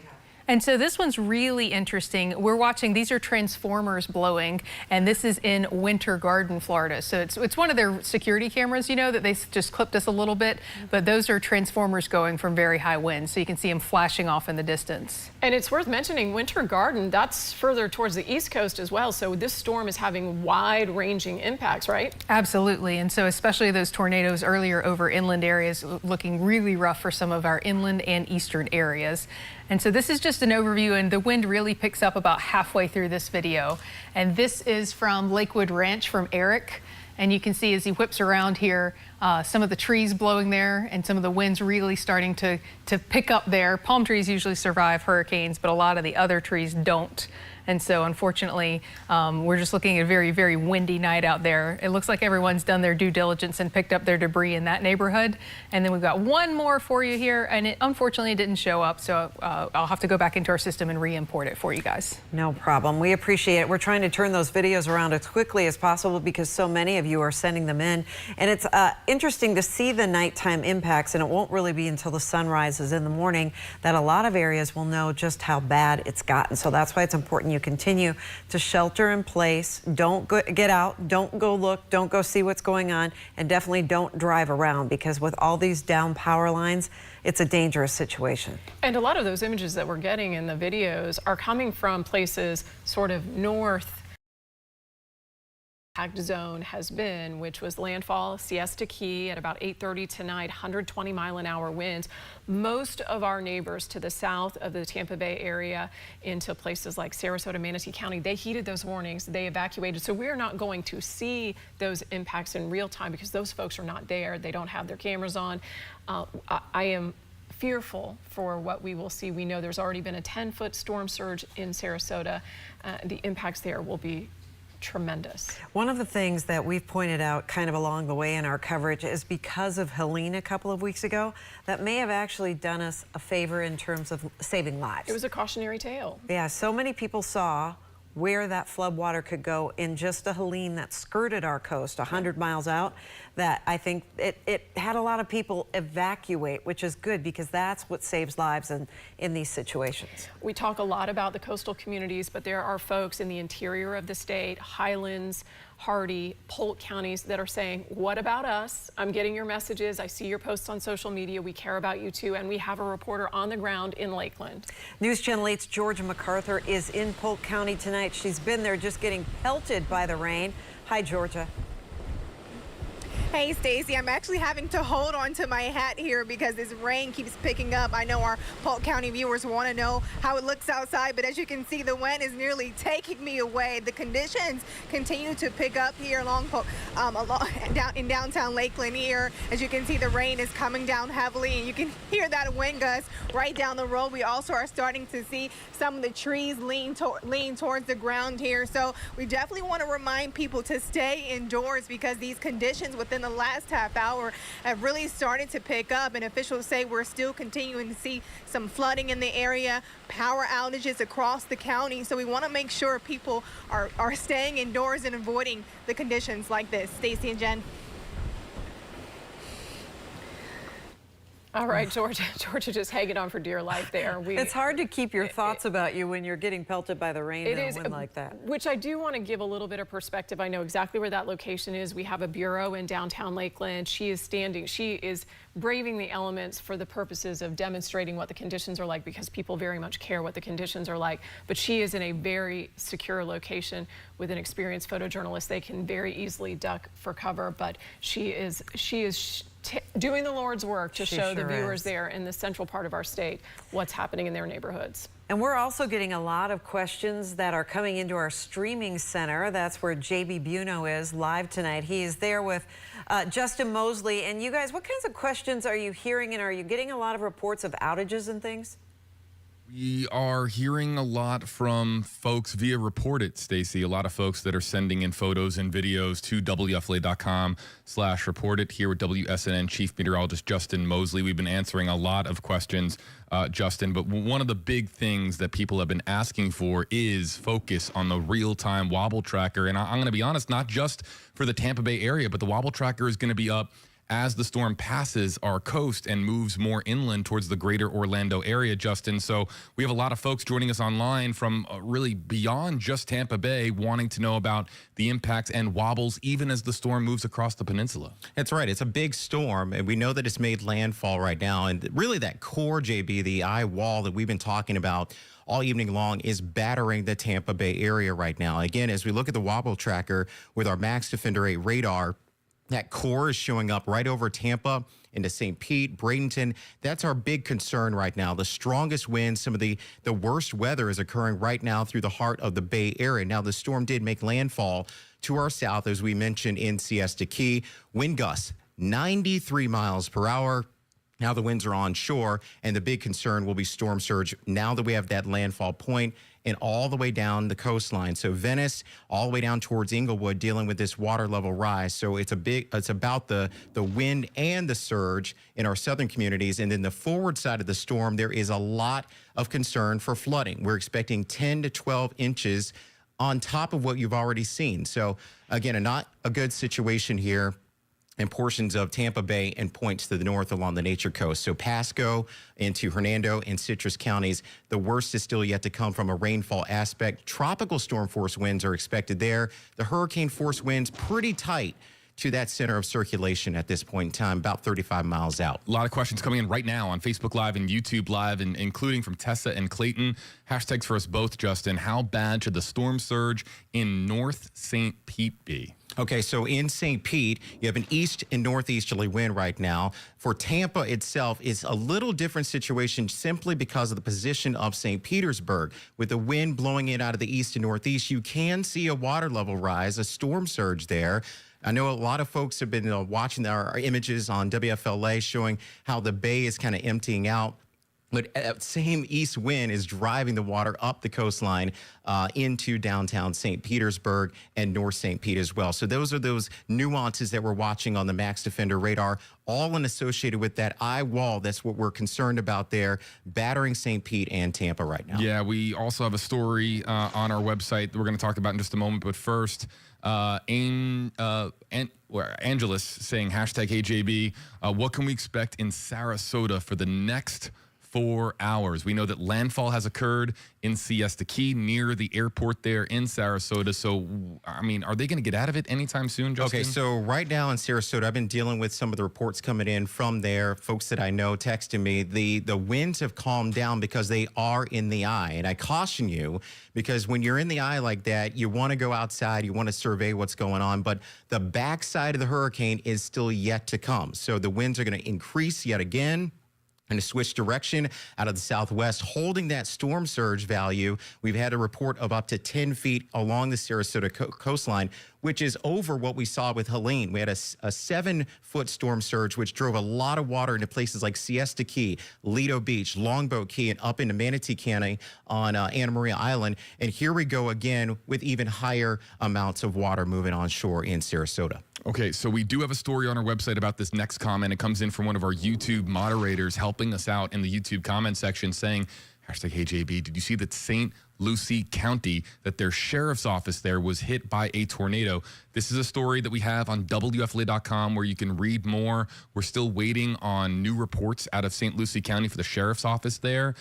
And so this one's really interesting. We're watching, these are transformers blowing, and this is in Winter Garden, Florida. So it's one of their security cameras, you know, that they just clipped us a little bit, but those are transformers going from very high winds, so you can see them flashing off in the distance. And it's worth mentioning Winter Garden, that's further towards the East Coast as well, so this storm is having wide-ranging impacts, right? Absolutely, and so especially those tornadoes earlier over inland areas looking really rough for some of our inland and eastern areas. And so this is just an overview, and the wind really picks up about halfway through this video. And this is from Lakewood Ranch from Eric. And you can see as he whips around here, some of the trees blowing there and some of the winds really starting to pick up there. Palm trees usually survive hurricanes, but a lot of the other trees don't. And so unfortunately, we're just looking at a very, very windy night out there. It looks like everyone's done their due diligence and picked up their debris in that neighborhood. And then we've got one more for you here, and it unfortunately didn't show up, so I'll have to go back into our system and re-import it for you guys. No problem. We appreciate it. We're trying to turn those videos around as quickly as possible because so many of you are sending them in. And it's interesting to see the nighttime impacts, and it won't really be until the sun rises in the morning that a lot of areas will know just how bad it's gotten. So that's why it's important you continue to shelter in place. Don't get out, don't go look, don't go see what's going on, and definitely don't drive around, because with all these down power lines, it's a dangerous situation. And a lot of those images that we're getting in the videos are coming from places sort of north impact zone has been, which was landfall, Siesta Key at about 8:30 tonight, 120-mile-an-hour winds. Most of our neighbors to the south of the Tampa Bay area into places like Sarasota, Manatee County, they heeded those warnings. They evacuated. So we're not going to see those impacts in real time because those folks are not there. They don't have their cameras on. I am fearful for what we will see. We know there's already been a 10-foot storm surge in Sarasota. The impacts there will be tremendous. One of the things that we've pointed out kind of along the way in our coverage is because of Helene a couple of weeks ago, that may have actually done us a favor in terms of saving lives. It was a cautionary tale. Yeah, so many people saw where that flood water could go in just a Helene that skirted our coast 100 miles out, that I think it had a lot of people evacuate, which is good because that's what saves lives in these situations. We talk a lot about the coastal communities, but there are folks in the interior of the state, Highlands, Hardy, Polk counties that are saying, what about us? I'm getting your messages. I see your posts on social media. We care about you too. And we have a reporter on the ground in Lakeland. News Channel 8's Georgia MacArthur is in Polk County tonight. She's been there just getting pelted by the rain. Hi, Georgia. Hey, Stacy, I'm actually having to hold on to my hat here because this rain keeps picking up. I know our Polk County viewers want to know how it looks outside, but as you can see, the wind is nearly taking me away. The conditions continue to pick up here along in downtown Lakeland here. As you can see, the rain is coming down heavily, and you can hear that wind gust right down the road. We also are starting to see some of the trees lean towards the ground here. So we definitely want to remind people to stay indoors because these conditions within the last half hour have really started to pick up, and officials say we're still continuing to see some flooding in the area, power outages across the county. So we want to make sure people are staying indoors and avoiding the conditions like this. Stacy and Jen. All right, Georgia just hanging on for dear life there. It's hard to keep your thoughts about you when you're getting pelted by the rain and wind like that. Which I do want to give a little bit of perspective. I know exactly where that location is. We have a bureau in downtown Lakeland. She is braving the elements for the purposes of demonstrating what the conditions are like because people very much care what the conditions are like. But she is in a very secure location with an experienced photojournalist. They can very easily duck for cover, but she is doing the Lord's work to show the viewers there in the central part of our state what's happening in their neighborhoods. And we're also getting a lot of questions that are coming into our streaming center. That's where JB Buno is live tonight. He is there with Justin Mosley. And you guys, what kinds of questions are you hearing, and are you getting a lot of reports of outages and things? We are hearing a lot from folks via Report It, Stacey. A lot of folks that are sending in photos and videos to WFLA.com/report it. Here with WSNN Chief Meteorologist Justin Mosley. We've been answering a lot of questions, Justin, but one of the big things that people have been asking for is focus on the real-time wobble tracker. And I'm going to be honest, not just for the Tampa Bay area, but the wobble tracker is going to be up as the storm passes our coast and moves more inland towards the greater Orlando area, Justin. So we have a lot of folks joining us online from really beyond just Tampa Bay wanting to know about the impacts and wobbles even as the storm moves across the peninsula. That's right. It's a big storm, and we know that it's made landfall right now. And really that core, JB, the eye wall that we've been talking about all evening long is battering the Tampa Bay area right now. Again, as we look at the wobble tracker with our Max Defender 8 radar, that core is showing up right over Tampa into St. Pete, Bradenton. That's our big concern right now. The strongest winds, some of the worst weather is occurring right now through the heart of the Bay Area. Now, the storm did make landfall to our south, as we mentioned, in Siesta Key. Wind gusts 93 miles per hour. Now the winds are onshore, and the big concern will be storm surge now that we have that landfall point and all the way down the coastline. So Venice, all the way down towards Inglewood, dealing with this water level rise. So it's about the wind and the surge in our southern communities. And then the forward side of the storm, there is a lot of concern for flooding. We're expecting 10 to 12 inches on top of what you've already seen. So again, not a good situation here in portions of Tampa Bay and points to the north along the Nature Coast. So Pasco into Hernando and Citrus counties, the worst is still yet to come from a rainfall aspect. Tropical storm force winds are expected there. The hurricane force winds pretty tight to that center of circulation at this point in time, about 35 miles out. A lot of questions coming in right now on Facebook Live and YouTube Live, and including from Tessa and Clayton. Hashtags for us both, Justin. How bad should the storm surge in North St. Pete be? Okay, so in St. Pete, you have an east and northeasterly wind right now. For Tampa itself, it's a little different situation simply because of the position of St. Petersburg. With the wind blowing in out of the east and northeast, you can see a water level rise, a storm surge there. I know a lot of folks have been watching our images on WFLA showing how the bay is kind of emptying out. But that same east wind is driving the water up the coastline into downtown St. Petersburg and North St. Pete as well. So those are those nuances that we're watching on the Max Defender radar, all in associated with that eye wall. That's what we're concerned about there, battering St. Pete and Tampa right now. Yeah, we also have a story on our website that we're going to talk about in just a moment. But first, Angelus saying #HeyJB, what can we expect in Sarasota for the next 4 hours? We know that landfall has occurred in Siesta Key near the airport there in Sarasota. So, I mean, are they going to get out of it anytime soon, Justin? Okay, so right now in Sarasota, I've been dealing with some of the reports coming in from there. Folks that I know texting me, the winds have calmed down because they are in the eye. And I caution you, because when you're in the eye like that, you want to go outside, you want to survey what's going on, but the backside of the hurricane is still yet to come. So the winds are going to increase yet again and to switch direction out of the southwest, holding that storm surge value. We've had a report of up to 10 feet along the Sarasota coastline, which is over what we saw with Helene. We had a 7-foot storm surge, which drove a lot of water into places like Siesta Key, Lido Beach, Longboat Key, and up into Manatee County on Anna Maria Island. And here we go again with even higher amounts of water moving on shore in Sarasota. Okay, so we do have a story on our website about this next comment. It comes in from one of our YouTube moderators helping us out in the YouTube comment section saying, #HeyJB, did you see that St. Lucie County, that their sheriff's office there was hit by a tornado? This is a story that we have on WFLA.com where you can read more. We're still waiting on new reports out of St. Lucie County for the sheriff's office there.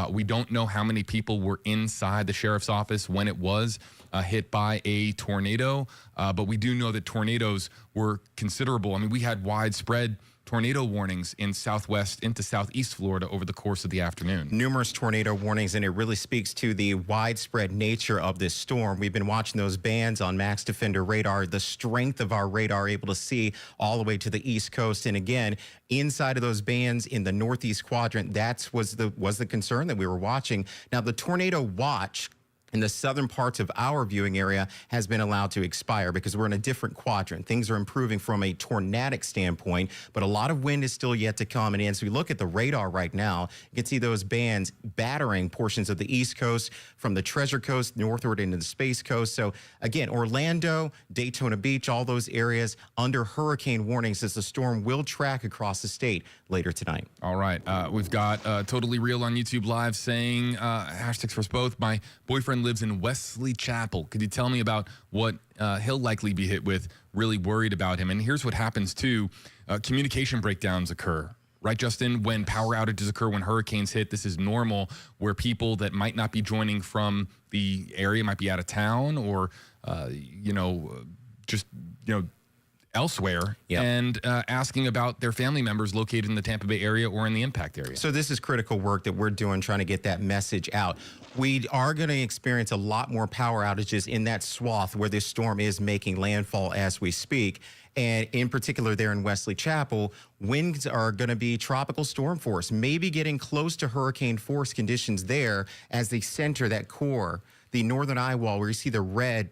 We don't know how many people were inside the sheriff's office when it was hit by a tornado, but we do know that tornadoes were considerable. I mean, we had widespread tornado warnings in southwest into southeast Florida over the course of the afternoon. Numerous tornado warnings, and it really speaks to the widespread nature of this storm. We've been watching those bands on Max Defender radar, the strength of our radar, able to see all the way to the East Coast. And again, inside of those bands in the northeast quadrant, that was the concern that we were watching. Now, the tornado watch in the southern parts of our viewing area has been allowed to expire because we're in a different quadrant. Things are improving from a tornadic standpoint, but a lot of wind is still yet to come. And as we look at the radar right now, you can see those bands battering portions of the East Coast from the Treasure Coast northward into the Space Coast. So again, Orlando, Daytona Beach, all those areas under hurricane warnings as the storm will track across the state later tonight. All right. We've got Totally Real on YouTube Live saying, hashtags for us both, my boyfriend lives in Wesley Chapel. Could you tell me about what he'll likely be hit with? Really worried about him. And here's what happens too. Communication breakdowns occur. Right, Justin? When power outages occur, when hurricanes hit, this is normal, where people that might not be joining from the area might be out of town or, elsewhere, and asking about their family members located in the Tampa Bay area or in the impact area. So this is critical work that we're doing, trying to get that message out. We are going to experience a lot more power outages in that swath where this storm is making landfall as we speak. And in particular there in Wesley Chapel, winds are going to be tropical storm force, maybe getting close to hurricane force conditions there as they center that core, the northern eye wall where you see the red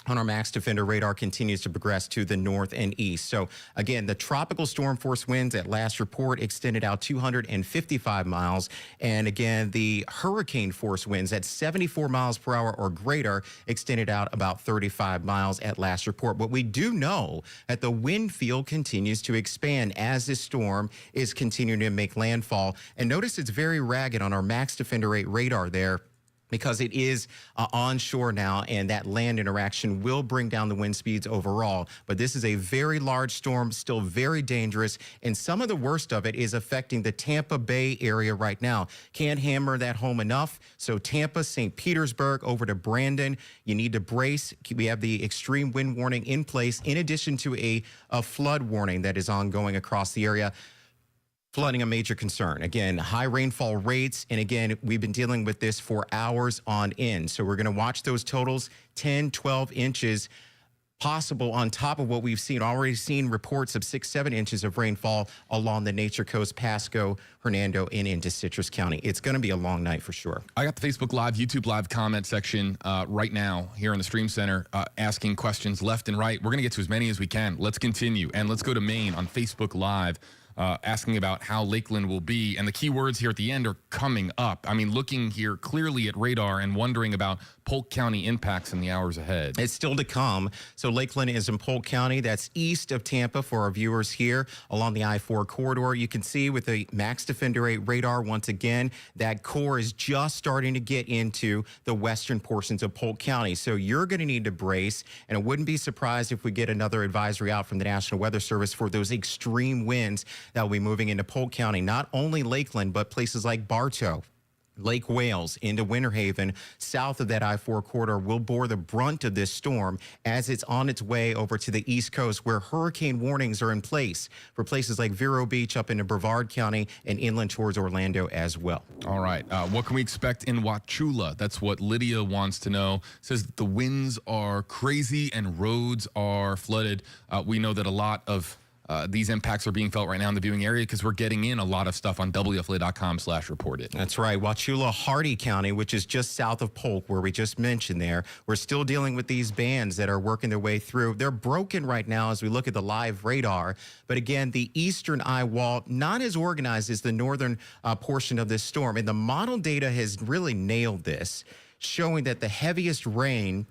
on our Max Defender radar continues to progress to the north and east. So again, the tropical storm force winds at last report extended out 255 miles. And again, the hurricane force winds at 74 miles per hour or greater extended out about 35 miles at last report. But we do know that the wind field continues to expand as this storm is continuing to make landfall. And notice it's very ragged on our Max Defender 8 radar there, because it is onshore now, and that land interaction will bring down the wind speeds overall. But this is a very large storm, still very dangerous, and some of the worst of it is affecting the Tampa Bay area right now. Can't hammer that home enough. So Tampa, St. Petersburg, over to Brandon, you need to brace. We have the extreme wind warning in place, in addition to a flood warning that is ongoing across the area. Flooding a major concern. Again, high rainfall rates. And again, we've been dealing with this for hours on end. So we're going to watch those totals, 10, 12 inches possible on top of what we've already seen reports of 6-7 inches of rainfall along the Nature Coast, Pasco, Hernando, and into Citrus County. It's going to be a long night for sure. I got the Facebook Live, YouTube Live comment section right now here in the Stream Center asking questions left and right. We're going to get to as many as we can. Let's continue. And let's go to Maine on Facebook Live. Asking about how Lakeland will be. And the key words here at the end are coming up. I mean, looking here clearly at radar and wondering about Polk County impacts in the hours ahead. It's still to come. So Lakeland is in Polk County. That's east of Tampa for our viewers here along the I-4 corridor. You can see with the Max Defender 8 radar, once again, that core is just starting to get into the western portions of Polk County. So you're going to need to brace. And I wouldn't be surprised if we get another advisory out from the National Weather Service for those extreme winds that will be moving into Polk County, not only Lakeland, but places like Bartow, Lake Wales, into Winter Haven, south of that I-4 corridor will bore the brunt of this storm as it's on its way over to the East Coast, where hurricane warnings are in place for places like Vero Beach up into Brevard County and inland towards Orlando as well. All right. What can we expect in Wauchula? That's what Lydia wants to know. Says that the winds are crazy and roads are flooded. We know that a lot of these impacts are being felt right now in the viewing area because we're getting in a lot of stuff on WFLA.com/reported. That's right. Wauchula, Hardy County, which is just south of Polk, where we just mentioned there. We're still dealing with these bands that are working their way through. They're broken right now as we look at the live radar. But again, the eastern eye wall, not as organized as the northern portion of this storm. And the model data has really nailed this, showing that the heaviest rain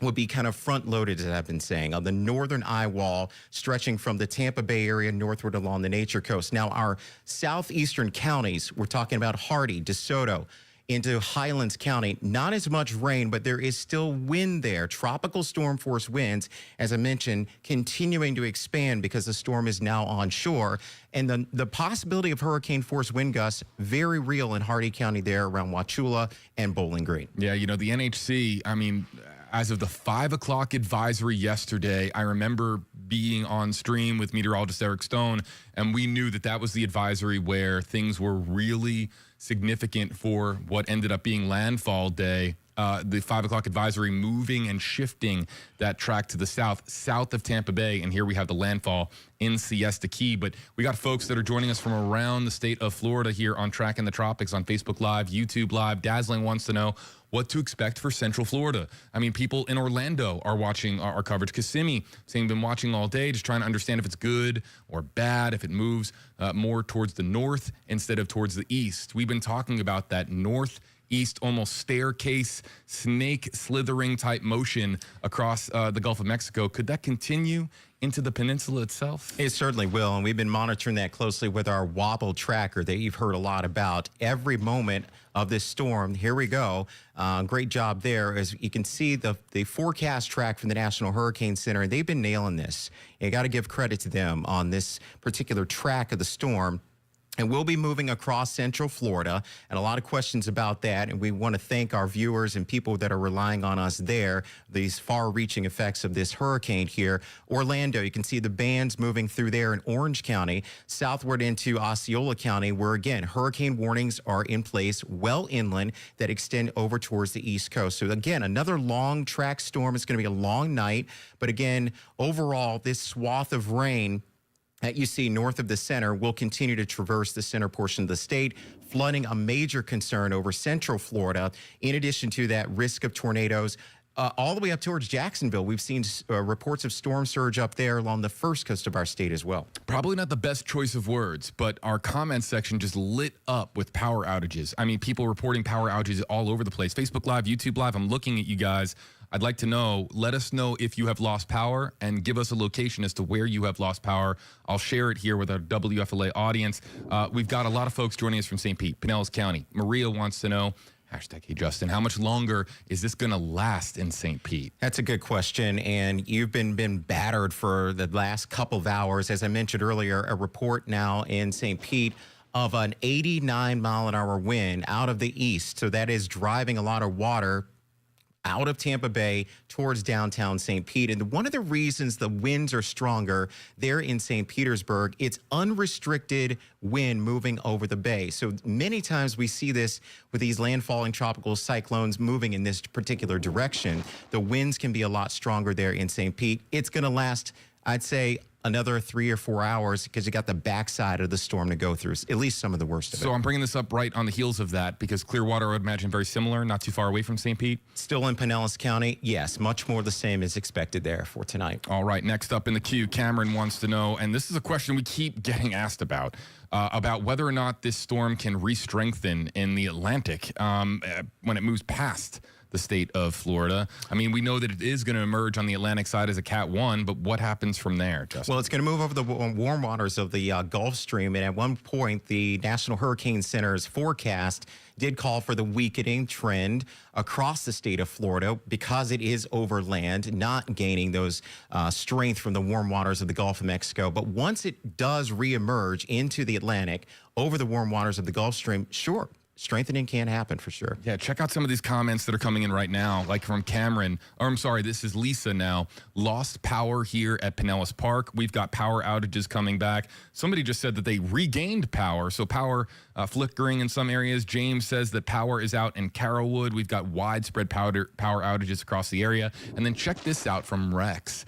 would be kind of front-loaded, as I've been saying, on the northern eye wall, stretching from the Tampa Bay area northward along the Nature Coast. Now, our southeastern counties, we're talking about Hardy, DeSoto, into Highlands County, not as much rain, but there is still wind there. Tropical storm force winds, as I mentioned, continuing to expand because the storm is now onshore. And the possibility of hurricane force wind gusts, very real in Hardy County there around Wauchula and Bowling Green. Yeah, you know, the NHC, I mean, as of the 5 o'clock advisory yesterday, I remember being on stream with meteorologist Eric Stone, and we knew that that was the advisory where things were really significant for what ended up being landfall day. The 5 o'clock advisory moving and shifting that track to the south of Tampa Bay. And here we have the landfall in Siesta Key. But we got folks that are joining us from around the state of Florida here on Tracking the Tropics on Facebook Live, YouTube Live. Dazzling wants to know what to expect for Central Florida. I mean, people in Orlando are watching our coverage. Kissimmee saying been watching all day, just trying to understand if it's good or bad, if it moves more towards the north instead of towards the east. We've been talking about that northeast, almost staircase, snake slithering type motion across the Gulf of Mexico. Could that continue into the peninsula itself? It certainly will, and we've been monitoring that closely with our wobble tracker that you've heard a lot about. Every moment of this storm, here we go. Great job there. As you can see, the forecast track from the National Hurricane Center, and they've been nailing this. You got to give credit to them on this particular track of the storm. And we'll be moving across Central Florida, and a lot of questions about that. And we want to thank our viewers and people that are relying on us there, these far-reaching effects of this hurricane here. Orlando, you can see the bands moving through there in Orange County, southward into Osceola County, where, again, hurricane warnings are in place well inland that extend over towards the East Coast. So, again, another long track storm. It's going to be a long night. But, again, overall, this swath of rain that you see north of the center will continue to traverse the center portion of the state, flooding a major concern over Central Florida. In addition to that, risk of tornadoes all the way up towards Jacksonville. We've seen reports of storm surge up there along the first coast of our state as well. Probably not the best choice of words, but our comment section just lit up with power outages. I mean, people reporting power outages all over the place. Facebook Live, YouTube Live, I'm looking at you guys. I'd like to know, let us know if you have lost power and give us a location as to where you have lost power. I'll share it here with our WFLA audience. We've got a lot of folks joining us from St. Pete, Pinellas County. Maria wants to know, #Hey Justin, how much longer is this going to last in St. Pete? That's a good question, and you've been battered for the last couple of hours. As I mentioned earlier, a report now in St. Pete of an 89-mile-an-hour wind out of the east. So that is driving a lot of water out of Tampa Bay towards downtown St. Pete. And one of the reasons the winds are stronger there in St. Petersburg, it's unrestricted wind moving over the bay. So many times we see this with these landfalling tropical cyclones moving in this particular direction. The winds can be a lot stronger there in St. Pete. It's going to last, I'd say, another 3 or 4 hours because you got the backside of the storm to go through, at least some of the worst of it. So I'm bringing this up right on the heels of that because Clearwater, I would imagine, very similar, not too far away from St. Pete. Still in Pinellas County, yes, much more the same as expected there for tonight. All right, next up in the queue, Cameron wants to know, and this is a question we keep getting asked about whether or not this storm can re-strengthen in the Atlantic when it moves past the state of Florida. I mean, we know that it is going to emerge on the Atlantic side as a Cat 1, but what happens from there, Justin? Well, it's going to move over the warm waters of the Gulf Stream, and at one point, the National Hurricane Center's forecast did call for the weakening trend across the state of Florida because it is over land, not gaining those strength from the warm waters of the Gulf of Mexico. But once it does reemerge into the Atlantic over the warm waters of the Gulf Stream, sure, strengthening can happen for sure. Yeah, check out some of these comments that are coming in right now, like from Cameron. Or I'm sorry, this is Lisa now. Lost power here at Pinellas Park. We've got power outages coming back. Somebody just said that they regained power, so power flickering in some areas. James says that power is out in Carrollwood. We've got widespread power outages across the area. And then check this out from Rex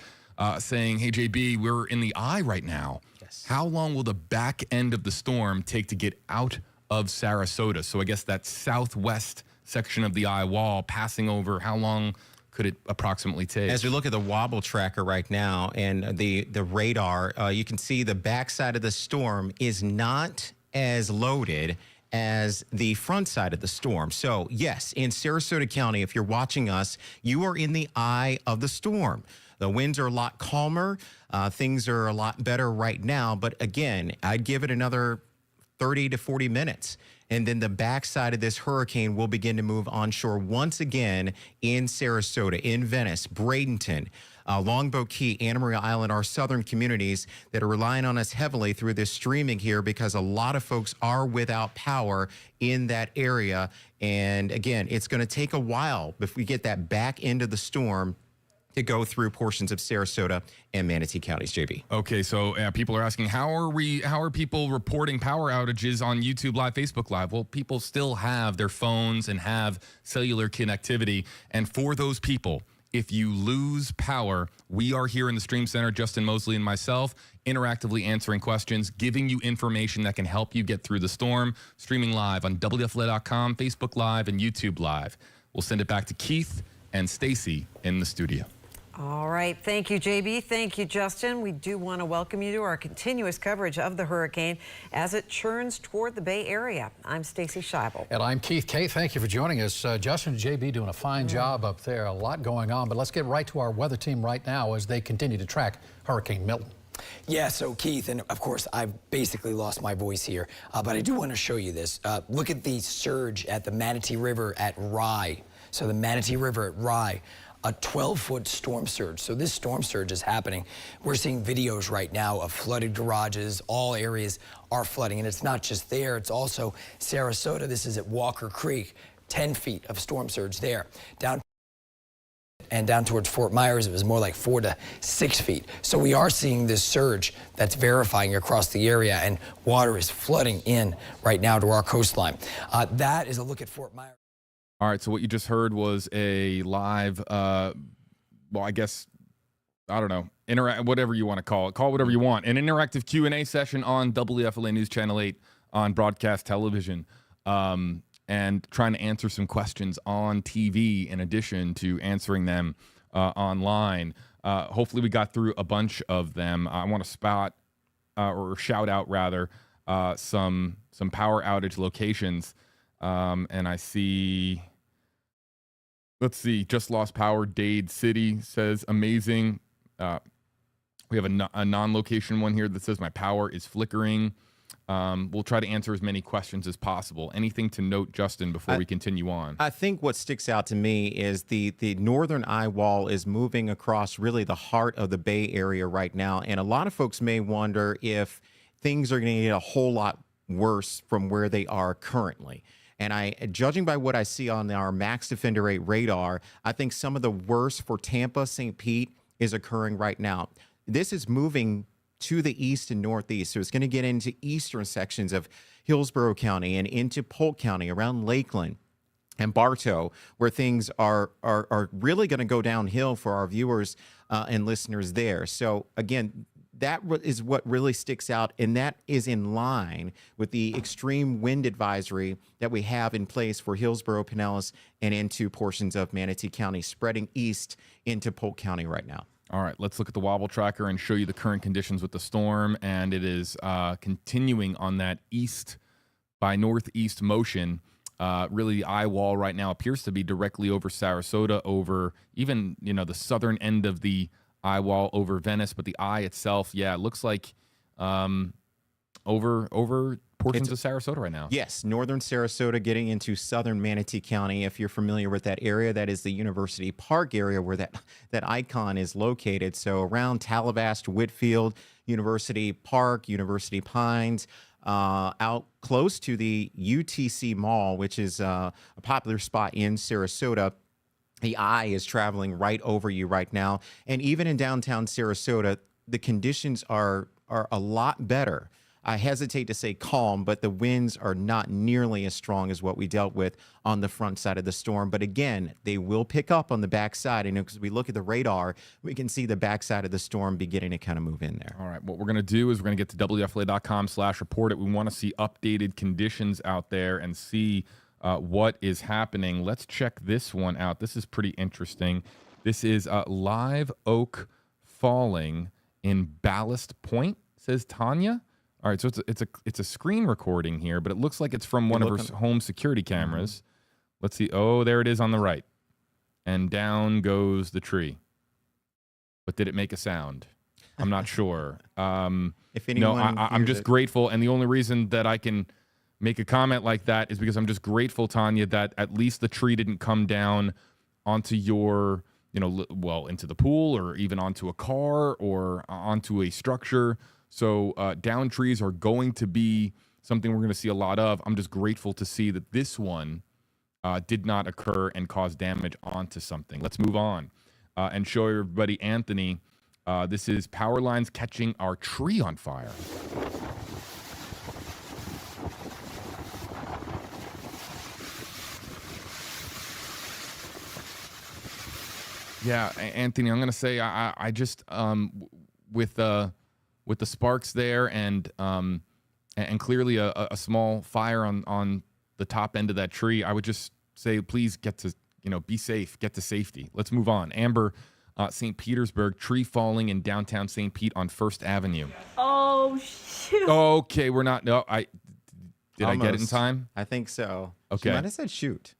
saying, hey, JB, we're in the eye right now. Yes. How long will the back end of the storm take to get out of Sarasota? So I guess that southwest section of the eye wall passing over, how long could it approximately take? As we look at the wobble tracker right now and the radar, you can see the backside of the storm is not as loaded as the front side of the storm. So yes, in Sarasota County, if you're watching us, you are in the eye of the storm. The winds are a lot calmer. Things are a lot better right now. But again, I'd give it another 30 to 40 minutes. And then the backside of this hurricane will begin to move onshore once again in Sarasota, in Venice, Bradenton, Longboat Key, Anna Maria Island, our southern communities that are relying on us heavily through this streaming here because a lot of folks are without power in that area. And again, it's going to take a while if we get that back end of the storm to go through portions of Sarasota and Manatee counties, JB. Okay, so people are asking, how are people reporting power outages on YouTube Live, Facebook Live? Well, people still have their phones and have cellular connectivity. And for those people, if you lose power, we are here in the Stream Center, Justin Mosley and myself, interactively answering questions, giving you information that can help you get through the storm, streaming live on WFLA.com, Facebook Live, and YouTube Live. We'll send it back to Keith and Stacy in the studio. All right. Thank you, JB. Thank you, Justin. We do want to welcome you to our continuous coverage of the hurricane as it churns toward the Bay Area. I'm Stacy Scheibel. And I'm Keith Kay. Thank you for joining us. Justin and JB doing a fine job up there. A lot going on. But let's get right to our weather team right now as they continue to track Hurricane Milton. Yeah, so Keith, and of course, I've basically lost my voice here, but I do want to show you this. Look at the surge at the Manatee River at Rye. So the Manatee River at Rye. A 12-foot storm surge. So this storm surge is happening. We're seeing videos right now of flooded garages. All areas are flooding. And it's not just there. It's also Sarasota. This is at Walker Creek. 10 feet of storm surge there. Down towards Fort Myers, it was more like 4 to 6 feet. So we are seeing this surge that's verifying across the area, and water is flooding in right now to our coastline. That is a look at Fort Myers. All right, so what you just heard was a live, well, I guess, I don't know, whatever you want to call it. Call it whatever you want. An interactive Q&A session on WFLA News Channel 8 on broadcast television, and trying to answer some questions on TV in addition to answering them online. Hopefully we got through a bunch of them. I want to spot, or shout out rather, some power outage locations. And I see, let's see, just lost power. Dade City says amazing. We have a non-location one here that says my power is flickering. We'll try to answer as many questions as possible. Anything to note, Justin, before we continue on? I think what sticks out to me is the northern eye wall is moving across really the heart of the Bay Area right now. And a lot of folks may wonder if things are going to get a whole lot worse from where they are currently. And judging by what I see on our Max Defender 8 radar, I think some of the worst for Tampa, St. Pete is occurring right now. This is moving to the east and northeast. So it's going to get into eastern sections of Hillsborough County and into Polk County, around Lakeland and Bartow, where things are really going to go downhill for our viewers and listeners there. So again, that is what really sticks out, and that is in line with the extreme wind advisory that we have in place for Hillsborough, Pinellas, and into portions of Manatee County, spreading east into Polk County right now. All right, let's look at the wobble tracker and show you the current conditions with the storm, and it is continuing on that east by northeast motion. Really, the eye wall right now appears to be directly over Sarasota, over even, the southern end of the eye wall, over Venice, but the eye itself, yeah, it looks like over portions of Sarasota right now. Yes, northern Sarasota getting into southern Manatee County. If you're familiar with that area, that is the University Park area where that icon is located. So around Tallabash, Whitfield, University Park, University Pines, out close to the UTC Mall, which is a popular spot in Sarasota. The eye is traveling right over you right now. And even in downtown Sarasota, the conditions are a lot better. I hesitate to say calm, but the winds are not nearly as strong as what we dealt with on the front side of the storm. But again, they will pick up on the backside. And as we look at the radar, we can see the backside of the storm beginning to kind of move in there. All right, what we're going to do is we're going to get to WFLA.com/report it. We want to see updated conditions out there and see what is happening. Let's check this one out. This is pretty interesting. This is live oak falling in Ballast Point, says Tanya. All right, so it's a screen recording here, but it looks like it's from one of her home security cameras. Let's see. Oh, there it is on the right. And down goes the tree. But did it make a sound? I'm not sure. If anyone I'm just grateful, and the only reason that I can make a comment like that is because I'm just grateful, Tanya, that at least the tree didn't come down onto your, into the pool or even onto a car or onto a structure. So down trees are going to be something we're going to see a lot of. I'm just grateful to see that this one did not occur and cause damage onto something. Let's move on and show everybody Anthony. This is power lines catching our tree on fire. Yeah, Anthony, I'm going to say I just with the sparks there and clearly a small fire on the top end of that tree, I would just say please get to be safe, get to safety. Let's move on. Amber, St. Petersburg, tree falling in downtown St. Pete on First Avenue. Oh shoot. Okay, we're not. No, I get it in time? I think so. Okay. She might have said shoot.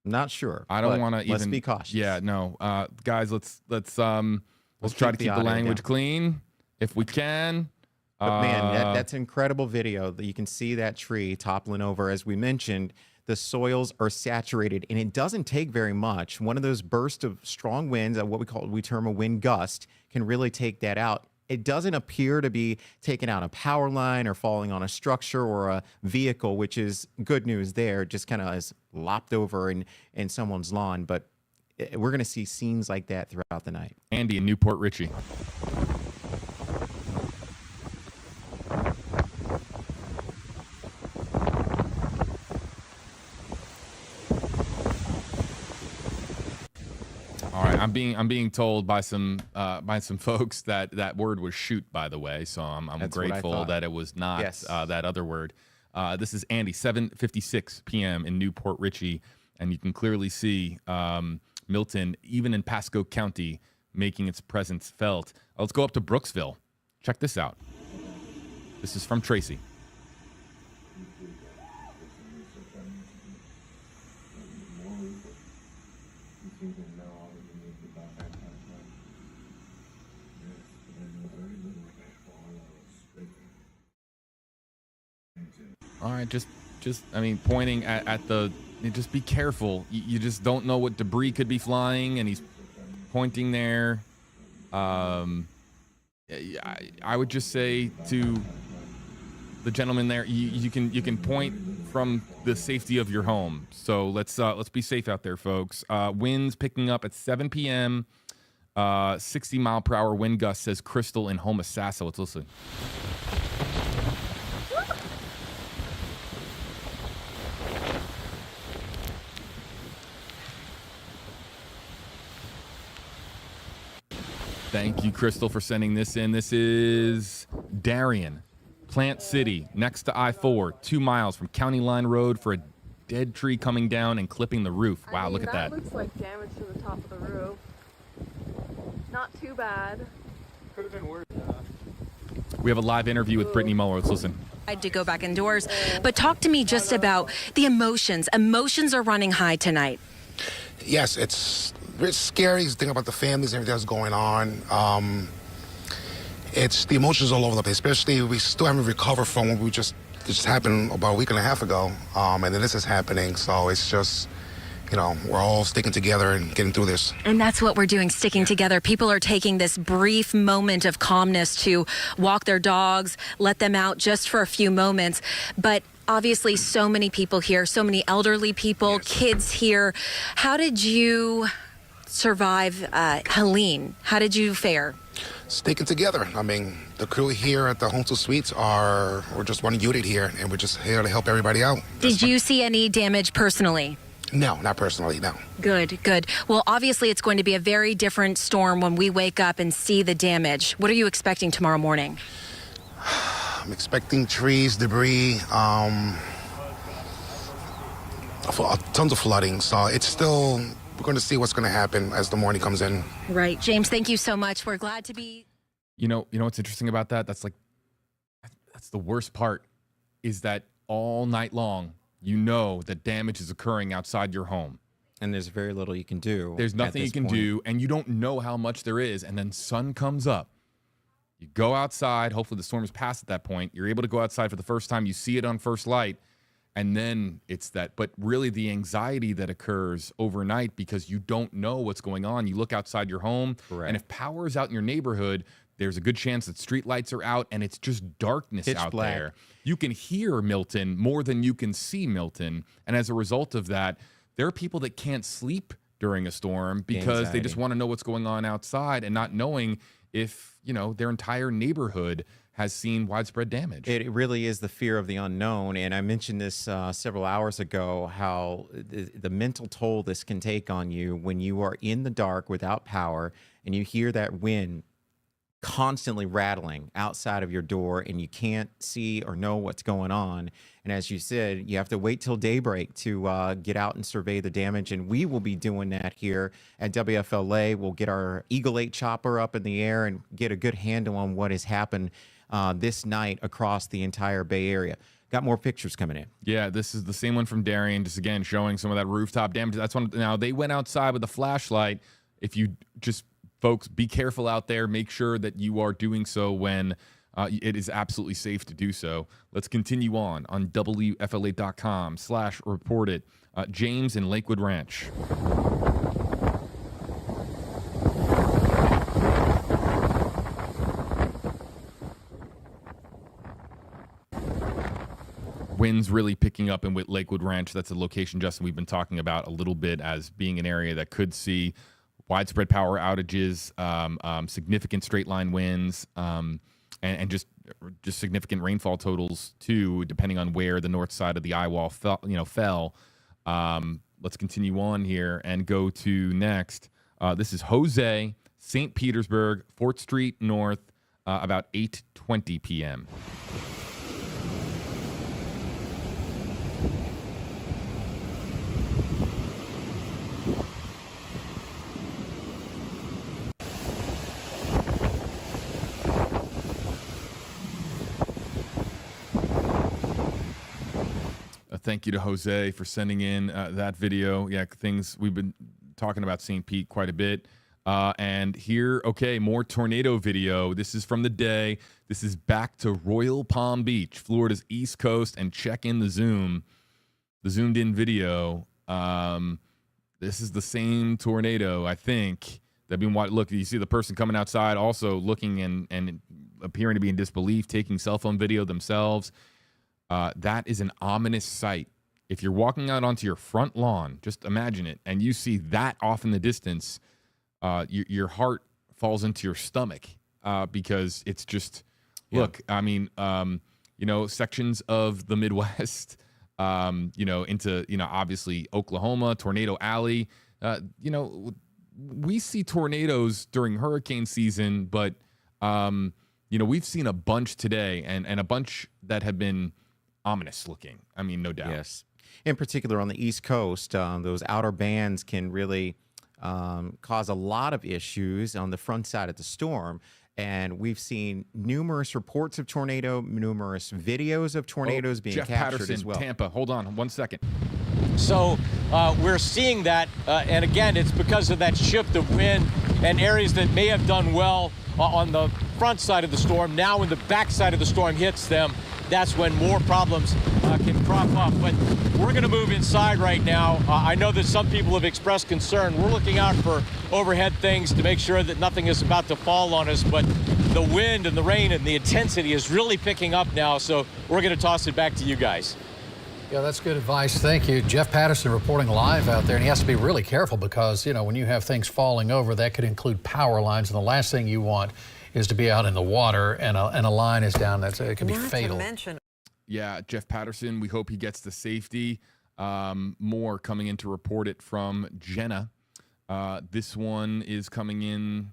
I'm not sure. I don't want to even. Let's be cautious. Yeah, no, guys, let's try to keep the language clean if we can. But man, that's incredible video. You can see that tree toppling over. As we mentioned, the soils are saturated, and it doesn't take very much. One of those bursts of strong winds, what we term a wind gust, can really take that out. It doesn't appear to be taking out a power line or falling on a structure or a vehicle, which is good news there. Just kind of is lopped over in someone's lawn. But we're going to see scenes like that throughout the night. Andy in Newport Richey. All right, I'm being told by some folks that word was shoot, by the way. So I'm grateful that it was not that other word. This is Andy, 7:56 p.m. in Newport Richey, and you can clearly see Milton, even in Pasco County, making its presence felt. Let's go up to Brooksville. Check this out. This is from Tracy. All right, just pointing at the, just be careful. You just don't know what debris could be flying, and he's pointing there. I would just say to the gentleman there, you can point from the safety of your home. So let's be safe out there, folks. Winds picking up at 7 p.m. 60-mile-per-hour wind gust, says Crystal in Homosassa. Let's listen. Thank you, Crystal, for sending this in. This is Darien, Plant City, next to I-4, 2 miles from County Line Road for a dead tree coming down and clipping the roof. Wow, look at that. That looks like damage to the top of the roof. Not too bad. Could have been worse. We have a live interview with Brittany Muller. Let's listen. I had to go back indoors, but talk to me just about the emotions. Emotions are running high tonight. Yes, it's scary. Think about the families, everything that's going on. It's the emotions all over the place, especially we still haven't recovered from what just happened about a week and a half ago. And then this is happening. So it's just, we're all sticking together and getting through this. And that's what we're doing, sticking together. People are taking this brief moment of calmness to walk their dogs, let them out just for a few moments. But obviously, so many people here, so many elderly people, kids here. How did you survive Helene? How did you fare? Sticking together. I mean, the crew here at the Homestead Suites we're just one unit here, and we're just here to help everybody out. Did you see any damage personally? No, not personally, no. Good, good. Well, obviously, it's going to be a very different storm when we wake up and see the damage. What are you expecting tomorrow morning? I'm expecting trees, debris, tons of flooding. So it's still, we're going to see what's going to happen as the morning comes in. Right. James, thank you so much. We're glad to be. You know what's interesting about that? That's the worst part, is that all night long, that damage is occurring outside your home. And there's very little you can do. There's nothing you can do, and you don't know how much there is. And then sun comes up. You go outside. Hopefully the storm is past at that point. You're able to go outside for the first time. You see it on first light. And then it's that. But really the anxiety that occurs overnight because you don't know what's going on. You look outside your home. Correct. And if power is out in your neighborhood, there's a good chance that street lights are out and it's just darkness Pitch out black. there. You can hear Milton more than you can see Milton. And as a result of that, there are people that can't sleep during a storm because they just want to know what's going on outside and not knowing if, their entire neighborhood has seen widespread damage. It really is the fear of the unknown. And I mentioned this several hours ago, how the mental toll this can take on you when you are in the dark without power and you hear that wind constantly rattling outside of your door and you can't see or know what's going on. And as you said, you have to wait till daybreak to get out and survey the damage. And we will be doing that here at WFLA. We'll get our Eagle 8 chopper up in the air and get a good handle on what has happened this night across the entire Bay Area. Got more pictures coming in. Yeah, this is the same one from Darien, just again showing some of that rooftop damage. That's one. Now they went outside with a flashlight. If you just, folks, be careful out there. Make sure that you are doing so when it is absolutely safe to do so. Let's continue on WFLA.com/report it. James in Lakewood Ranch. Winds really picking up in Lakewood Ranch. That's a location, Justin, we've been talking about a little bit as being an area that could see widespread power outages, significant straight line winds, and just significant rainfall totals too, depending on where the north side of the eye wall fell. Let's continue on here and go to next. This is Jose, St. Petersburg, 4th Street North, about 8:20 p.m. Thank you to Jose for sending in that video. Yeah, things we've been talking about St. Pete quite a bit. And here, more tornado video. This is from the day. This is back to Royal Palm Beach, Florida's East Coast, and check in the zoomed in video. This is the same tornado, I think. Look, you see the person coming outside also looking and appearing to be in disbelief, taking cell phone video themselves. That is an ominous sight. If you're walking out onto your front lawn, just imagine it, and you see that off in the distance, your heart falls into your stomach because it's just, look, I mean, sections of the Midwest, into, obviously Oklahoma, Tornado Alley, we see tornadoes during hurricane season, but, we've seen a bunch today and a bunch that have been ominous looking. I mean, no doubt. Yes. In particular, on the East Coast, those outer bands can really cause a lot of issues on the front side of the storm. And we've seen numerous reports of tornado, numerous videos of tornadoes being Jeff captured Patterson, as well. Tampa. Hold on 1 second. So we're seeing that, and again, it's because of that shift of wind and areas that may have done well on the front side of the storm. Now when the back side of the storm hits them, that's when more problems can crop up. But we're going to move inside right now. I know that some people have expressed concern. We're looking out for overhead things to make sure that nothing is about to fall on us. But the wind and the rain and the intensity is really picking up now. So we're going to toss it back to you guys. Yeah, that's good advice. Thank you. Jeff Patterson reporting live out there, and he has to be really careful because, when you have things falling over, that could include power lines, and the last thing you want is to be out in the water and a line is down. It could be fatal. Yeah, Jeff Patterson, we hope he gets to safety. More coming in to report it from Jenna. This one is coming in.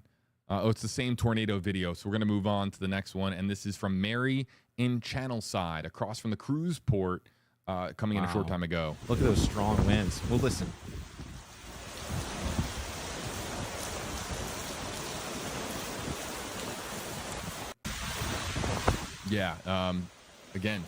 It's the same tornado video, so we're going to move on to the next one, and this is from Mary in Channelside, across from the cruise port. Coming in a short time ago. Look at those strong winds. We'll listen. Yeah. Again,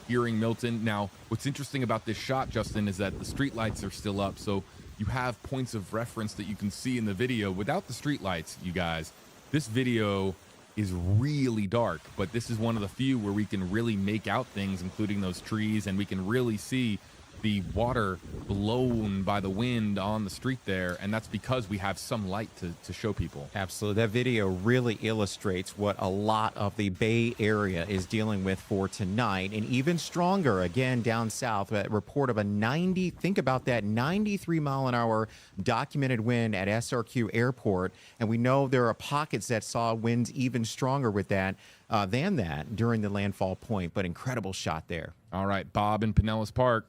hearing Milton. Now, what's interesting about this shot, Justin, is that the streetlights are still up, so you have points of reference that you can see in the video. Without the streetlights, you guys, this video is really dark, but this is one of the few where we can really make out things, including those trees, and we can really see the water blown by the wind on the street there, and that's because we have some light to show people. Absolutely. That video really illustrates what a lot of the Bay Area is dealing with for tonight, and even stronger, again, down south, a report of a 93-mile-an-hour documented wind at SRQ Airport, and we know there are pockets that saw winds even stronger with that than that during the landfall point, but incredible shot there. All right, Bob in Pinellas Park.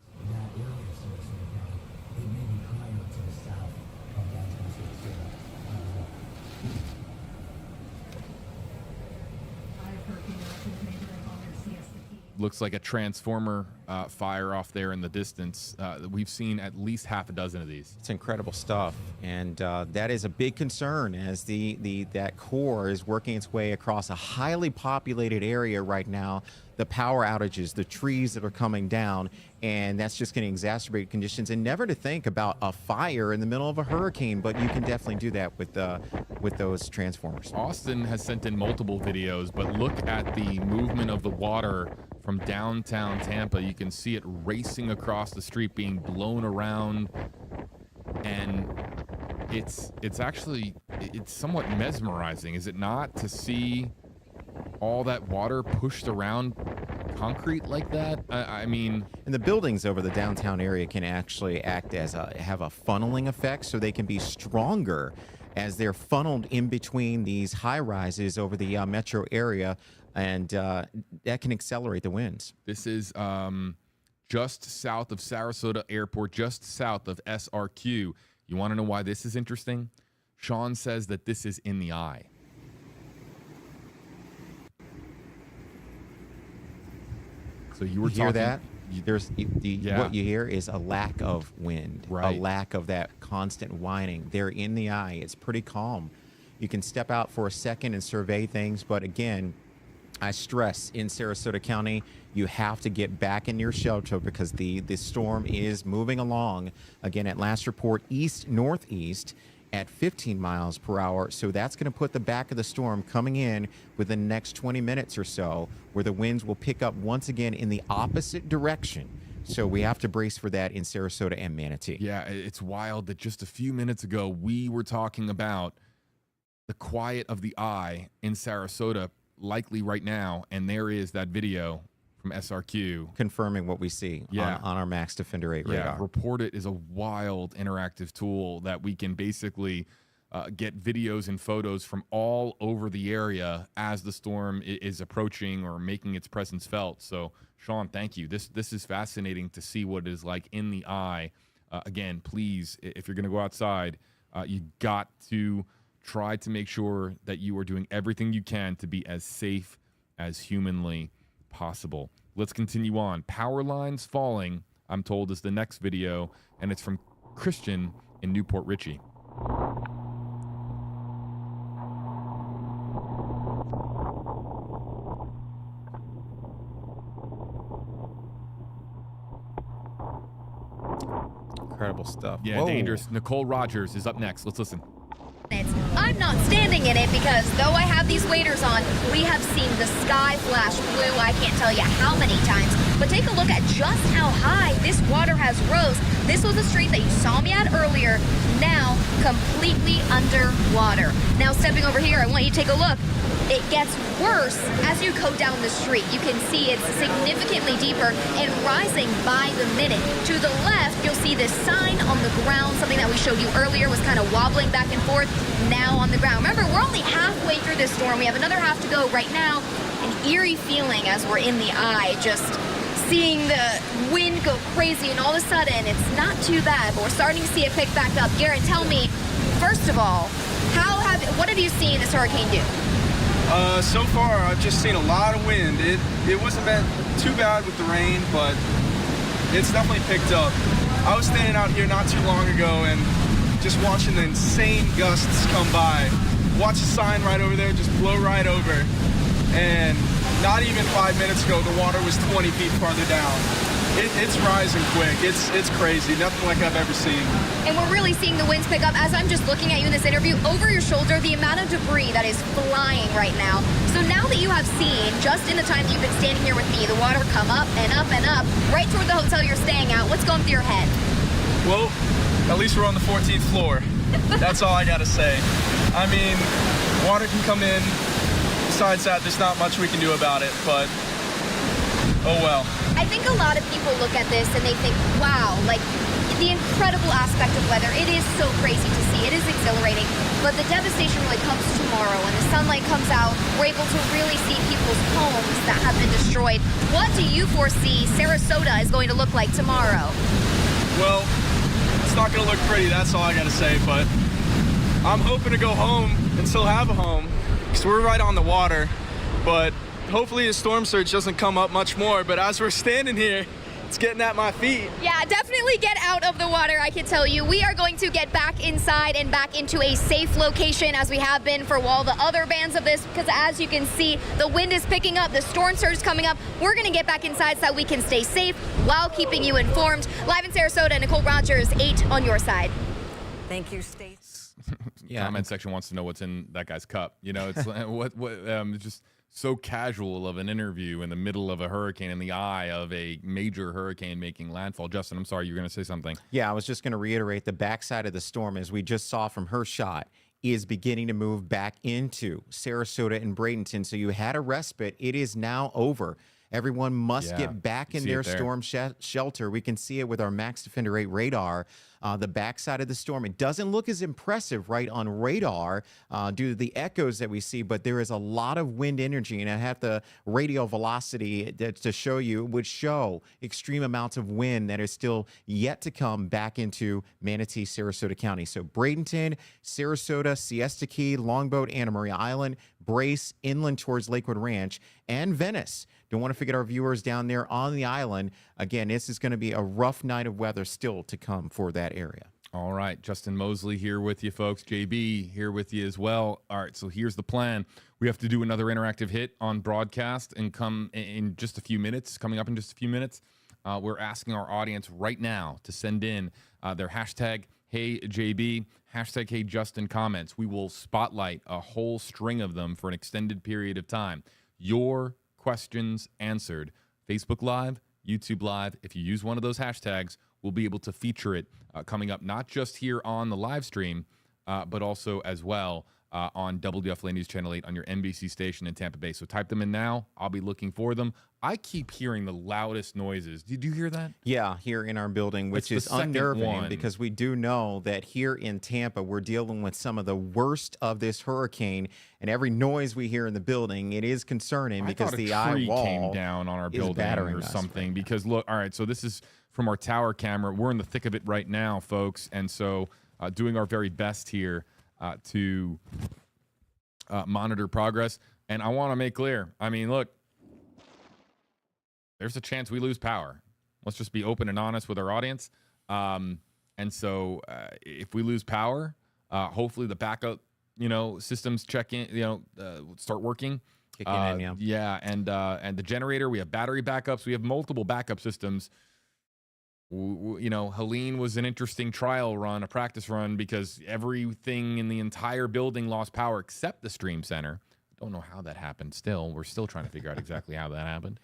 Looks like a transformer fire off there in the distance. We've seen at least half a dozen of these. It's incredible stuff, and that is a big concern as that core is working its way across a highly populated area right now. The power outages, the trees that are coming down, and that's just going to exacerbate conditions. And never to think about a fire in the middle of a hurricane, but you can definitely do that with those transformers. Austin has sent in multiple videos, but look at the movement of the water from downtown Tampa. You can see it racing across the street, being blown around, and it's somewhat mesmerizing, is it not, to see all that water pushed around concrete like that? I mean, and the buildings over the downtown area can actually act as have a funneling effect, so they can be stronger as they're funneled in between these high rises over the metro area, and that can accelerate the winds. This is just south of Sarasota Airport, just south of SRQ. You want to know why this is interesting? Sean says that this is in the eye. So you were hear talking, that? What you hear is a lack of wind, right. A lack of that constant whining. They're in the eye. It's pretty calm. You can step out for a second and survey things, but again, I stress, in Sarasota County, you have to get back in your shelter because the storm is moving along. Again, at last report, east-northeast at 15 miles per hour. So that's going to put the back of the storm coming in within the next 20 minutes or so, where the winds will pick up once again in the opposite direction. So we have to brace for that in Sarasota and Manatee. Yeah, it's wild that just a few minutes ago, we were talking about the quiet of the eye in Sarasota, likely right now, and there is that video from SRQ. Confirming what we see on our Max Defender 8 radar. Yeah, Report It is a wild interactive tool that we can basically get videos and photos from all over the area as the storm is approaching or making its presence felt. So, Sean, thank you. This is fascinating to see what it is like in the eye. Again, please, if you're going to go outside, you got to try to make sure that you are doing everything you can to be as safe as humanly possible. Let's continue on. Power lines falling, I'm told, is the next video, and it's from Christian in Newport Richey. Incredible stuff. Yeah, Whoa. dangerous. Nicole Rogers is up next. Let's listen. I'm not standing in it because though I have these waders on, we have seen the sky flash blue I can't tell you how many times. But take a look at just how high this water has rose. This was a street that you saw me at earlier, now completely underwater. Now stepping over here, I want you to take a look. It gets worse as you go down the street. You can see it's significantly deeper and rising by the minute. To the left, you'll see this sign on the ground, something that we showed you earlier was kind of wobbling back and forth, now on the ground. Remember, we're only halfway through this storm. We have another half to go right now. An eerie feeling as we're in the eye, just seeing the wind go crazy, and all of a sudden, it's not too bad, but we're starting to see it pick back up. Garrett, tell me, first of all, what have you seen this hurricane do? So far, I've just seen a lot of wind. It wasn't been too bad with the rain, but it's definitely picked up. I was standing out here not too long ago and just watching the insane gusts come by. Watch the sign right over there just blow right over. And not even 5 minutes ago, the water was 20 feet farther down. It's rising quick. It's crazy. Nothing like I've ever seen. And we're really seeing the winds pick up. As I'm just looking at you in this interview, over your shoulder, the amount of debris that is flying right now. So now that you have seen, just in the time that you've been standing here with me, the water come up and up and up, right toward the hotel you're staying at, what's going through your head? Well, at least we're on the 14th floor. That's all I gotta say. I mean, water can come in. Besides that, there's not much we can do about it, but oh well. I think a lot of people look at this and they think, wow, like the incredible aspect of weather. It is so crazy to see. It is exhilarating. But the devastation really comes tomorrow. When the sunlight comes out, we're able to really see people's homes that have been destroyed. What do you foresee Sarasota is going to look like tomorrow? Well, it's not going to look pretty. That's all I got to say. But I'm hoping to go home and still have a home because we're right on the water. But hopefully the storm surge doesn't come up much more, but as we're standing here, it's getting at my feet. Yeah, definitely get out of the water, I can tell you. We are going to get back inside and back into a safe location as we have been for all the other bands of this, because as you can see, the wind is picking up, the storm surge is coming up. We're going to get back inside so that we can stay safe while keeping you informed. Live in Sarasota, Nicole Rogers, 8 on your side. Thank you, Stace. Yeah, comment section wants to know what's in that guy's cup. You know, it's just so casual of an interview in the middle of a hurricane, in the eye of a major hurricane making landfall. Justin, I'm sorry, you were going to say something. Yeah, I was just going to reiterate the backside of the storm, as we just saw from her shot, is beginning to move back into Sarasota and Bradenton. So you had a respite. It is now over. Everyone must get back in their storm shelter. We can see it with our Max Defender 8 radar. The backside of the storm, it doesn't look as impressive right on radar due to the echoes that we see, but there is a lot of wind energy, and I have the radial velocity to show you. It would show extreme amounts of wind that is still yet to come back into Manatee, Sarasota County. So Bradenton, Sarasota, Siesta Key, Longboat, Anna Maria Island, Brace, inland towards Lakewood Ranch, and Venice. Don't want to forget our viewers down there on the island. Again, this is going to be a rough night of weather still to come for that area. All right, Justin Mosley here with you, folks. JB here with you as well. All right, so here's the plan. We have to do another interactive hit on broadcast and come in just a few minutes, coming up in just a few minutes. We're asking our audience right now to send in their hashtag HeyJB, hashtag HeyJustin comments. We will spotlight a whole string of them for an extended period of time. Your questions answered. Facebook Live, YouTube Live. If you use one of those hashtags, we'll be able to feature it coming up, not just here on the live stream, but also as well on WFLA News Channel 8 on your NBC station in Tampa Bay. So type them in now. I'll be looking for them. I keep hearing the loudest noises. Did you hear that? Yeah, here in our building, which It's is the second unnerving one. because we do know that here in Tampa, we're dealing with some of the worst of this hurricane. And every noise we hear in the building, it is concerning because the eye tree wall came down on our building battering or us something. Because look, all right, so this is from our tower camera. We're in the thick of it right now, folks, and so doing our very best here to monitor progress. And I want to make clear. I mean, look. There's a chance we lose power. Let's just be open and honest with our audience. And so if we lose power, hopefully the backup, systems check in, start working. Kicking in, yeah. Yeah, and the generator, we have battery backups. We have multiple backup systems. Helene was an interesting trial run, a practice run, because everything in the entire building lost power except the stream center. Don't know how that happened still. We're still trying to figure out exactly how that happened.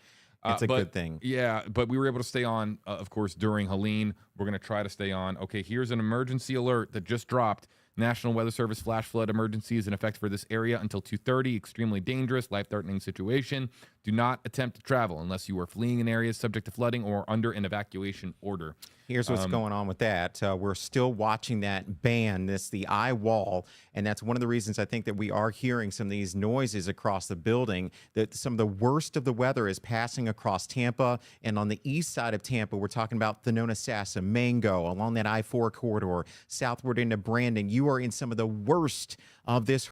It's a good thing. Yeah, but we were able to stay on, of course, during Helene. We're going to try to stay on. Okay, here's an emergency alert that just dropped. National Weather Service flash flood emergency is in effect for this area until 2:30. Extremely dangerous, life-threatening situation. Do not attempt to travel unless you are fleeing an area subject to flooding or under an evacuation order. Here's what's going on with that. We're still watching that band, the eye wall, and that's one of the reasons I think that we are hearing some of these noises across the building, that some of the worst of the weather is passing across Tampa. And on the east side of Tampa, we're talking about Thonotosassa, Mango, along that I-4 corridor, southward into Brandon. You are in some of the worst of this